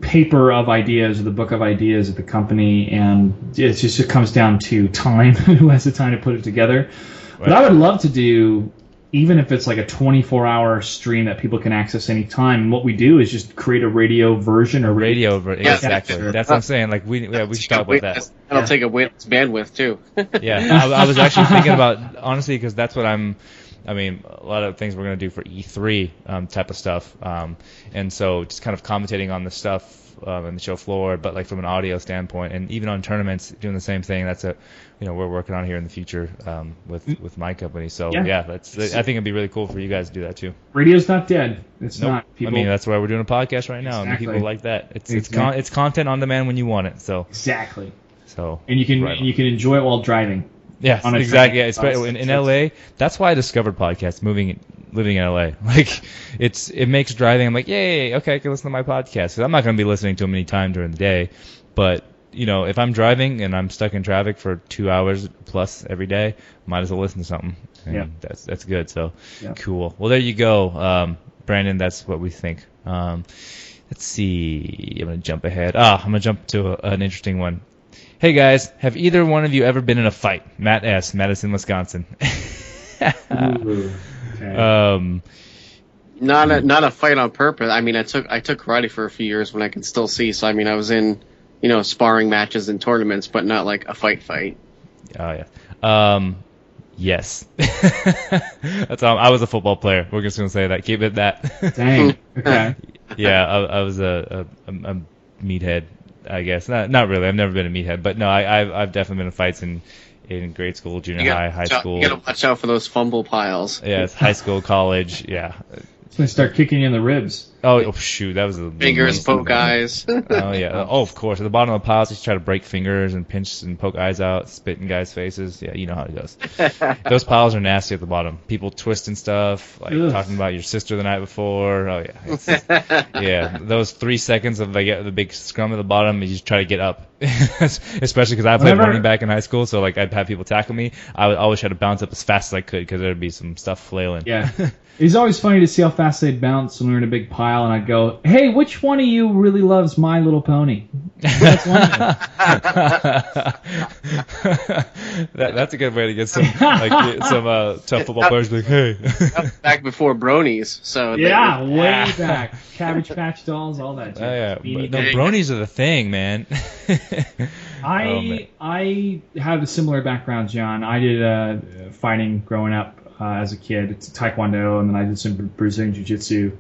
paper of ideas or the book of ideas at the company, and it comes down to time. Who has the time to put it together? Right. But I would love to do, even if it's like a 24-hour stream that people can access anytime. And what we do is just create a radio version or exactly. That's what I'm saying. Like we should talk about that. That'll take a bandwidth too. Yeah, I was actually thinking about, honestly, because that's what a lot of things we're going to do for E3 type of stuff. And so just kind of commentating on the stuff in the show floor, but like from an audio standpoint, and even on tournaments, doing the same thing. That's we're working on here in the future with my company. So I think it'd be really cool for you guys to do that too. Radio's not dead. It's not. People, that's why we're doing a podcast right now. Exactly. People like that. It's content on demand when you want it. So exactly. So and you can enjoy it while driving. Yes, exactly. Yeah, especially in LA. That's why I discovered podcasts. Living in LA, like it makes driving. I'm like, yay, okay, I can listen to my podcast. Because I'm not going to be listening to them any time during the day, but if I'm driving and I'm stuck in traffic for 2 hours plus every day, might as well listen to something. And that's good. So cool. Well, there you go, Brandon. That's what we think. Let's see. I'm gonna jump ahead. I'm gonna jump to an interesting one. Hey guys, have either one of you ever been in a fight? Matt S., Madison, Wisconsin. Ooh, okay. Not a fight on purpose. I took karate for a few years when I could still see. So I was in, sparring matches and tournaments, but not like a fight. Oh yeah. Yes. That's all. I was a football player. We're just gonna say that. Keep it that. Dang. Okay. Yeah, I was a meathead, I guess. Not really. I've never been a meathead, but no, I've definitely been in fights in grade school, junior high school. You gotta watch out for those fumble piles. Yes, high school, college, yeah. It's gonna start kicking you in the ribs. Oh shoot, that was fingers, poke eyes. Oh yeah. Oh, of course. At the bottom of the piles, just try to break fingers and pinch and poke eyes out, spit in guys' faces. Yeah, you know how it goes. Those piles are nasty at the bottom. People twisting stuff, like talking about your sister the night before. Oh yeah. Yeah. Those 3 seconds of the big scrum at the bottom, you just try to get up. Especially because I played running back in high school, so like I'd have people tackle me. I would always try to bounce up as fast as I could because there'd be some stuff flailing. Yeah. It's always funny to see how fast they'd bounce when we were in a big pile, and I'd go, "Hey, which one of you really loves My Little Pony?" That's one of them. That's a good way to get some tough football players like, "Hey." Back before bronies, so way back. Cabbage Patch Dolls, all that. Oh yeah, bronies are the thing, man. I have a similar background, John. I did fighting growing up. As a kid, it's Taekwondo, and then I did some Brazilian Jiu-Jitsu,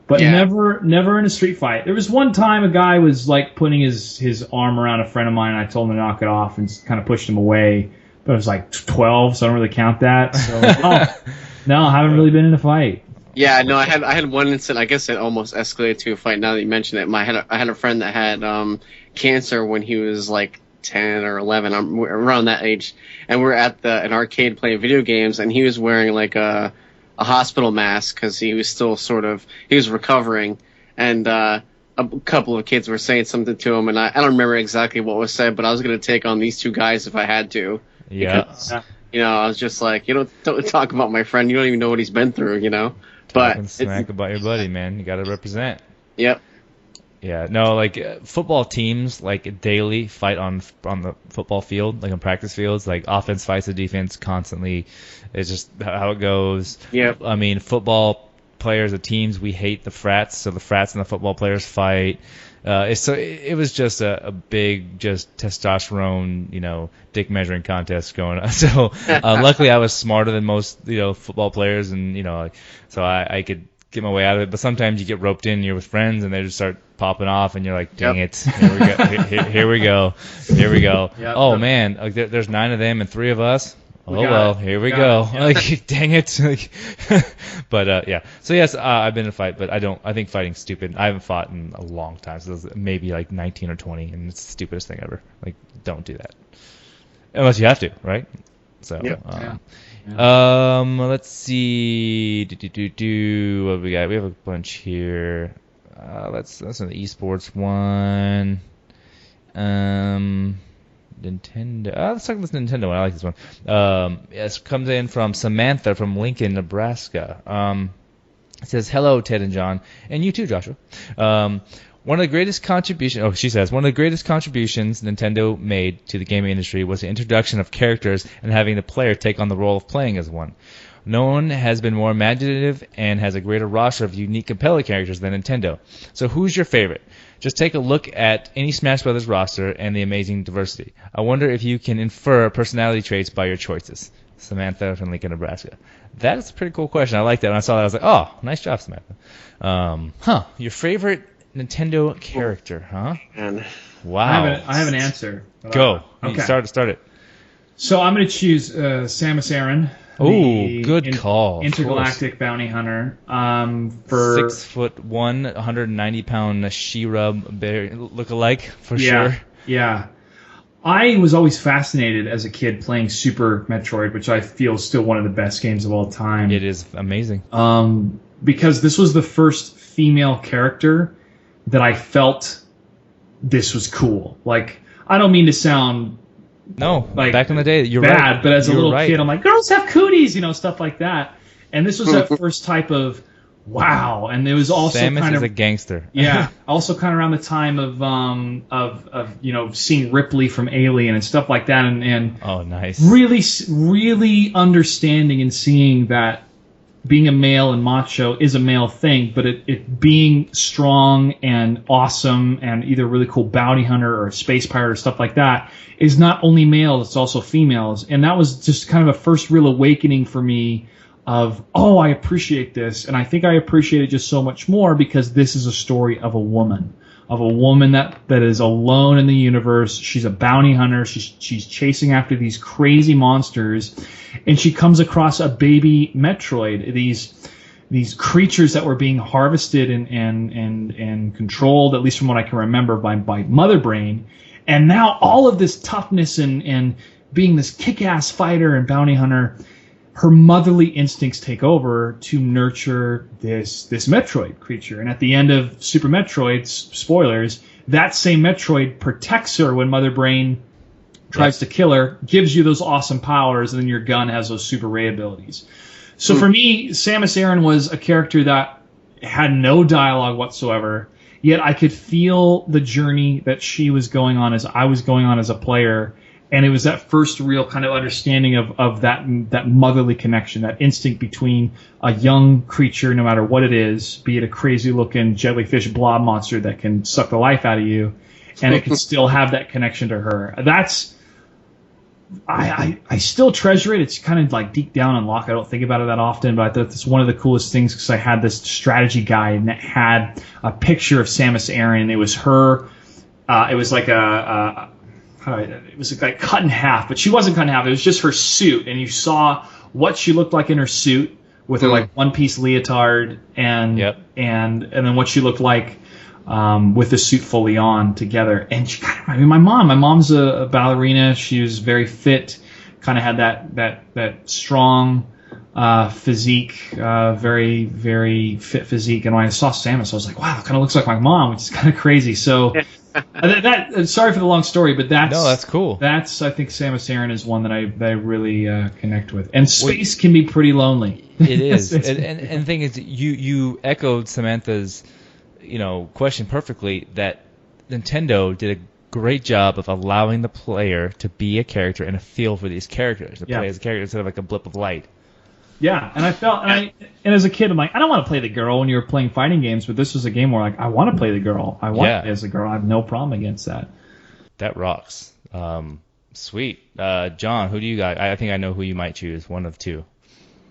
but never in a street fight. There was one time a guy was like putting his arm around a friend of mine, and I told him to knock it off and just kind of pushed him away. But I was like 12, so I don't really count that. So no, I haven't really been in a fight. Yeah, no, I had one incident. I guess it almost escalated to a fight. Now that you mention it, I had a friend that had cancer when he was like 10 or 11. I'm around that age, and we're at an arcade playing video games, and he was wearing like a hospital mask because he was still he was recovering, and a couple of kids were saying something to him, and I don't remember exactly what was said, but I was going to take on these two guys if I had to. Yeah. Because, I was just like, don't talk about my friend. You don't even know what he's been through, Talking smack about your buddy, man. You got to represent. Yep. Yeah, no, like football teams like daily fight on the football field, like on practice fields, like offense fights the defense constantly. It's just how it goes. Yeah. I mean, football players of teams. We hate the frats, so the frats and the football players fight. It was just a big, just testosterone, dick measuring contest going on. So luckily I was smarter than most, football players, and so I could get my way out of it. But sometimes you get roped in, you're with friends, and they just start popping off, and you're like, dang it, here we go. Yep. Oh man, like there's 9 of them and 3 of us. Here we go. Yeah. Like, dang it. But yeah. So yes, I've been in a fight, but I think fighting's stupid. I haven't fought in a long time, so it was maybe like 19 or 20, and it's the stupidest thing ever. Like, don't do that unless you have to, right? So. Let's see. What do we got? We have a bunch here. Let's on the esports one. Nintendo. Let's talk about this Nintendo one. I like this one. This comes in from Samantha from Lincoln, Nebraska. It says, "Hello, Ted and John, and you too, Joshua. One of the greatest contributions." She says, "One of the greatest contributions Nintendo made to the gaming industry was the introduction of characters and having the player take on the role of playing as one. No one has been more imaginative and has a greater roster of unique, compelling characters than Nintendo. So who's your favorite? Just take a look at any Smash Brothers roster and the amazing diversity. I wonder if you can infer personality traits by your choices." Samantha from Lincoln, Nebraska. That is a pretty cool question. I like that. When I saw that, I was like, oh, nice job, Samantha. Your favorite Nintendo character, huh? Man. Wow. I have an answer. Go. Okay. Start it. So I'm going to choose Samus Aran. Oh, good call. Intergalactic bounty hunter. For 6'1", 190-pound She-Ra look-alike for sure. Yeah. I was always fascinated as a kid playing Super Metroid, which I feel is still one of the best games of all time. It is amazing. Because this was the first female character that I felt this was cool. Like, I don't mean to sound back in the day, you're bad, right. but as a little right. kid, I'm like, girls have cooties, stuff like that. And this was that first type of wow. And it was also Samus kind is of a gangster. Yeah, also kind of around the time of seeing Ripley from Alien and stuff like that, and oh, nice. Really understanding and seeing that being a male and macho is a male thing, but it being strong and awesome and either a really cool bounty hunter or a space pirate or stuff like that is not only male, it's also females. And that was just kind of a first real awakening for me of, I appreciate this. And I think I appreciate it just so much more because this is a story of a woman that is alone in the universe. She's a bounty hunter. She's chasing after these crazy monsters, and she comes across a baby Metroid. These creatures that were being harvested and controlled, at least from what I can remember, by Mother Brain. And now all of this toughness and being this kick-ass fighter and bounty hunter, her motherly instincts take over to nurture this Metroid creature. And at the end of Super Metroid, spoilers, that same Metroid protects her when Mother Brain tries to kill her, gives you those awesome powers, and then your gun has those super ray abilities. So for me, Samus Aran was a character that had no dialogue whatsoever, yet I could feel the journey that she was going on as I was going on as a player. And it was that first real kind of understanding of that motherly connection, that instinct between a young creature, no matter what it is, be it a crazy-looking jellyfish blob monster that can suck the life out of you, and it can still have that connection to her. I still treasure it. It's kind of like deep down unlocked. I don't think about it that often, but I thought it's one of the coolest things because I had this strategy guide, and it had a picture of Samus Aran. It was her. It was like it was like cut in half, but she wasn't cut in half. It was just her suit, and you saw what she looked like in her suit with her like one-piece leotard, and then what she looked like with the suit fully on together. And she kind of reminded me of my mom's a ballerina. She was very fit, kind of had that strong physique, very very fit physique. And when I saw Samus, I was like, wow, it kind of looks like my mom, which is kind of crazy. So. Sorry for the long story, but that's cool. I think Samus Aran is one that I really connect with. And space can be pretty lonely. It is, and the thing is, you echoed Samantha's question perfectly. That Nintendo did a great job of allowing the player to be a character and a feel for these characters, to play as a character instead of like a blip of light. Yeah, and I felt, and as a kid, I'm like, I don't want to play the girl when you're playing fighting games, but this was a game where like I want to play the girl. I want to play as a girl. I have no problem against that. That rocks. Sweet. John, who do you got? I think I know who you might choose. One of two.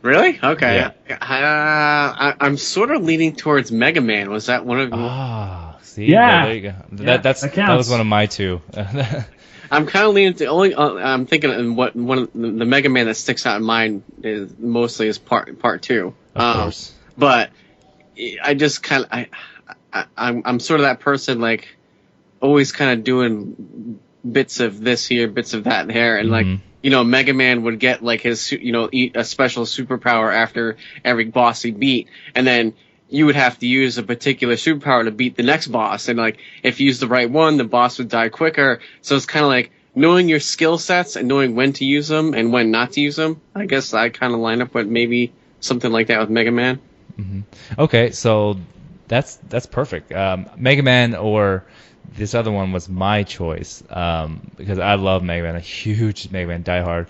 Really? Okay. Yeah. I'm sort of leaning towards Mega Man. Was that one of you? Ah, see? Yeah. There you go. Yeah, that was one of my two. I'm kind of leaning to I'm thinking of the Mega Man that sticks out in mind is mostly is part two. Of course. But I just kind of I'm sort of that person like always kind of doing bits of this here, bits of that there, and like Mega Man would get like his eat a special superpower after every boss he beat, and then you would have to use a particular superpower to beat the next boss. And, like, if you use the right one, the boss would die quicker. So it's kind of like knowing your skill sets and knowing when to use them and when not to use them. I guess I kind of line up with maybe something like that with Mega Man. Mm-hmm. Okay, so that's perfect. Mega Man or this other one was my choice because I love Mega Man, a huge Mega Man diehard.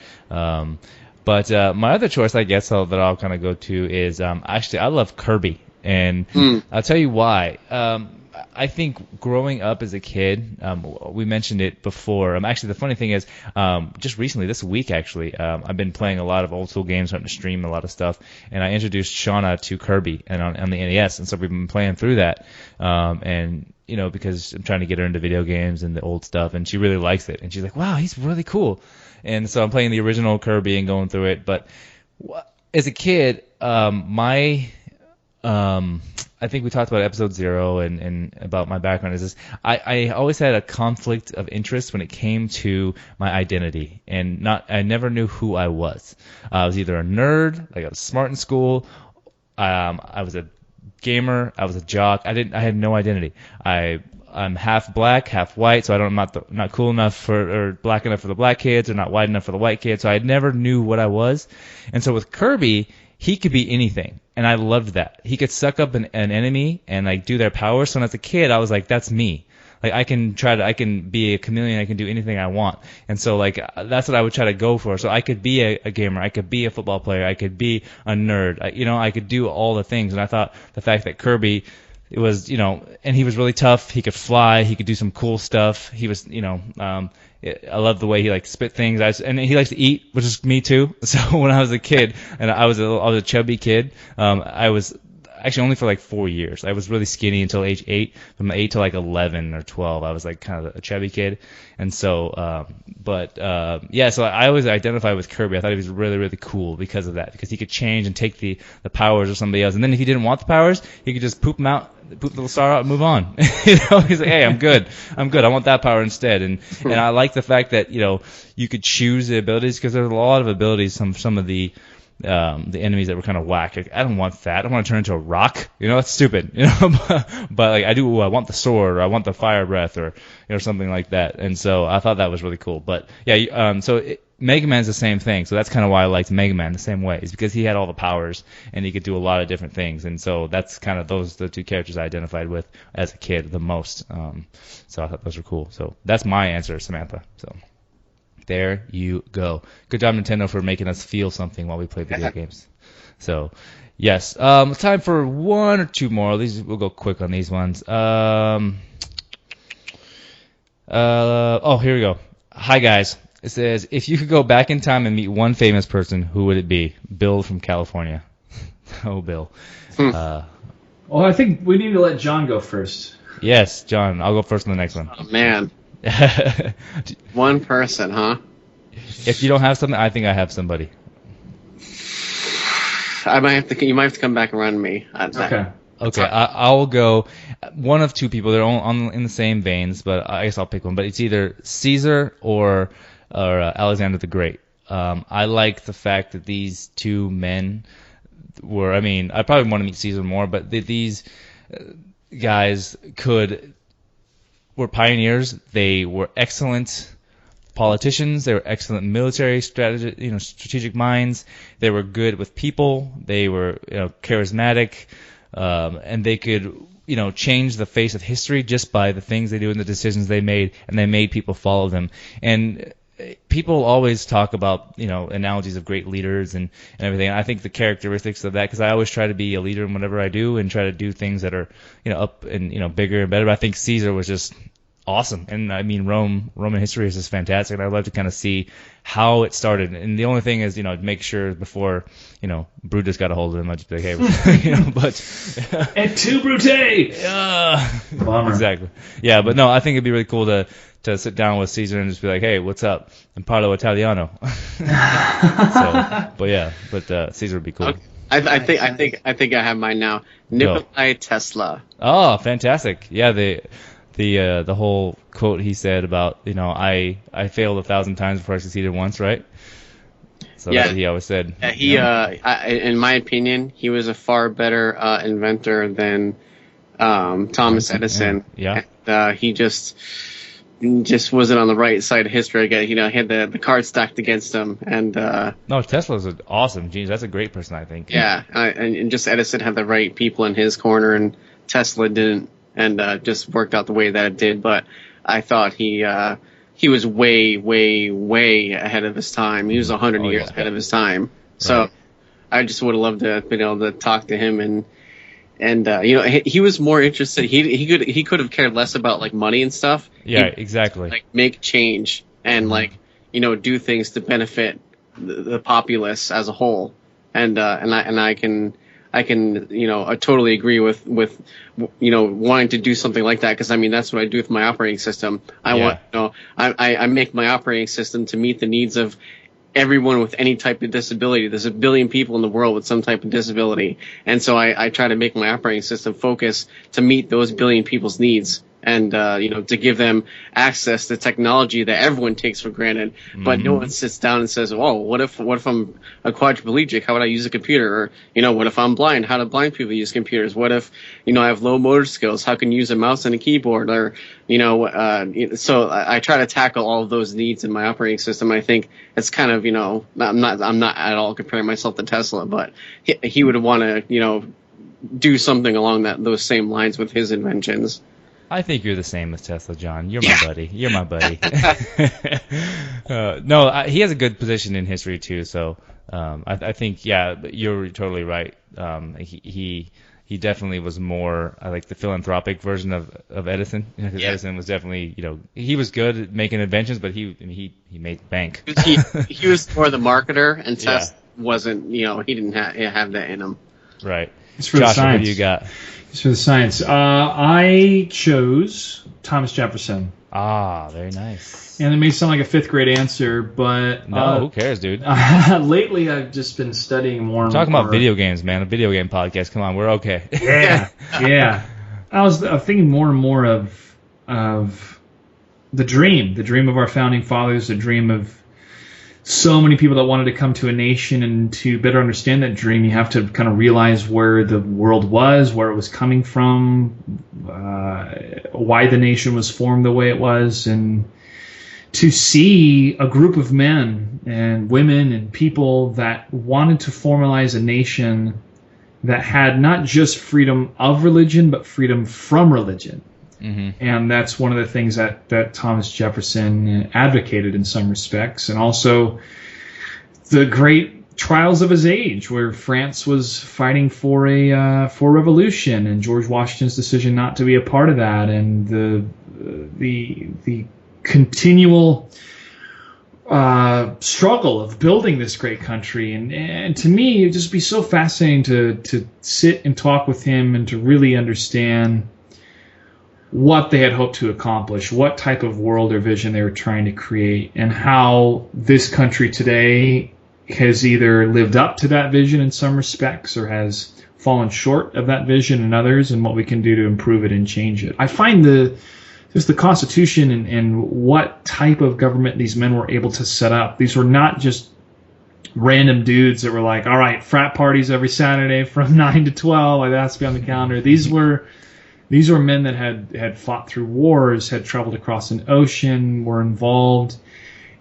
But my other choice, I guess, that I'll kind of go to is actually I love Kirby. And I'll tell you why. I think growing up as a kid, we mentioned it before. Actually, the funny thing is, just recently, this week actually, I've been playing a lot of old school games, starting to stream a lot of stuff, and I introduced Shauna to Kirby and on the NES, and so we've been playing through that. And because I'm trying to get her into video games and the old stuff, and she really likes it, and she's like, "Wow, he's really cool." And so I'm playing the original Kirby and going through it. But as a kid, I think we talked about episode 0 and about my background is this. I always had a conflict of interest when it came to my identity, and I never knew who I was. I was either a nerd, like I was smart in school. I was a gamer. I was a jock. I had no identity. I'm half black, half white, so I'm not cool enough or black enough for the black kids, or not white enough for the white kids. So I never knew what I was. And so with Kirby, he could be anything, and I loved that. He could suck up an enemy and like do their powers. So as a kid, I was like, that's me. Like I can be a chameleon. I can do anything I want. And so like that's what I would try to go for. So I could be a gamer. I could be a football player. I could be a nerd. I could do all the things. And I thought the fact that Kirby, it was, and he was really tough. He could fly. He could do some cool stuff. He was, I love the way he like spit things. And he likes to eat, which is me too. So when I was a kid, and I was a chubby kid, I was actually only for like 4 years. I was really skinny until age 8. From 8 to like 11 or 12, I was like kind of a chubby kid. And so, so I always identified with Kirby. I thought he was really, really cool because of that, because he could change and take the powers of somebody else. And then if he didn't want the powers, he could just poop the little star out and move on. He's like, hey, I'm good. I want that power instead. And I like the fact that, you could choose the abilities, because there's a lot of abilities, some of the enemies that were kind of whack. Like, I don't want that. I don't want to turn into a rock. That's stupid. But like I do. I want the sword, or I want the fire breath, or something like that. And so I thought that was really cool. But yeah, Mega Man's the same thing. So that's kind of why I liked Mega Man the same way, is because he had all the powers and he could do a lot of different things. And so that's kind of the two characters I identified with as a kid the most. So I thought those were cool. So that's my answer, Samantha. So. There you go. Good job, Nintendo, for making us feel something while we play video games. So, yes. Time for one or two more. We'll go quick on these ones. Here we go. Hi, guys. It says, if you could go back in time and meet one famous person, who would it be? Bill from California. Oh, Bill. Well, I think we need to let John go first. Yes, John. I'll go first on the next one. Oh, man. One person, huh? If you don't have something, I think I have somebody. You might have to come back around to me. Okay. I'll go one of two people. They're all in the same veins, but I guess I'll pick one. But it's either Caesar or Alexander the Great. I like the fact that these two men were. I mean, I probably want to meet Caesar more, but these guys were pioneers. They were excellent politicians. They were excellent military strategic minds. They were good with people. They were charismatic, and they could change the face of history just by the things they do and the decisions they made, and they made people follow them. And people always talk about, analogies of great leaders and everything. I think the characteristics of that, because I always try to be a leader in whatever I do and try to do things that are, up and, bigger and better. But I think Caesar was just awesome. And I mean, Roman history is just fantastic. And I'd love to kind of see how it started. And the only thing is, make sure before, Brutus got a hold of him, I'd just be like, hey, but. Et tu, Brute! Bummer. Exactly. Yeah, but no, I think it'd be really cool to sit down with Caesar and just be like, hey, what's up? I'm Parlo Italiano. But Caesar would be cool. Okay. I think I have mine now. Nikolai Tesla. Oh, fantastic. Yeah, the whole quote he said about, I failed 1,000 times before I succeeded once, right? So that's what he always said. Yeah, in my opinion, he was a far better inventor than Thomas Edison. Yeah. And, he just wasn't on the right side of history. Again, he had the cards stacked against him. And no, Tesla's an awesome genius. That's a great person, I think. Yeah, and just Edison had the right people in his corner, and Tesla didn't, and just worked out the way that it did. But I thought he was way, way, way ahead of his time. He was 100 years ahead of his time. So right. I just would have loved to have been able to talk to him and he was more interested. He could have cared less about like money and stuff. Yeah, exactly. Like make change and do things to benefit the populace as a whole. And I can I totally agree with wanting to do something like that, because I mean that's what I do with my operating system. I make my operating system to meet the needs of everyone with any type of disability. There's a billion people in the world with some type of disability, and so I try to make my operating system focus to meet those billion people's needs, and to give them access to technology that everyone takes for granted, but no one sits down and says, "Oh, what if I'm a quadriplegic? How would I use a computer?" Or what if I'm blind? How do blind people use computers? What if I have low motor skills? How can I use a mouse and a keyboard? Or so I try to tackle all of those needs in my operating system. I think it's kind of I'm not at all comparing myself to Tesla, but he would want to do something along those same lines with his inventions. I think you're the same as Tesla, John. You're my buddy. You're my buddy. No, he has a good position in history too. So I think, yeah, you're totally right. He definitely was more, I like the philanthropic version of Edison. Because Edison was definitely, he was good at making inventions, but he made bank. He was more the marketer, and Tesla wasn't. He didn't have that in him. Right. It's for the science. What do you got? It's for the science. I chose Thomas Jefferson. Ah, very nice. And it may sound like a fifth grade answer, but no, who cares, dude? Lately, I've just been studying more. We're talking about video games, man. A video game podcast. Come on, we're okay. Yeah. I was thinking more and more of the dream of our founding fathers, the dream of so many people that wanted to come to a nation, and to better understand that dream, you have to kind of realize where the world was, where it was coming from, why the nation was formed the way it was, and to see a group of men and women and people that wanted to formalize a nation that had not just freedom of religion, but freedom from religion. Mm-hmm. And that's one of the things that Thomas Jefferson advocated in some respects. And also the great trials of his age, where France was fighting for revolution, and George Washington's decision not to be a part of that, and the continual struggle of building this great country. And to me, it'd just be so fascinating to sit and talk with him and to really understand what they had hoped to accomplish, what type of world or vision they were trying to create, and how this country today has either lived up to that vision in some respects or has fallen short of that vision in others, and what we can do to improve it and change it. I find the Constitution and what type of government these men were able to set up. These were not just random dudes that were like, all right, frat parties every Saturday from 9 to 12, like that has to be on the calendar. These were men that had fought through wars, had traveled across an ocean, were involved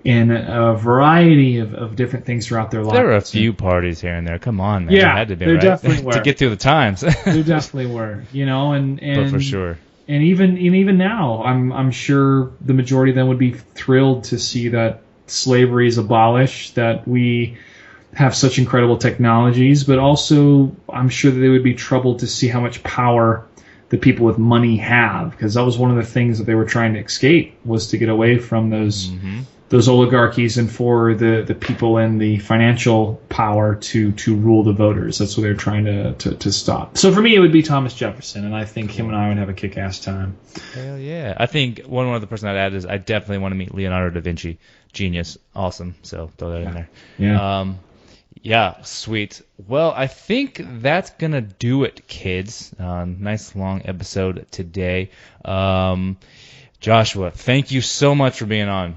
in a variety of different things throughout their lives. There were a few parties here and there. Come on, man. Yeah, there had to be, there right? definitely were. To get through the times. There definitely were, and but for sure. And even now, I'm sure the majority of them would be thrilled to see that slavery is abolished, that we have such incredible technologies, but also I'm sure that they would be troubled to see how much power the people with money have, because that was one of the things that they were trying to escape, was to get away from those oligarchies and for the people in the financial power to rule the voters. That's what they're trying to stop. So for me, it would be Thomas Jefferson, and I think him and I would have a kick-ass time. Hell yeah. I think one other person I'd add is I definitely want to meet Leonardo da Vinci. Genius. Awesome. So throw that in there. Yeah. Yeah, sweet. Well, I think that's going to do it, kids. Nice long episode today. Joshua, thank you so much for being on.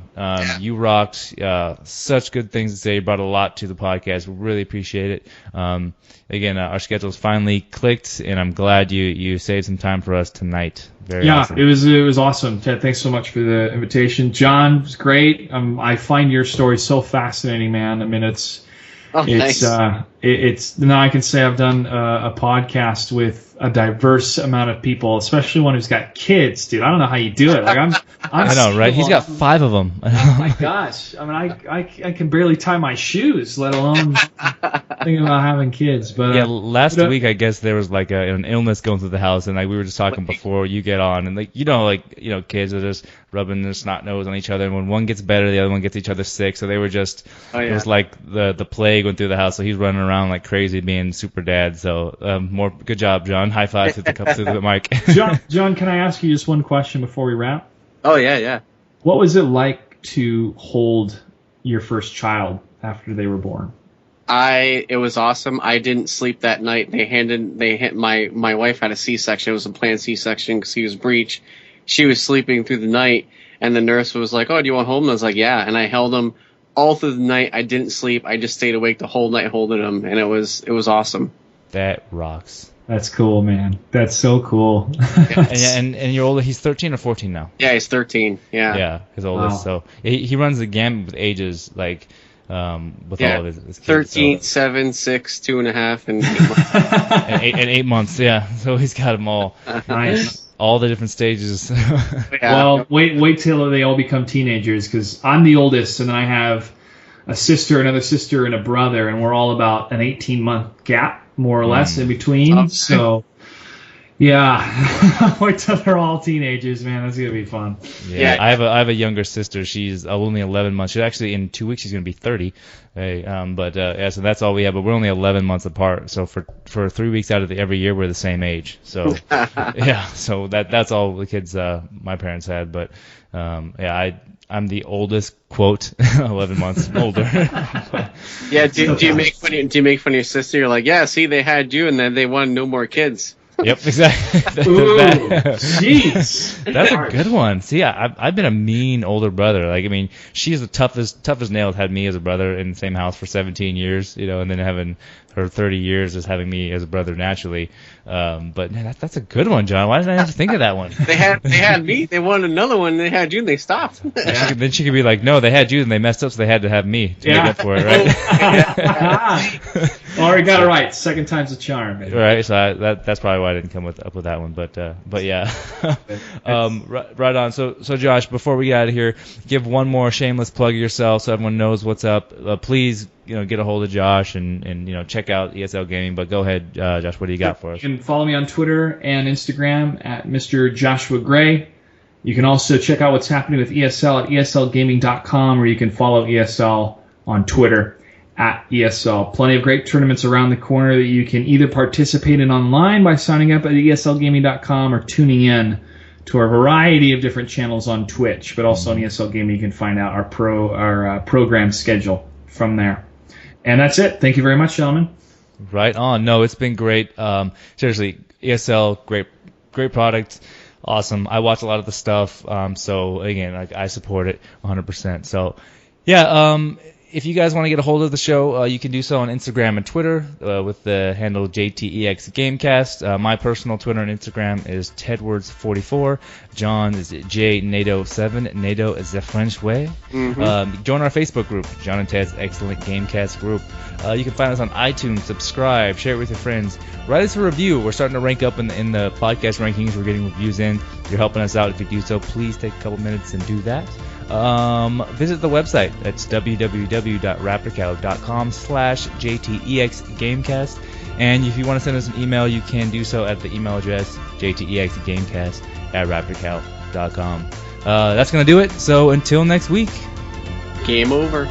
You rocked. Such good things to say. You brought a lot to the podcast. We really appreciate it. Again, our schedules finally clicked, and I'm glad you saved some time for us tonight. Very awesome. It was awesome. Ted, thanks so much for the invitation. John, it was great. I find your story so fascinating, man. I mean, it's now I can say I've done a podcast with a diverse amount of people, especially one who's got kids, dude. I don't know how you do it. Like I know, right? He's got 5 of them. Oh my gosh! I mean, I can barely tie my shoes, let alone thinking about having kids. But yeah, last week I guess there was like an illness going through the house, and like we were just talking before you get on, and like kids are just rubbing their snot nose on each other, and when one gets better, the other one gets each other sick. So they were just it was like the plague went through the house. So he's running around like crazy, being super dad. So good job, John. High five to the mic. John, can I ask you just one question before we wrap? Oh yeah. What was it like to hold your first child after they were born? It was awesome. I didn't sleep that night. My wife had a C-section. It was a planned C-section because he was breech. She was sleeping through the night, and the nurse was like, "Oh, do you want home?" And I was like, "Yeah." And I held him all through the night. I didn't sleep. I just stayed awake the whole night holding him, and it was awesome. That rocks. That's cool, man. That's so cool. and you're older. He's 13 or 14 now. Yeah, he's 13. Yeah. Yeah, his oldest. Wow. So he runs the gamut with ages, like with all of his kids. 13, 7, 6, 2.5, and 8 months. and 8 months. Yeah. So he's got them all. Nice. All the different stages. Well, wait till they all become teenagers, because I'm the oldest, and then I have a sister, another sister, and a brother, and we're all about an 18-month gap, more or less, in between. So, yeah, wait till they're all teenagers, man. That's gonna be fun. Yeah. I have a younger sister. She's only 11 months. She's actually in 2 weeks. She's gonna be 30. Hey, so that's all we have. But we're only 11 months apart. So for 3 weeks out of every year, we're the same age. So yeah. So that's all the kids my parents had. But I'm the oldest, quote, 11 months older. Yeah. Do you make fun of your sister? You're like, yeah. See, they had you, and then they wanted no more kids. Yep, exactly. Ooh, jeez. That's a good one. See, I've been a mean older brother. Like, I mean, she's the toughest nails. Had me as a brother in the same house for 17 years, and then having her 30 years as having me as a brother naturally. But man, that's a good one, John. Why didn't I have to think of that one? They had me. They wanted another one. They had you, and they stopped. Then she could be like, no, they had you, and they messed up, so they had to have me to make up for it, right? Already got it right. Second time's a charm. Maybe. Right. So that's probably why I didn't come up with that one. But yeah. Right on. So Josh, before we get out of here, give one more shameless plug of yourself so everyone knows what's up. Please, get a hold of Josh and check out ESL Gaming. But go ahead, Josh. What do you got for us? You can follow me on Twitter and Instagram at Mr. Joshua Gray. You can also check out what's happening with ESL at eslgaming.com, or you can follow ESL on Twitter at ESL. Plenty of great tournaments around the corner that you can either participate in online by signing up at eslgaming.com or tuning in to our variety of different channels on Twitch. But also on ESL Gaming, you can find out our program schedule from there. And that's it. Thank you very much, gentlemen. Right on. No, it's been great. Seriously, ESL, great product. Awesome. I watch a lot of the stuff. So again, I support it 100%. So yeah, if you guys want to get a hold of the show, you can do so on Instagram and Twitter with the handle JTEX Gamecast. My personal Twitter and Instagram is Tedwards44. John is JNATO7. NATO is the French way. Mm-hmm. Join our Facebook group, John and Ted's Excellent Gamecast group. You can find us on iTunes. Subscribe, share it with your friends. Write us a review. We're starting to rank up in the podcast rankings. We're getting reviews in. You're helping us out. If you do so, please take a couple minutes and do that. visit the website. That's www.raptorcow.com/JTEXGamecast. And if you want to send us an email, you can do so at the email address jtexgamecast@raptorcow.com. That's going to do it. So until next week. Game over.